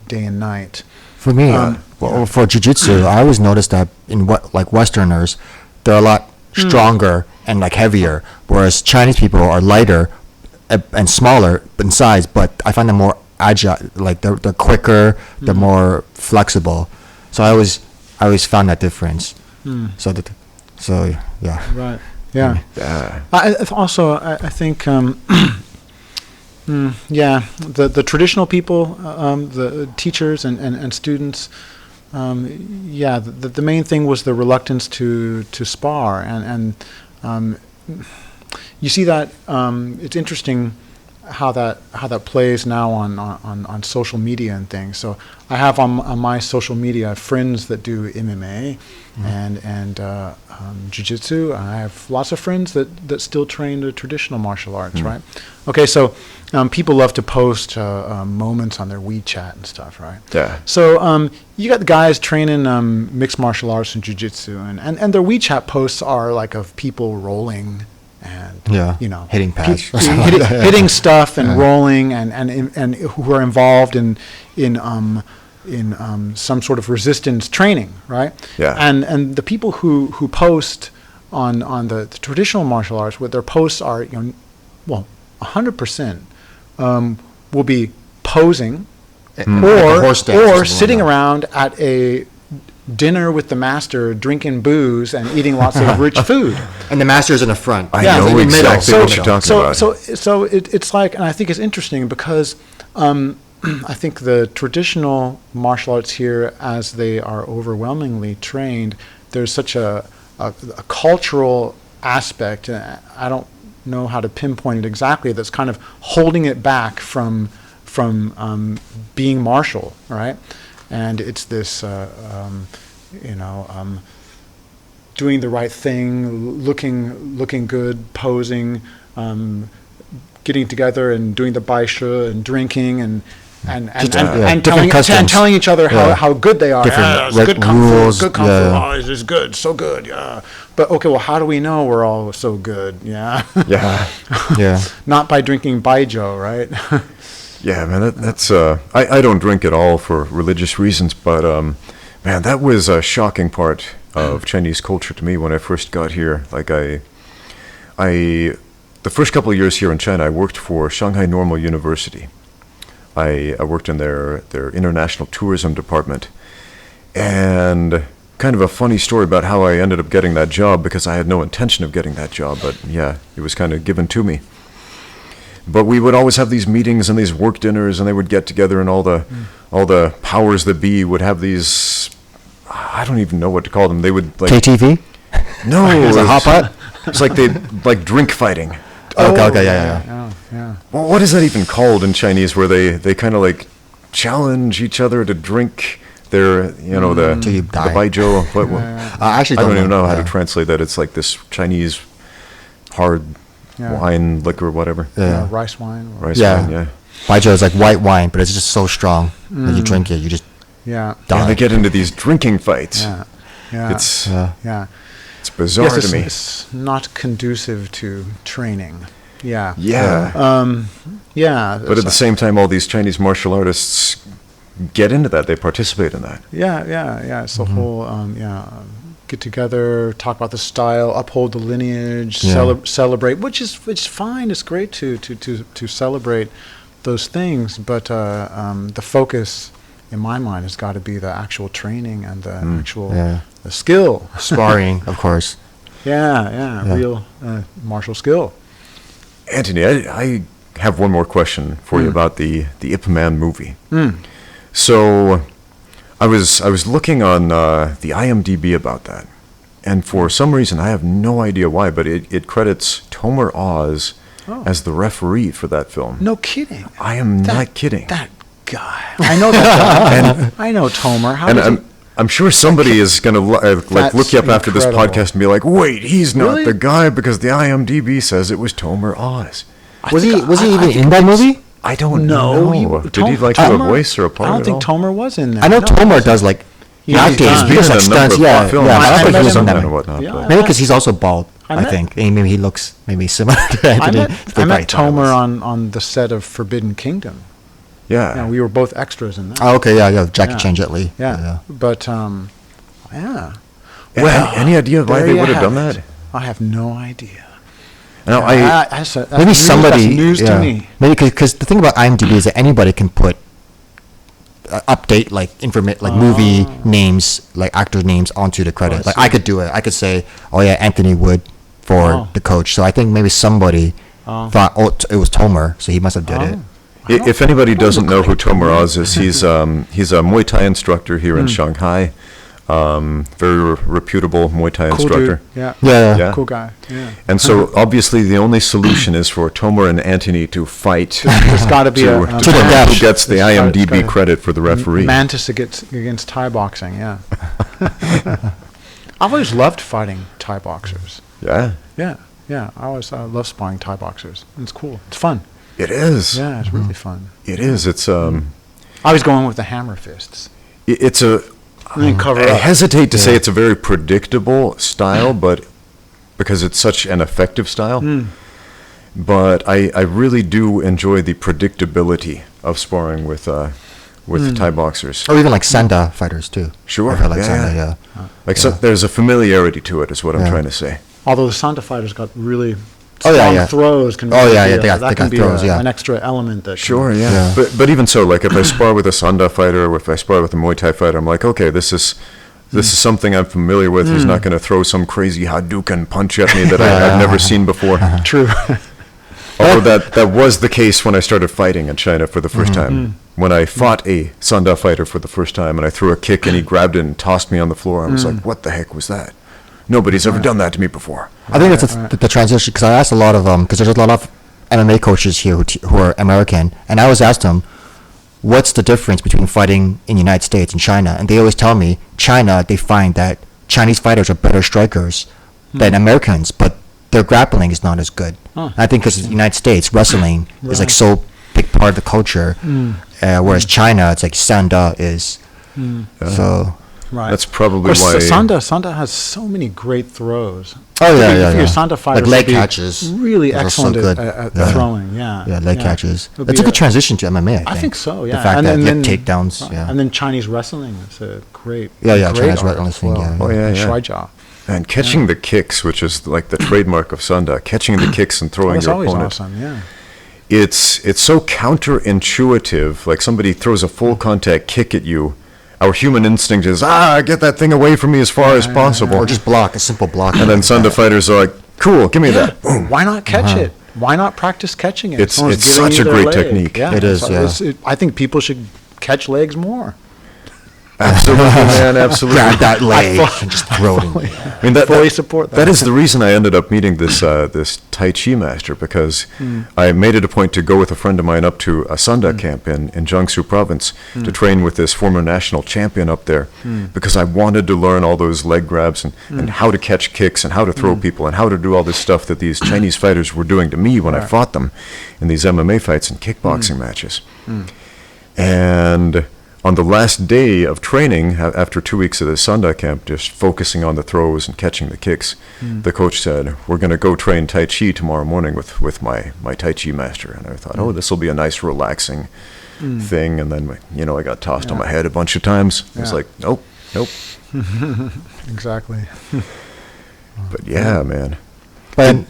day and night. For me, for jiu-jitsu, I always noticed that in Westerners, they're a lot stronger and like heavier, whereas Chinese people are lighter and smaller in size, but I find them more agile, like they're quicker, they're more flexible. So I always found that difference. So yeah. Right. Yeah. I think. The traditional people, the teachers and students, the main thing was the reluctance to spar, and you see that it's interesting how that plays now on social media and things. So I have on my social media friends that do MMA and jiu-jitsu. I have lots of friends that still train the traditional martial arts, right? Okay, so people love to post moments on their WeChat and stuff, right? Yeah. So you got the guys training mixed martial arts and jiu-jitsu, and their WeChat posts are like of people rolling and hitting pads, hitting stuff and rolling and who are involved in some sort of resistance training, right? Yeah. And the people who post on the traditional martial arts, what their posts are, 100% will be posing or sitting around at a dinner with the master, drinking booze and eating lots of rich food. And the master's in the front. I Yeah, know in the middle. exactly what you're talking about. So it's like, and I think it's interesting because I think the traditional martial arts here, as they are overwhelmingly trained, there's such a cultural aspect. I don't know how to pinpoint it exactly. That's kind of holding it back from being martial, right? And it's this, doing the right thing, looking good, posing, getting together and doing the baishe and drinking and telling each other how good they are. Different It's good kung rules, fu, good kung fu. yeah. Oh, this is good, so good, yeah. But okay, well, how do we know we're all so good? Yeah. Yeah. Yeah. Not by drinking baijiu, right? Yeah, man, that's I don't drink at all for religious reasons, but man, that was a shocking part of Chinese culture to me when I first got here. Like the first couple of years here in China, I worked for Shanghai Normal University. I worked in their international tourism department, and kind of a funny story about how I ended up getting that job, because I had no intention of getting that job, but yeah, it was kind of given to me. But we would always have these meetings and these work dinners, and they would get together, and all the powers that be would have these, I don't even know what to call them. They would like KTV? no, Is it hot pot? It's like they like drink fighting. Okay, yeah. Well, what is that even called in Chinese, where they kind of like challenge each other to drink their, the Till you the die. baijiu. I actually I don't even know how yeah. to translate that. It's like this Chinese hard Yeah. wine, liquor, whatever. Yeah. Rice wine. Rice Yeah. wine, yeah. Baijiu is like white wine, but it's just so strong that you drink it, you just Yeah. die. Yeah, they get into these drinking fights. Yeah. Yeah. It's yeah. it's bizarre Yes, to me. it's not conducive to training. Yeah. Yeah. Yeah. But at the same time, all these Chinese martial artists get into that. They participate in that. Yeah. It's the whole, get together, talk about the style, uphold the lineage, Yeah. celebrate, which is fine. It's great to celebrate those things, but the focus, in my mind, has got to be the actual training and the actual Yeah. the skill. Sparring, of course. Yeah. Real martial skill. Antony, I have one more question for you about the Ip Man movie. So, I was looking on the IMDb about that, and for some reason, I have no idea why, but it credits Tomer Oz as the referee for that film. No kidding. I am not kidding. That guy. I know that guy. I know Tomer. How And does I'm sure somebody is going to That's look you up after this incredible. podcast and be like, wait, he's not Really? the guy, because the IMDb says it was Tomer Oz. Was he even in that movie? I don't No. know. Did he like have a voice or a part I don't at think all? Tomer was in there. I know No, Tomer does like Yeah, he's acting. done. He does like He's been in a number stunts. of Yeah, films. yeah. I I thought met he was him in that and movie. whatnot. Yeah. but- Maybe because he's also bald. I I met- think. And maybe he looks maybe similar to I Anthony. met, They I met probably thought it Tomer was. on the set of Forbidden Kingdom. Yeah. Yeah, we were both extras in that. Oh, okay, yeah. Jackie Yeah. Chan Jet Li. Yeah. But, yeah. Well, any idea why There they you would have done it. that? I have no idea. Now, That's Maybe news, somebody. That's news yeah. to me. Maybe because the thing about IMDb is that anybody can put update like movie names, like actor names onto the credits. I Like I could do it. I could say, "Oh yeah, Anthony Wood for Oh. the coach." So I think maybe somebody thought, "Oh, it was Tomer," so he must have did it. if anybody doesn't know who Tomer Oz is, he's a Muay Thai instructor here in Shanghai. Very reputable Muay Thai Cool instructor. dude. Yeah. Yeah. Yeah. Cool guy. Yeah. And so, obviously, the only solution is for Tomer and Antony to fight There's got to be to a the determine death. who gets the It's gotta- IMDb credit for the referee. Mantis against Thai boxing, yeah. I've always loved fighting Thai boxers. Yeah, Yeah. I love sparring Thai boxers. It's cool. It's fun. it is. Yeah, it's really fun. It is. It's I was going with the hammer fists. it's a. And then cover I up. hesitate to say it's a very predictable style, but because it's such an effective style. But I really do enjoy the predictability of sparring with Thai boxers. Or even like Sanda fighters too. Sure, I've heard like yeah, Sanda, yeah. yeah. Like so, there's a familiarity to it, is what I'm Yeah. trying to say. Although the Santa fighters got really Oh, yeah, strong yeah. throws. Can Oh, really yeah, be yeah, a- they got- that they can got be throws, yeah. an extra element. That Sure, can, yeah. Yeah. But even so, like if I spar with a Sanda fighter, or if I spar with a Muay Thai fighter, I'm like, okay, this is This is something I'm familiar with. He's not going to throw some crazy Hadouken punch at me that I've never seen before. True. Although that was the case when I started fighting in China for the first time. When I fought a Sanda fighter for the first time, and I threw a kick and he grabbed it and tossed me on the floor, I was like, what the heck was that? Nobody's ever done that to me before. I think it's the transition, because I asked a lot of because there's a lot of MMA coaches here who are American, and I always asked them, what's the difference between fighting in the United States and China? And they always tell me, China, they find that Chinese fighters are better strikers than Americans, but their grappling is not as good. I think because in the United States, wrestling is like so big part of the culture, whereas China, it's like Sanda is. So Right. That's probably Of course, why. Sanda has so many great throws. Oh yeah, Your yeah. Sanda fighters Like leg would be catches. really Those are so excellent good. at throwing. Yeah, Yeah, leg catches. It'll That's be a good transition to MMA. I think. I think so. Yeah, The fact that and you then have takedowns. Yeah. and then Chinese wrestling is a great. Yeah, great Chinese art wrestling, as well. yeah. Oh, yeah, yeah. Shuai And catching the kicks, which is like the trademark of Sanda, catching the kicks and throwing That's your always opponent. awesome. Yeah. It's so counterintuitive. Like somebody throws a full contact kick at you. Our human instinct is, get that thing away from me as far as possible. Or just block, a simple block. And then Sanda fighters are like, cool, give me that. Boom. Why not catch it? Why not practice catching it? It's Someone's such giving you a their great leg. technique. It is, I think people should catch legs more. Absolutely, man, absolutely. grab that leg and just throw it in. I mean, Fully support that. That is the reason I ended up meeting this this Tai Chi master, because I made it a point to go with a friend of mine up to a Sanda camp in Jiangsu province to train with this former national champion up there, because I wanted to learn all those leg grabs and how to catch kicks and how to throw people and how to do all this stuff that these Chinese fighters were doing to me when I fought them in these MMA fights and kickboxing matches. And on the last day of training, after 2 weeks of the Sanda camp, just focusing on the throws and catching the kicks, the coach said, we're going to go train Tai Chi tomorrow morning with my Tai Chi master. And I thought, this will be a nice, relaxing thing. And then, I got tossed on my head a bunch of times. I was like, nope. Exactly. But yeah, man. But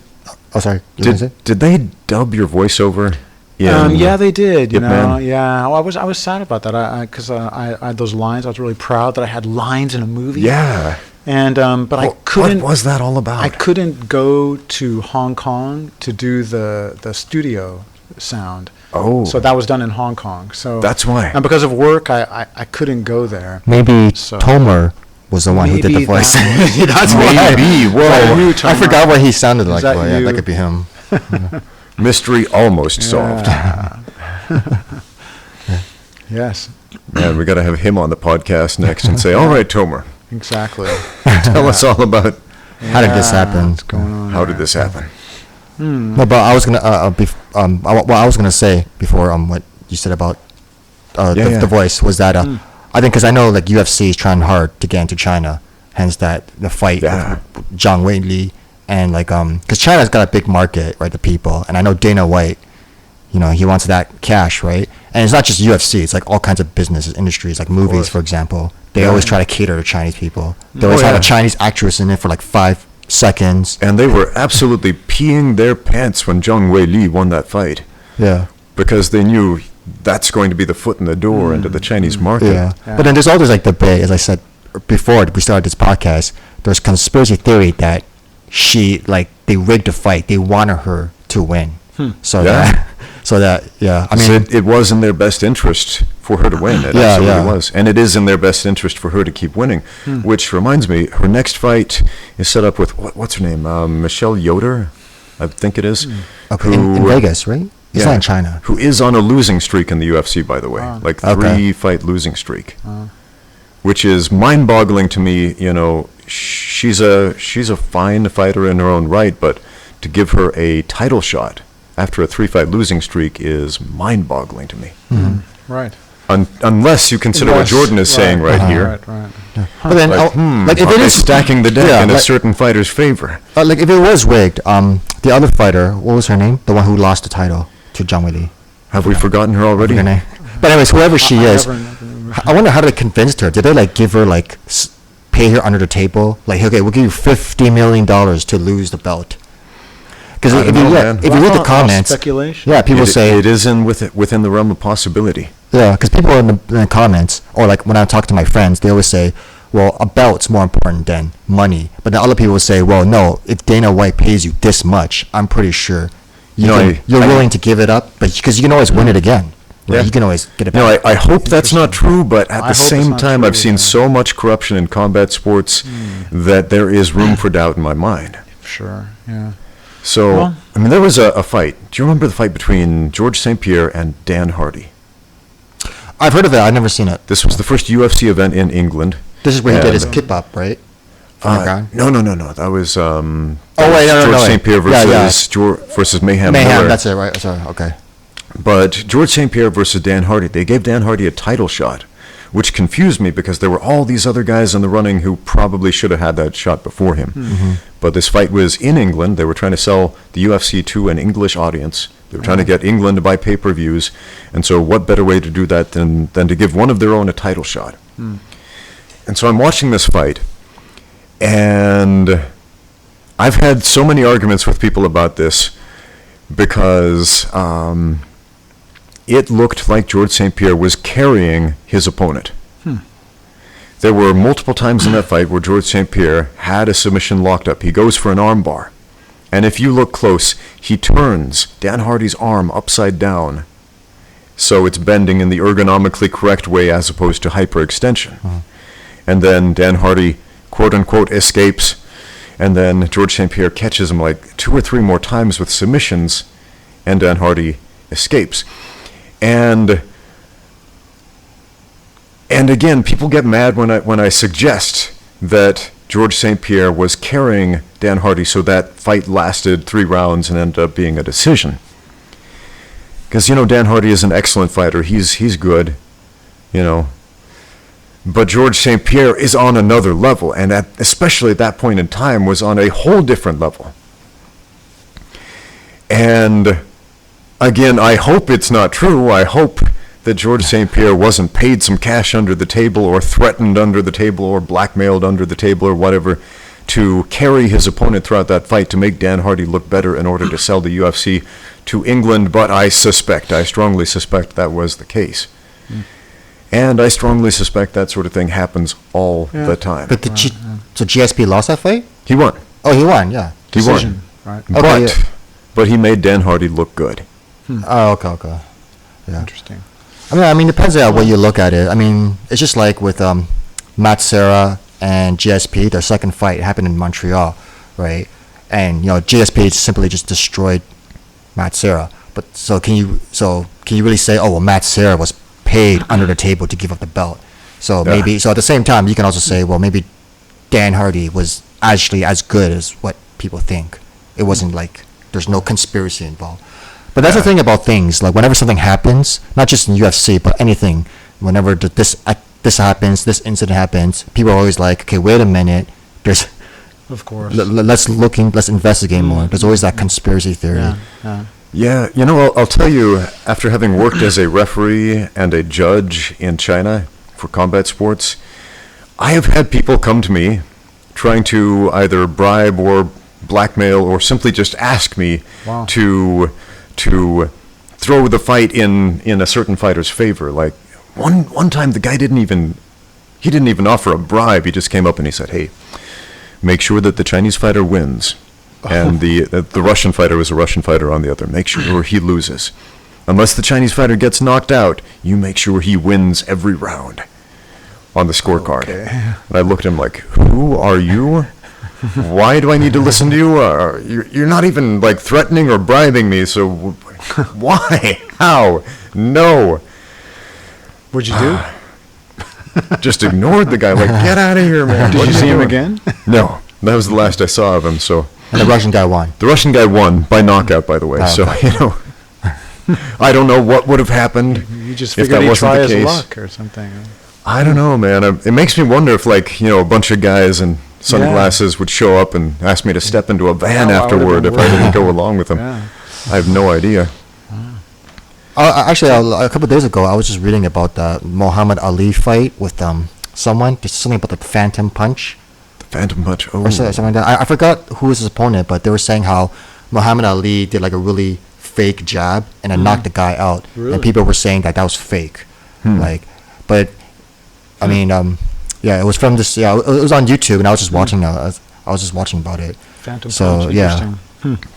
sorry. You were gonna say? Did they dub your voiceover? Yeah, they did. You Ip know, Man? yeah. I was sad about that. Because I had those lines. I was really proud that I had lines in a movie. Yeah. And but I couldn't. What was that all about? I couldn't go to Hong Kong to do the studio sound. Oh. So that was done in Hong Kong. So That's why. And because of work, I couldn't go there. Maybe So- Tomer was the one who did Maybe the voice. that That's Maybe. why. Whoa. you, I Tomer? forgot what he sounded like. that Well, yeah, you? that could be him. Mystery almost solved. Yes, Man, we got to have him on the podcast next and say, all right, Tomer, exactly. tell us all about How did this happen? What's going on? how did this happen. No, but I was gonna what I was gonna say before what you said about the voice was that I think because I know like UFC is trying hard to get into China, hence that the fight Yeah. with Zhang Weili and like because China's got a big market, right? The people, and I know Dana White, he wants that cash, right? And it's not just UFC; it's like all kinds of businesses, industries, like movies, course. for example. They Yeah. always try to cater to Chinese people. They always Oh, have yeah. a Chinese actress in it for like 5 seconds. And they were absolutely peeing their pants when Zhang Weili won that fight, Yeah. because they knew that's going to be the foot in the door into the Chinese market. Yeah. Yeah. But then there's all this like debate, as I said before we started this podcast, there's conspiracy theory that they rigged the fight. They wanted her to win. So Yeah. I I mean, mean, it was in their best interest for her to win. It Yeah, absolutely yeah. was. And it is in their best interest for her to keep winning, which reminds me, her next fight is set up with, what's her name? Michelle Yoder, I think it is. okay, in Vegas, right? It's not in China. Who is on a losing streak in the UFC, by the way. Like Okay. 3-fight losing streak. Which is mind-boggling to me. She's a fine fighter in her own right, but to give her a title shot after a 3-fight losing streak is mind-boggling to me. Right. Unless you consider what Unless- Jordan is saying right here. Right. But then, like if Are it they is stacking the deck yeah, in a like- certain fighter's favor? like if it was rigged, the other fighter, what was her name? The one who lost the title to Zhang Weili. Have we forgotten her already? Her name. But anyways, whoever she is, Never- I wonder how they convinced her. Did they like give her like pay her under the table? Like, okay, we'll give you $50 million to lose the belt. Because I if don't you know, read, man. if you read the All comments, speculation. yeah, people say it is within the realm of possibility. yeah, because people in the comments or like when I talk to my friends, they always say, well, a belt's more important than money. But then other people will say, well, no, if Dana White pays you this much, I'm pretty sure you're willing to give it up, but because you can always win it again. Right? Yeah. You can always get it No, back. I hope that's not true, but at I the hope it's same not time, true, I've seen yeah. so much corruption in combat sports that there is room for doubt in my mind. Sure, yeah. So, Well- I mean, there was a fight. Do you remember the fight between George St. Pierre and Dan Hardy? I've heard of it. I've never seen it. This was the first UFC event in England. This is where he did his And- kip up, right? From the ground. No. That was Oh, wait, no, George wait. St. Pierre Yeah, versus versus Mayhem Mayhem, Miller. that's it, right? Sorry, okay. But George St. Pierre versus Dan Hardy, they gave Dan Hardy a title shot, which confused me because there were all these other guys in the running who probably should have had that shot before him. But this fight was in England. They were trying to sell the UFC to an English audience. They were trying to get England to buy pay-per-views. And so what better way to do that than to give one of their own a title shot? And so I'm watching this fight, and I've had so many arguments with people about this because it looked like George St. Pierre was carrying his opponent. There were multiple times in that fight where George St. Pierre had a submission locked up. He goes for an arm bar. And if you look close, he turns Dan Hardy's arm upside down so it's bending in the ergonomically correct way as opposed to hyperextension. And then Dan Hardy, quote-unquote, escapes, and then George St. Pierre catches him like 2 or 3 more times with submissions, and Dan Hardy escapes. And again, people get mad when I suggest that George St. Pierre was carrying Dan Hardy so that fight lasted 3 rounds and ended up being a decision. Because, Dan Hardy is an excellent fighter. He's good, But George St. Pierre is on another level, and especially at that point in time was on a whole different level. And again, I hope it's not true. I hope that George St. Pierre wasn't paid some cash under the table or threatened under the table or blackmailed under the table or whatever to carry his opponent throughout that fight to make Dan Hardy look better in order to sell the UFC to England, but I strongly suspect that was the case. And I strongly suspect that sort of thing happens all the time. But so GSP lost that fight? He won. Oh, he won, yeah. He Decision, won. right? Okay, But he made Dan Hardy look good. Oh, okay. Yeah. Interesting. I mean, depends on what you look at it. I mean, it's just like with Matt Serra and GSP. Their second fight happened in Montreal, right? And GSP simply just destroyed Matt Serra. But so can you really say, oh well, Matt Serra was paid under the table to give up the belt? So maybe at the same time you can also say, well, maybe Dan Hardy was actually as good as what people think. It wasn't like there's no conspiracy involved. But that's the thing about things, like whenever something happens, not just in UFC, but anything, whenever this happens, this incident happens, people are always like, okay, wait a minute, there's, Of course. let's investigate more. There's always that conspiracy theory. Yeah, I'll tell you, after having worked as a referee and a judge in China for combat sports, I have had people come to me trying to either bribe or blackmail or simply just ask me to throw the fight in a certain fighter's favor. Like one time the guy didn't even offer a bribe. He just came up and he said, "Hey, make sure that the Chinese fighter wins, and the Russian fighter was a Russian fighter on the other. Make sure he loses. Unless the Chinese fighter gets knocked out, you make sure he wins every round on the scorecard." Okay. And I looked at him like, "Who are you? Why do I need to listen to you? You're not even like threatening or bribing me, so why? How? No." What'd you do? Just ignored the guy, like, "Get out of here, man." Did What you are see him doing? again? No, that was the last I saw of him. So And the Russian guy won. the Russian guy won by knockout, by the way. Oh, So okay. I don't know what would have happened You just if figured that he'd wasn't try the his case. luck or something. I don't know, man. It makes me wonder if, like, a bunch of guys in sunglasses would show up and ask me to step into a van Yeah, well, afterward if I didn't go along with them. Yeah. I have no idea. Actually, a couple of days ago, I was just reading about the Muhammad Ali fight with someone. There's something about the Phantom Punch The Phantom Punch. Oh, or something like that. I forgot who was his opponent, but they were saying how Muhammad Ali did like a really fake jab and then knocked the guy out. Really? And people were saying that was fake. But I mean, Yeah, it was from this. Yeah, it was on YouTube, and I was just watching. I was just watching about it. Phantom So, Punch, yeah. interesting.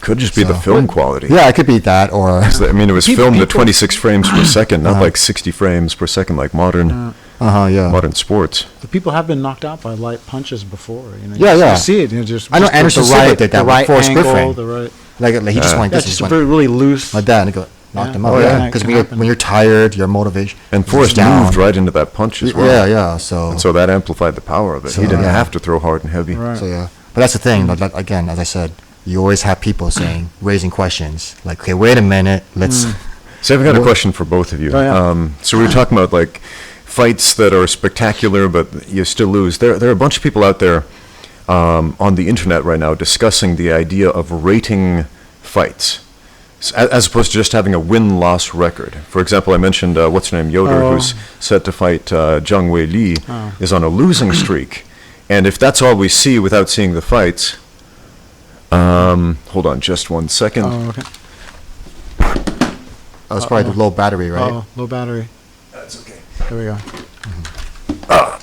Could just be the So- film quality. Yeah, it could be that, or I mean, it was People- filmed at 26 frames per second, not Uh-huh. like 60 frames per second like modern yeah. modern sports. The people have been knocked out by light punches before. You know, Yeah, you yeah. see it. You know, just I know just the Anderson Silva right, did that the with right Forrest angle, Griffin. the right. like he just went. Yeah, This just just very went really loose. like that, and it knocked him out. Oh, yeah. Yeah, because It can happen. when you're tired, your motivation. And is Forrest down. moved right into that punch as well. Yeah. So And so that amplified the power of it. So, He didn't yeah. have to throw hard and heavy. Right. So yeah, but that's the thing. Like, again, as I said, you always have people saying, raising questions. Like, okay, wait a minute, let's. So I've got a question for both of you. Oh, yeah. So we were talking about like fights that are spectacular, but you still lose. There are a bunch of people out there on the internet right now discussing the idea of rating fights, as opposed to just having a win-loss record. For example, I mentioned what's her name, Yoder, Oh. who's set to fight Zhang Wei Li, is on a losing streak, and if that's all we see without seeing the fights. Hold on, just 1 second. Oh, okay. Oh, it's probably the low battery, right? Oh, low battery. That's okay. There we go.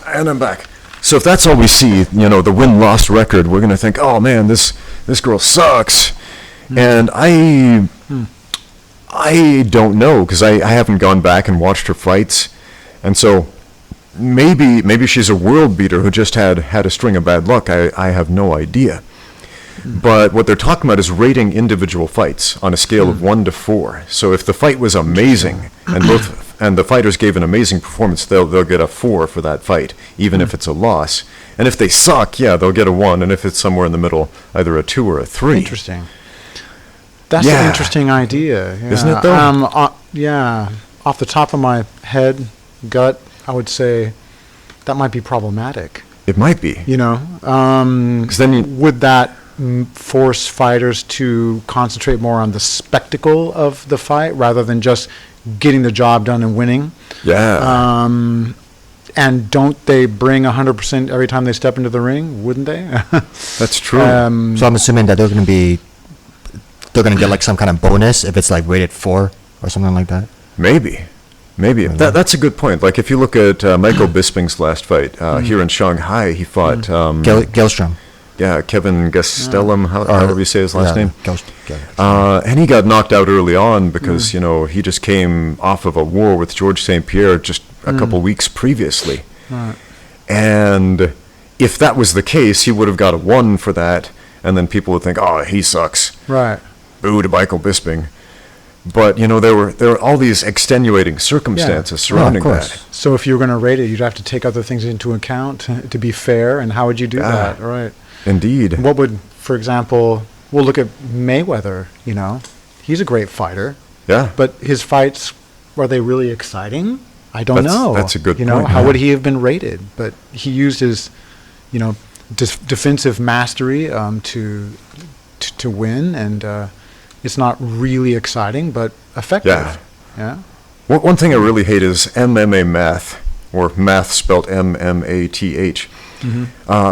And I'm back. So if that's all we see, you know, the win-loss record, we're going to think, oh man, this girl sucks. And I don't know, because I haven't gone back and watched her fights. And so maybe she's a world beater who just had a string of bad luck. I have no idea. But what they're talking about is rating individual fights on a scale of 1 to 4. So if the fight was amazing and the fighters gave an amazing performance, they'll get a 4 for that fight, even if it's a loss. And if they suck, yeah, they'll get a 1. And if it's somewhere in the middle, either a 2 or a 3. Interesting. That's Yeah. an interesting idea. Yeah. Isn't it, though? Yeah. Off the top of my head, gut, I would say that might be problematic. It might be. You know, 'Cause then you- would that force fighters to concentrate more on the spectacle of the fight rather than just getting the job done and winning? Yeah. And don't they bring 100% every time they step into the ring? Wouldn't they? That's true. So I'm assuming that they're going to get like some kind of bonus if it's like rated 4 or something like that. Maybe. That's a good point. Like if you look at Michael Bisping's last fight here in Shanghai, he fought Gelstrom. Kevin Gastelum, however you say his last name. And he got knocked out early on because you know he just came off of a war with George St. Pierre just a couple weeks previously. Right. And if that was the case, he would have got a 1 for that, and then people would think, oh, he sucks. Right. Boo to Michael Bisping. But you know there were all these extenuating circumstances surrounding course. that. So if you were going to rate it, you'd have to take other things into account to be fair. And how would you do that? Right. Indeed. What would, for example, we'll look at Mayweather. You know, he's a great fighter, Yeah. but his fights, were they really exciting? I don't That's- know. that's a good You know, point, how yeah. would he have been rated? But he used his, you know, defensive mastery to win, and it's not really exciting, but effective. Yeah. Yeah. One thing I really hate is MMA math, or math spelled MMATH,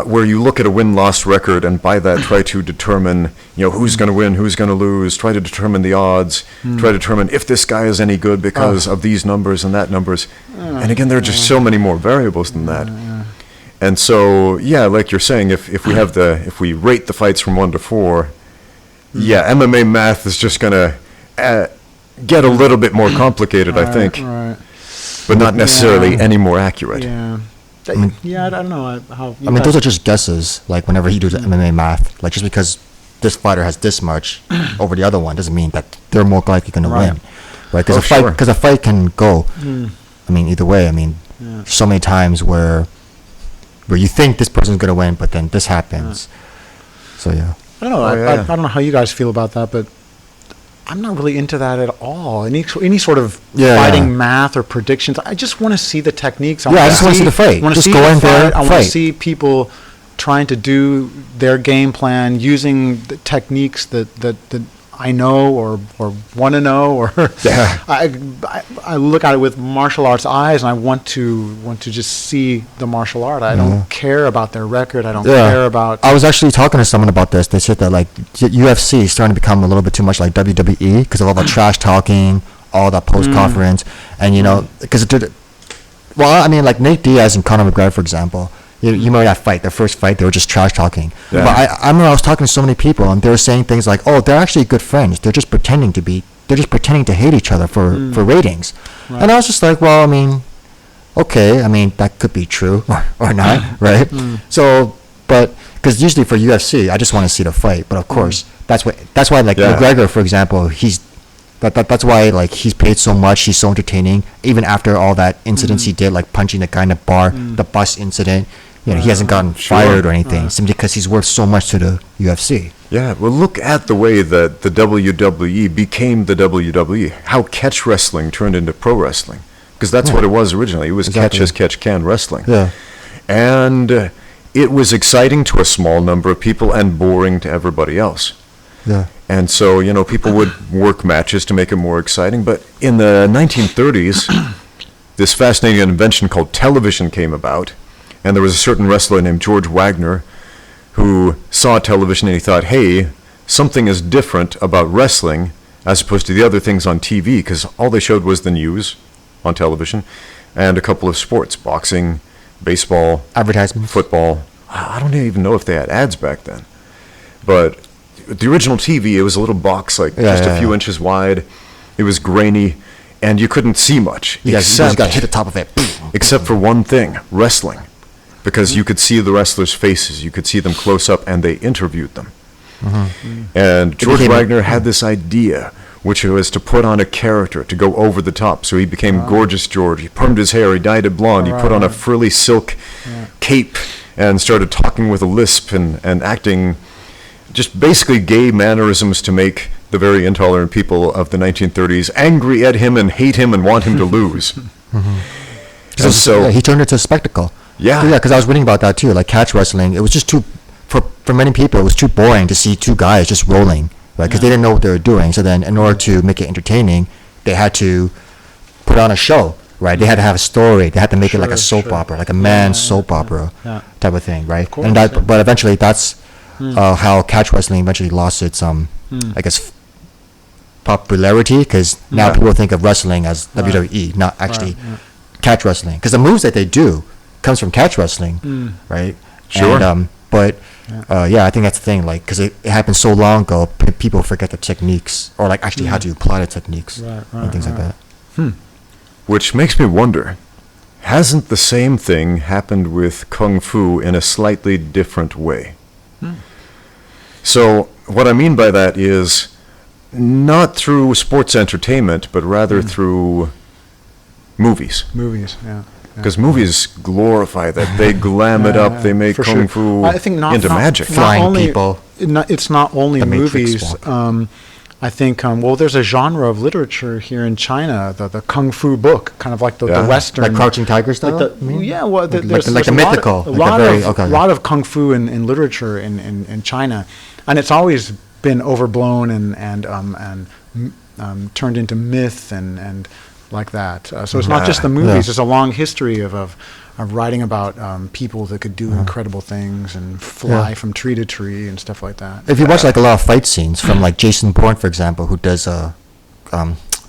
where you look at a win-loss record and by that try to determine, you know, who's going to win, who's going to lose, try to determine the odds, try to determine if this guy is any good because of these numbers and that numbers. And again, there are just so many more variables than that. And so, yeah, like you're saying, if we rate the fights from 1 to 4, yeah, MMA math is just going to get a little bit more complicated, I think, Right. but not necessarily Yeah. any more accurate. Yeah. I don't know how. I mean, those are just guesses. Like whenever he does MMA math, like just because this fighter has this much over the other one doesn't mean that they're more likely going to Right. win, right? Because Oh, sure. a fight can go. I mean, either way. I mean, so many times where you think this person's going to win, but then this happens. So yeah. I don't know. Oh, yeah. I don't know how you guys feel about that, but I'm not really into that at all. Any sort of Yeah, fighting yeah. math or predictions. I just want to see the techniques. I just wanna see the fight. wanna Just see go the in there, fight. I want to fight. see people trying to do their game plan using the techniques that I know or want to know, or Yeah. I look at it with martial arts eyes, and I want to just see the martial art. I don't care about their record. I don't care about. I was actually talking to someone about this. They said that like UFC is starting to become a little bit too much like WWE because of all the trash talking, all that post conference, and you know because Well, I mean, like Nate Diaz and Conor McGregor, for example. You remember that fight, their first fight, they were just trash talking. Yeah. But I remember I was talking to so many people, and they were saying things like, "Oh, they're actually good friends. They're just pretending to hate each other for ratings." Right. And I was just like, well, I mean, okay, I mean that could be true or not, right? So, but because usually for UFC, I just want to see the fight. But of course, that's why like McGregor, for example, that's why like he's paid so much. He's so entertaining, even after all that incidents he did, like punching the guy in the bar, the bus incident. He hasn't gotten fired or anything, simply because he's worth so much to the UFC. Yeah, well, look at the way that the WWE became the WWE. How catch wrestling turned into pro wrestling, because that's what it was originally. It was catch as catch can wrestling. Yeah. And it was exciting to a small number of people and boring to everybody else. Yeah. And so, people would work matches to make it more exciting. But in the 1930s, this fascinating invention called television came about. And there was a certain wrestler named George Wagner who saw television and he thought, hey, something is different about wrestling as opposed to the other things on TV, because all they showed was the news on television and a couple of sports, boxing, baseball, Advertisements. football. I don't even know if they had ads back then. But the original TV, it was a little box, like just a few inches wide. It was grainy, and you couldn't see much. You guys got to hit the top of it. Except for one thing, wrestling. Because you could see the wrestlers' faces, you could see them close up, and they interviewed them. And George Wagner had this idea, which was to put on a character, to go over the top. So he became Gorgeous George. He permed his hair, he dyed it blonde, he put on a frilly silk cape, and started talking with a lisp and acting just basically gay mannerisms to make the very intolerant people of the 1930s angry at him and hate him and want him to lose. And so he turned it to a spectacle. Yeah. Yeah, because I was reading about that too. Like catch wrestling, it was just too, for many people, it was too boring to see two guys just rolling, right? Because they didn't know what they were doing. So then, in order to make it entertaining, they had to put on a show, right? They had to have a story. They had to make it like a soap opera, like a man's soap opera type of thing, right? Course, and that, but eventually, that's how catch wrestling eventually lost its, I guess, popularity. Because now people think of wrestling as WWE, not actually catch wrestling. Because the moves that they do comes from catch wrestling, right? Sure. And, but I think that's the thing, like, because it happened so long ago, people forget the techniques, or like actually how to apply the techniques and things like that. Which makes me wonder, hasn't the same thing happened with kung fu in a slightly different way? So what I mean by that is not through sports entertainment, but rather through movies. Movies, Because movies glorify that. They glam it up. They make kung fu I think into magic. Flying people. It's not only The Matrix movies. walk. I think, there's a genre of literature here in China, the kung fu book, kind of like the Western. Like Crouching Tiger style? Like there's like the mythical. A lot of kung fu in literature in China. And it's always been overblown and turned into myth and like that. So it's not just the movies. There's a long history of writing about people that could do incredible things and fly from tree to tree and stuff like that. If you watch like a lot of fight scenes from like Jason Bourne, for example, who does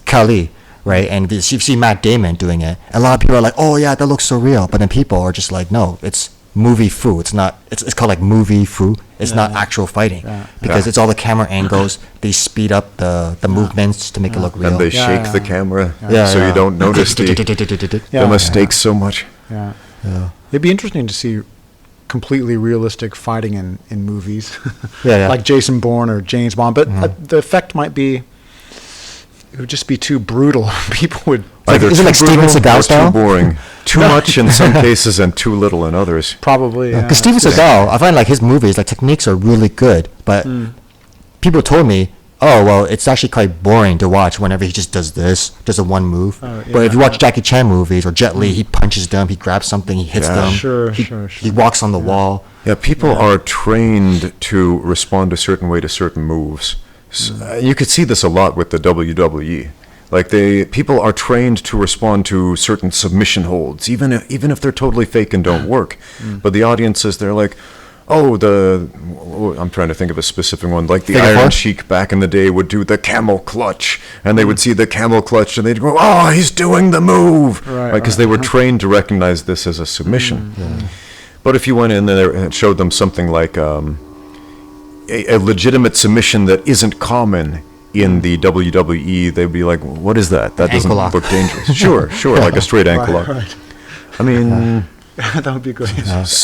Kali, right? And you see Matt Damon doing it. A lot of people are like, oh yeah, that looks so real. But then people are just like, no, it's movie fu. It's not. It's called like movie fu. It's not actual fighting because it's all the camera angles. They speed up the movements to make it look real. And they shake the camera so you don't notice the Yeah. mistakes so much. Yeah. It'd be interesting to see completely realistic fighting in movies. Like Jason Bourne or James Bond. But the effect might be, it would just be too brutal. People would... Either is it like Steven Seagal style? Too boring. Too much in some cases and too little in others. Probably, Because Steven Seagal, I find like his movies, like techniques are really good. But people told me, oh, well, it's actually quite boring to watch whenever he just does this, does a one move. But if you watch Jackie Chan movies or Jet Li, he punches them, he grabs something, he hits them. He walks on the wall. Yeah, people are trained to respond a certain way to certain moves. So, you could see this a lot with the WWE. Like people are trained to respond to certain submission holds, even if they're totally fake and don't work. But the audiences, they're like, I'm trying to think of a specific one. Like the Figure Iron four? Sheik back in the day would do the camel clutch, and they would see the camel clutch, and they'd go, "Oh, he's doing the move," Right, because they were trained to recognize this as a submission. But if you went in there and showed them something like a legitimate submission that isn't common in the WWE, they'd be like, "What is that? That doesn't Ankle lock. look dangerous." Sure, like a straight ankle lock. Right. I mean. That would be good.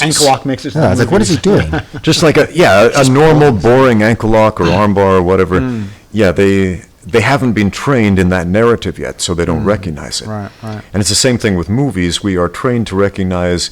Ankle lock makes it. Yeah, it's like, what is he doing? Just like a normal boring ankle lock or arm bar or whatever. Yeah, they haven't been trained in that narrative yet, so they don't recognize it. Right. And it's the same thing with movies. We are trained to recognize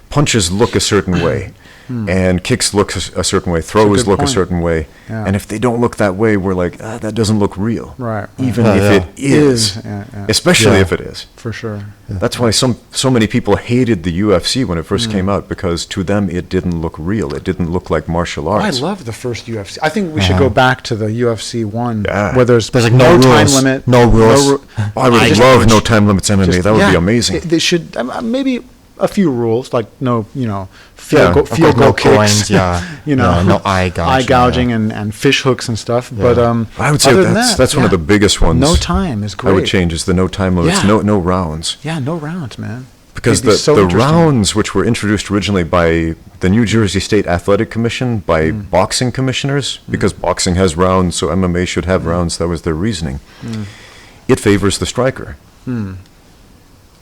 punches look a certain way, and kicks look a certain way, throws good look a point. certain way. Yeah. And if they don't look that way, we're like, that doesn't look real. Right. Even Oh, if yeah. it is. Yeah. Especially Yeah. if it is. For sure. That's why so many people hated the UFC when it first came out, because to them it didn't look real. It didn't look like martial I arts. love the first UFC. I think we should go back to the UFC one, Yeah. where there's There's like no time rules. limit, No rules. I would just- love no time limits MMA. just- That would yeah, be amazing. They should maybe a few rules, like no, Yeah. field Of goal no kicks, coins, yeah. Yeah, no eye gouging, and fish hooks and stuff. But I would say other than that's one of the biggest ones. No time is great. I would change is the no time limits, Yeah. no rounds. Yeah, no rounds, man. Because It'd be so the interesting. rounds, which were introduced originally by the New Jersey State Athletic Commission, by boxing commissioners, because boxing has rounds, so MMA should have rounds. That was their reasoning. It favors the striker.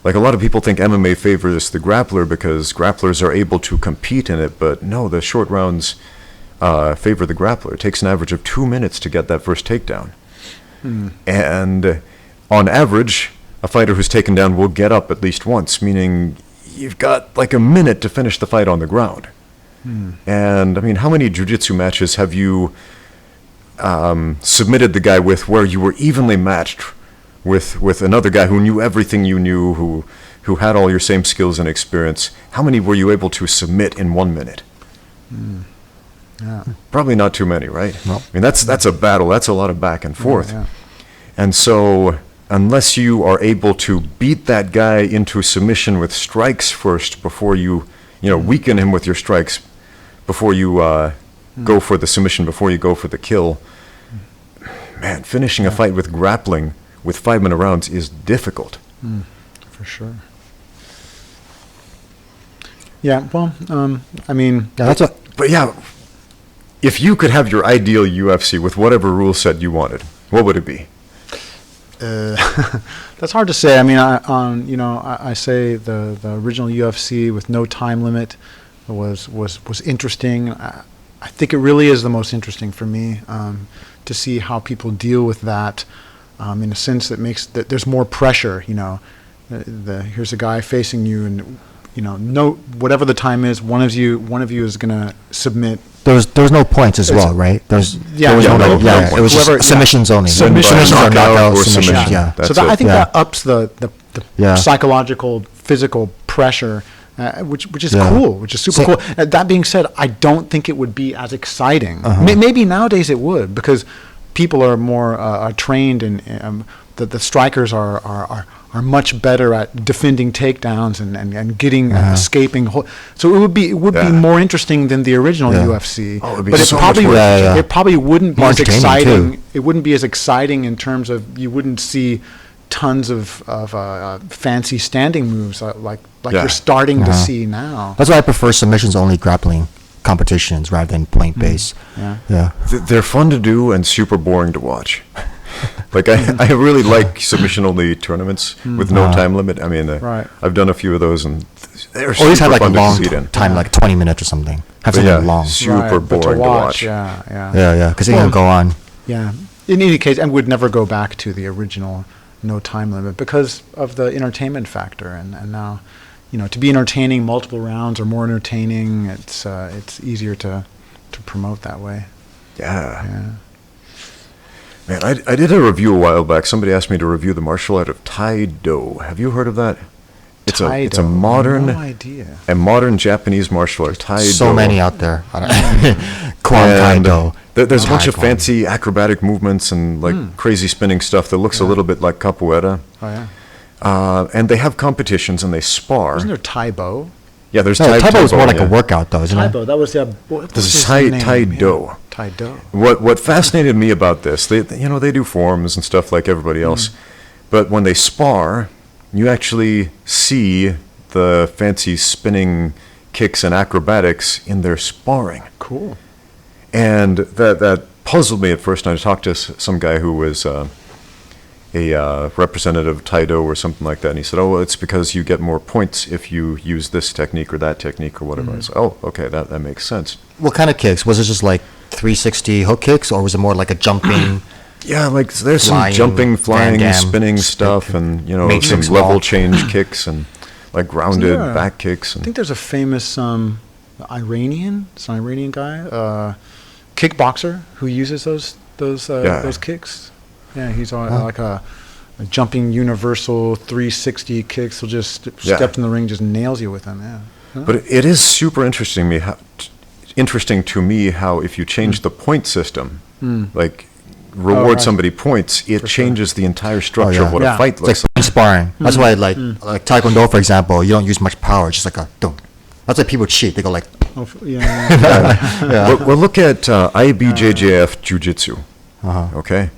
Like a lot of people think MMA favors the grappler because grapplers are able to compete in it, but no, the short rounds favor the grappler. It takes an average of 2 minutes to get that first takedown. And on average, a fighter who's taken down will get up at least once, meaning you've got like a minute to finish the fight on the ground. And I mean, how many jiu-jitsu matches have you submitted the guy with where you were evenly matched with another guy who knew everything you knew, who had all your same skills and experience? How many were you able to submit in 1 minute? Yeah. Probably not too many, right? No. I mean, that's a battle. That's a lot of back and forth. Yeah. And so, unless you are able to beat that guy into submission with strikes first before you weaken him with your strikes, before you go for the submission, before you go for the kill, man, finishing a fight with grappling with 5-minute rounds is difficult. For sure. Yeah, well, I mean, Yeah, that's what. But yeah, if you could have your ideal UFC with whatever rule set you wanted, what would it be? that's hard to say. I mean, I say the original UFC with no time limit was interesting. I think it really is the most interesting for me to see how people deal with that in a sense that makes that there's more pressure. Here's a guy facing you, and no whatever the time is, one of you is gonna submit. There's no points as well, right? There was no yeah, points. it was just Whoever- yeah. submissions only. Submissions or knockout knockout or submission. submission. Yeah. That's So it. I think Yeah. that ups the Yeah. psychological, physical pressure, which is Yeah. cool, which is super So- cool. That being said, I don't think it would be as exciting. Uh-huh. Maybe nowadays it would, because people are more trained, and the strikers are much better at defending takedowns and getting escaping. So it would be Yeah. more interesting than the original Yeah. UFC. Oh, it'd be but so it much probably more interesting. Yeah. it probably wouldn't be More as entertaining, exciting. too. It wouldn't be as exciting in terms of you wouldn't see tons of fancy standing moves like Yeah. you're starting to Uh-huh. see now. That's why I prefer submissions only grappling competitions rather than point based. Yeah. Yeah. They're fun to do and super boring to watch. Like I really like submission-only tournaments with no time limit. I mean, Right. I've done a few of those, and they're Or at least super have like a fun to long compete in. time, like 20 minutes or something. Have But something yeah, long. super but boring to watch. Yeah. Yeah, because they can go on. Yeah. In any case, and would never go back to the original no time limit because of the entertainment factor. And now, to be entertaining, multiple rounds or more entertaining, it's easier to promote that way. Yeah. Yeah. Man, I did a review a while back. Somebody asked me to review the martial art of Tai Do. Have you heard of that? It's a modern No idea. Japanese martial art. Tai Do. So many out there. I don't And Kwan there's a bunch of Taekwondo. fancy acrobatic movements and like crazy spinning stuff that looks a little bit like capoeira. Oh yeah. And they have competitions and they spar. Isn't there Tai Bo? Yeah, there's No, Taibo is more like yeah. a workout, though, isn't it? Taibo, that was what This was is his name? Tai-Do. Tai-Do. What fascinated me about this, they do forms and stuff like everybody else, but when they spar, you actually see the fancy spinning kicks and acrobatics in their sparring. Cool. And that puzzled me at first. And I talked to some guy who was a representative of Tai-Do or something like that, and he said, "Oh, well, it's because you get more points if you use this technique or that technique or whatever." I said, "Oh, okay, that makes sense." What kind of kicks? Was it just like 360 hook kicks, or was it more like a jumping? Yeah, like there's Flying, some jumping, flying, Van Damme, spinning spin- stuff, and Matrix some level wall. change kicks and like grounded Yeah. back kicks. I And think there's a famous Iranian, it's an Iranian guy, kickboxer who uses those kicks. Yeah, he's like a jumping universal 360 kicks. He'll just step in the ring, just nails you with them. Yeah. But it is super interesting to me how if you change the point system, like reward right. somebody points, it changes the entire structure yeah. of what Yeah. a fight It's looks like sparring. That's why, like Taekwondo, for example, you don't use much power. Just like a dunk. That's why people cheat. They go like, Oh, yeah. like. Well, look at IBJJF Jiu-Jitsu. Okay?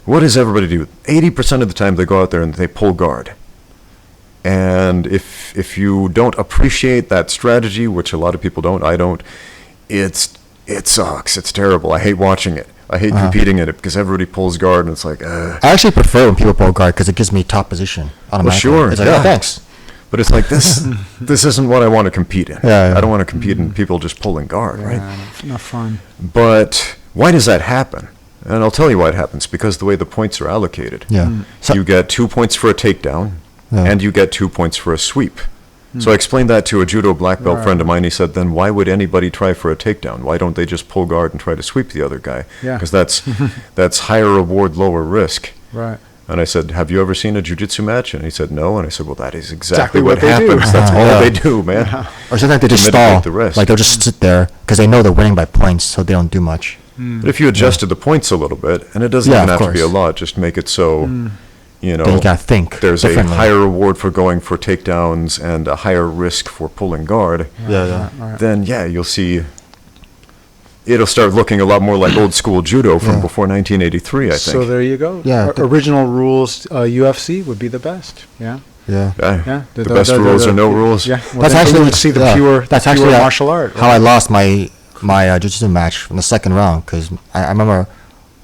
What does everybody do? 80% of the time they go out there and they pull guard. And if you don't appreciate that strategy, which a lot of people don't, I don't, it sucks. It's terrible. I hate watching it. I hate competing in it because everybody pulls guard and it's like, I actually prefer when people pull guard because it gives me top position automatically. sure, It's like, yeah. oh, thanks. But it's like this isn't what I want to compete in. Yeah, yeah. I don't want to compete in people just pulling guard, right? Not fun. But why does that happen? And I'll tell you why it happens. Because the way the points are allocated. Yeah. So, You get 2 points for a takedown, and you get 2 points for a sweep. So I explained that to a judo black belt friend of mine. He said, then why would anybody try for a takedown? Why don't they just pull guard and try to sweep the other guy? Yeah. Because that's higher reward, lower risk. Right. And I said, have you ever seen a jiu-jitsu match? And he said, no. And I said, well, that is exactly what they do. happens. That's all they do, man. or sometimes they just To stall. mitigate the risk. Like they'll just sit there because they know they're winning by points, so they don't do much. But if you adjusted the points a little bit, and it doesn't Yeah, even of have to be a course. lot, just make it so, Then you gotta think there's a differently. higher reward for going for takedowns and a higher risk for pulling guard, Yeah. Right. then you'll see it'll start looking a lot more like old school judo from before 1983, I think. So there you go. Yeah. Original rules, UFC would be the best. Yeah. Yeah. Yeah. The best rules are no rules. Yeah. Well, That's then actually you would see the yeah, pure. That's pure actually martial art. how I lost my jiu-jitsu match from the second round because I remember,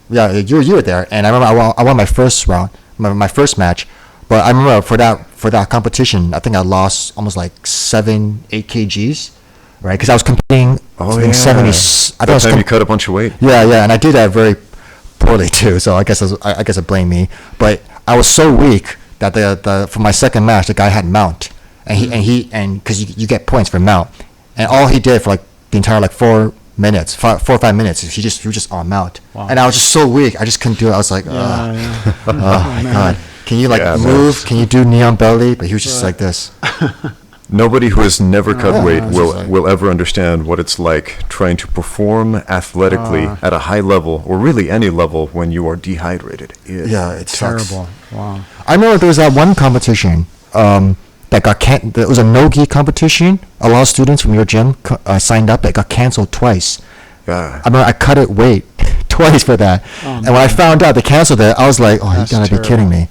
you were there, and I remember I won my first round, my first match, but I remember for that competition, I think I lost almost like 7-8 kgs, right? Because I was competing in 70. I thought I was Time you cut a bunch of weight. Yeah, and I did that very poorly too. So I guess it blamed me. But I was so weak that the for my second match, the guy had mount, and because you get points for mount, and all he did for like the entire 4 minutes, 4 or 5 minutes, he was just on mount, and I was just so weak, I just couldn't do it. I was like, oh my god, can you move? Can you do knee on belly? But he was just like this. Nobody who has never cut weight it's just like- will ever understand what it's like trying to perform athletically at a high level, or really any level, when you are dehydrated. Yeah, it sucks. Terrible. Wow. I remember there was that one competition that got it was a no-gi competition. A lot of students from your gym signed up that got canceled twice. Yeah. I remember I cut it weight twice for that. And when I found out they canceled it, I was like, oh, That's you gotta be kidding me.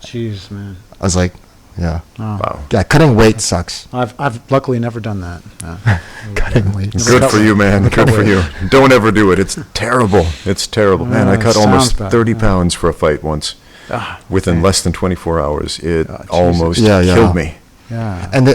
Jeez, man. I was like, yeah. Wow. Yeah, cutting weight sucks. I've luckily never done that. Yeah. Cutting weight. Good cut for weight. you, man. Never cut Good for weight. you. Don't ever do it. It's terrible. It's terrible. Man, I it cut almost sounds bad. 30 pounds for a fight once. Within less than 24 hours. It almost killed me. Yeah. And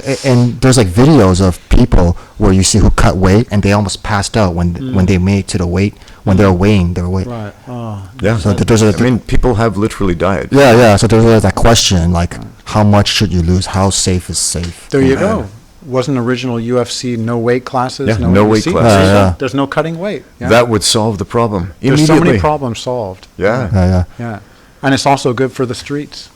there's like videos of people where you see who cut weight and they almost passed out when they made to the weight, when they're weighing their weight. Right. Oh. Yeah. So I mean, people have literally died. Yeah. So there's that question, like, how much should you lose? How safe is safe? There you go. Wasn't original UFC no weight classes? Yeah, no weight see, classes. there's no- Yeah. There's no cutting weight. Yeah. That would solve the problem There's immediately. so many problems solved. Yeah. Yeah. Yeah. And it's also good for the streets.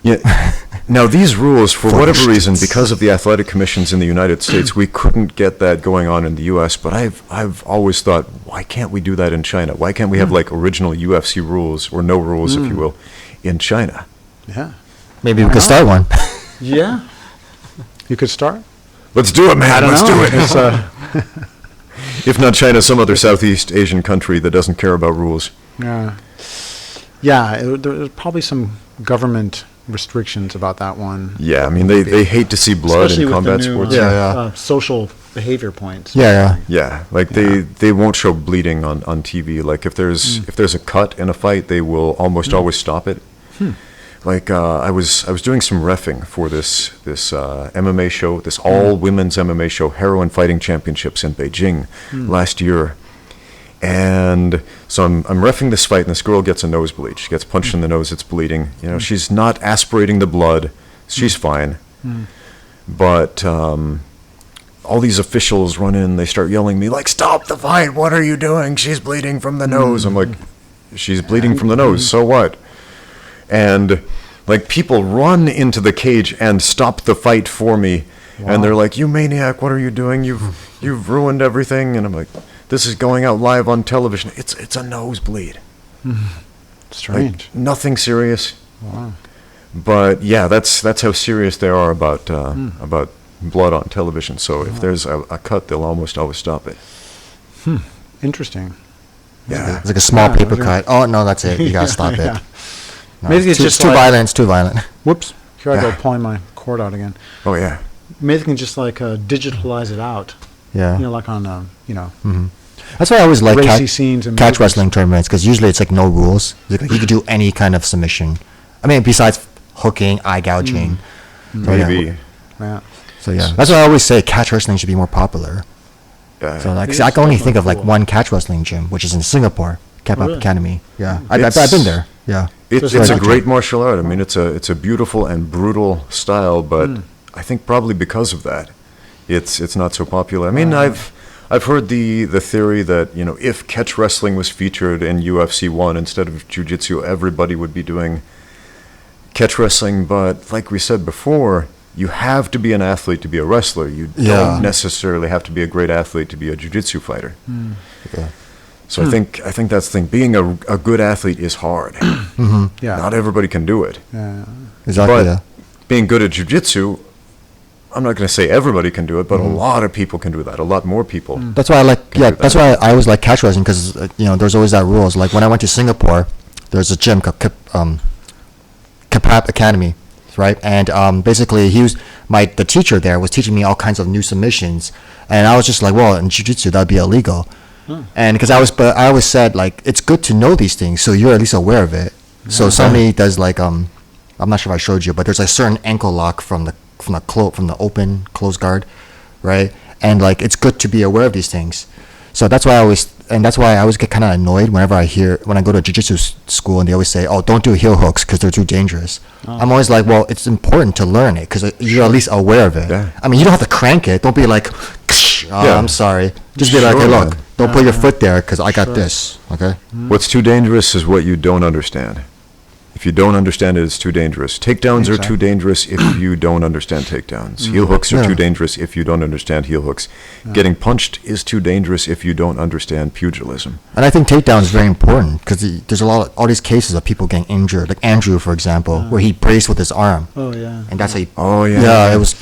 Yeah. Now, these rules, for whatever reason, because of the athletic commissions in the United States, we couldn't get that going on in the U.S., but I've always thought, why can't we do that in China? Why can't we have, original UFC rules, or no rules, if you will, in China? Yeah. Maybe we could start one. Yeah. You could start. Let's do it, man. I don't Let's know. do it. It's, If not China, some other Southeast Asian country that doesn't care about rules. there's probably some government restrictions about that one. Yeah, I mean, they hate to see blood Especially in with combat the new sports. social behavior points. Yeah. Yeah, like they won't show bleeding on TV. Like if there's a cut in a fight, they will almost always stop it. Like I was doing some reffing for this MMA show, this all women's MMA show, Heroin Fighting Championships in Beijing last year. And so I'm reffing this fight, and this girl gets a nosebleed. She gets punched in the nose, it's bleeding. You know, she's not aspirating the blood. She's fine. But all these officials run in, they start yelling at me, like, stop the fight, what are you doing? She's bleeding from the nose. I'm like, she's bleeding from the nose, so what? And like people run into the cage and stop the fight for me. And they're like, you maniac, what are you doing? You've ruined everything. And I'm like, this is going out live on television. It's a nosebleed. Strange. Like, nothing serious. Wow. But yeah, that's how serious they are about blood on television. So if there's a cut, they'll almost always stop it. Interesting. Yeah. It's like a small paper cut. Oh no, that's it. You gotta stop it. Yeah. No, Maybe it's too, just too like- violent. It's too violent. Whoops. Here I go Yeah. pulling my cord out again. Oh yeah. Maybe they can just like digitalize it out. Yeah. You know, like on That's why I always like racy scenes and catch movies. wrestling tournaments, because usually it's like no rules. Like, you could do any kind of submission. I mean, besides hooking, eye gouging. So, yeah. Maybe. Yeah. So yeah, that's why I always say catch wrestling should be more popular. So like, It see, I is can only definitely think of like cool. one catch wrestling gym, which is in Singapore, Cap Up really? Academy. Yeah, I've It's- been there. Yeah. It's Just a like- great martial art. I mean, it's a beautiful and brutal style, but I think probably because of that, it's not so popular. I mean, I've heard the theory that, you know, if catch wrestling was featured in UFC 1 instead of jiu-jitsu, everybody would be doing catch wrestling. But like we said before, you have to be an athlete to be a wrestler. You Yeah. don't necessarily have to be a great athlete to be a jiu-jitsu fighter. Yeah. So I think that's the thing. Being a good athlete is hard. Yeah. Not everybody can do it. Yeah. Exactly. But Yeah. being good at jiu-jitsu, I'm not going to say everybody can do it, but a lot of people can do that. A lot more people. That's why I like. Can Yeah, do that's that. why I always like catch wrestling, because there's always that rules. Like when I went to Singapore, there's a gym called Kapap Academy, right? And basically, the teacher there was teaching me all kinds of new submissions, and I was just like, well, in jiu-jitsu that'd be illegal. And because I always said, like, it's good to know these things so you're at least aware of it. So somebody does like I'm not sure if I showed you, but there's a certain ankle lock from the open close guard, right? And like it's good to be aware of these things. So that's why I always get kind of annoyed when I go to jiu-jitsu school and they always say, oh, don't do heel hooks because they're too dangerous. I'm always like, well, it's important to learn it because you're at least aware of it. Yeah. I mean, you don't have to crank it. Don't be like, Yeah. I'm sorry. Just be like, Sure, hey, look, man. don't put your foot there because I got this. Okay. What's too dangerous is what you don't understand. If you don't understand it, it's too dangerous. Takedowns are too dangerous if you don't understand takedowns. Heel hooks are Yeah. too dangerous if you don't understand heel hooks. Getting punched is too dangerous if you don't understand pugilism. And I think takedown is very important because there's all these cases of people getting injured, like Andrew, for example, where he braced with his arm, Oh yeah. and that's how he. Oh, yeah. Yeah, it was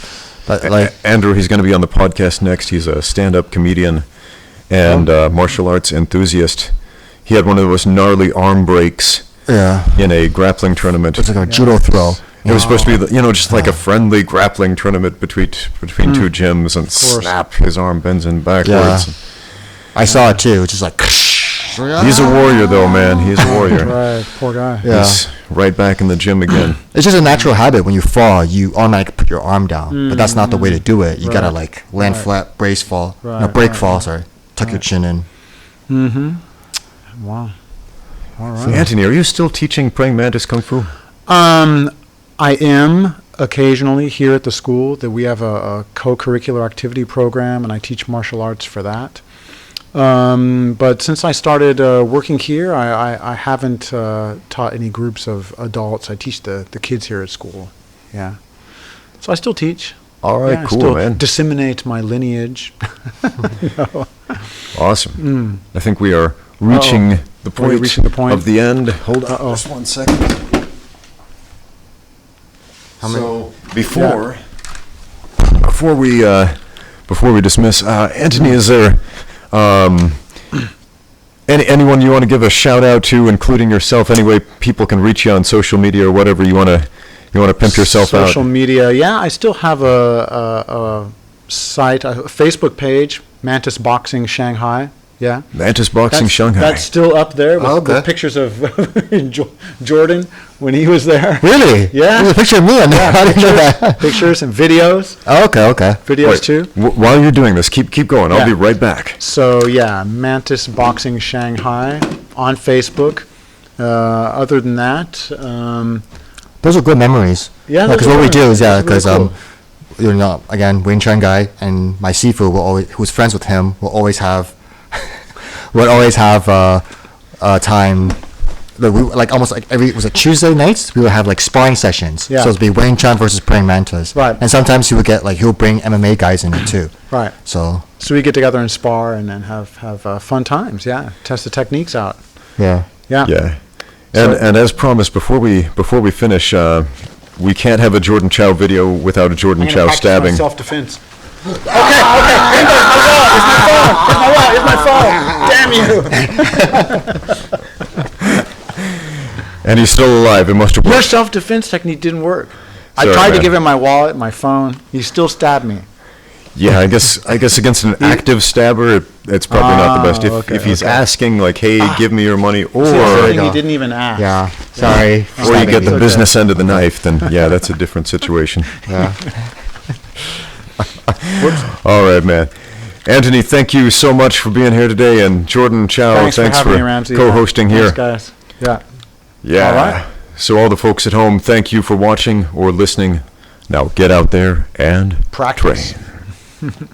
like Andrew, he's going to be on the podcast next. He's a stand-up comedian and martial arts enthusiast. He had one of the most gnarly arm breaks in a grappling tournament. it's like a judo throw. It was supposed to be, just like a friendly grappling tournament between two gyms, and snap, his arm bends in backwards. I saw it too. It's just like. He's a warrior, though, man. He's a warrior. Right. Poor guy. Yeah. He's right back in the gym again. It's just a natural habit. When you fall, you automatically put your arm down, but that's not the way to do it. You gotta like land flat, brace fall, break fall. Sorry, tuck your chin in. Wow. All right. So, Antony, are you still teaching praying mantis kung fu? I am occasionally here at the school. That we have a co-curricular activity program, and I teach martial arts for that. But since I started working here, I haven't taught any groups of adults. I teach the kids here at school. Yeah. So I still teach. All right, I cool, still man. Disseminate my lineage. Awesome. I think we are reaching the Are we point reaching the point? of the end. Hold on Uh-oh. just 1 second. How many- So before we before we dismiss, Antony, is there anyone you want to give a shout out to, including yourself? Any way people can reach you on social media or whatever you want to pimp yourself out? Social media, yeah. I still have a site, a Facebook page, Mantis Boxing Shanghai. Yeah. Mantis Boxing That's- Shanghai. That's still up there with, Okay. with pictures of Jourdan when he was there. Really? Yeah. There's a picture of me on there. Yeah, I didn't know that. Pictures and videos. Oh, okay. Videos Wait, too. while you're doing this, keep going. I'll Yeah. be right back. So yeah, Mantis Boxing Shanghai on Facebook. Other than that, Those are good memories. Yeah, Because those are what we good do is, memories. because Those are really again, Wing Chun guy and my Sifu will always, who's friends with him, will always have, time. Like almost like it was a Tuesday nights. We would have like sparring sessions. Yeah. So it'd be Wing Chun versus praying mantis. Right. And sometimes he would get like he'll bring MMA guys in it too. right. So So we get together and spar and then have fun times. Yeah, test the techniques out. yeah. Yeah. Yeah. So- And as promised, before we finish, we can't have a Jourdan Chow video without a Jourdan Chow stabbing. Self-defense. Okay. It's my phone. Damn you. And he's still alive. It must have Your worked. self-defense technique didn't work. I Sorry, tried to man. give him my wallet, my phone. He still stabbed me. Yeah, I guess against an active stabber, it's probably not the best. If he's asking like, "Hey, give me your money," or See, that's the thing, go. he didn't even ask. Yeah. Sorry. or you get the Okay. business end of the knife, then yeah, that's a different situation. Yeah. All right, man. Antony, thank you so much for being here today, and Jourdan Chow, Thanks for having me, Ramsey. co-hosting Thanks, here. guys. Yeah. Yeah. All right. So all the folks at home, thank you for watching or listening. Now get out there and Practice. train.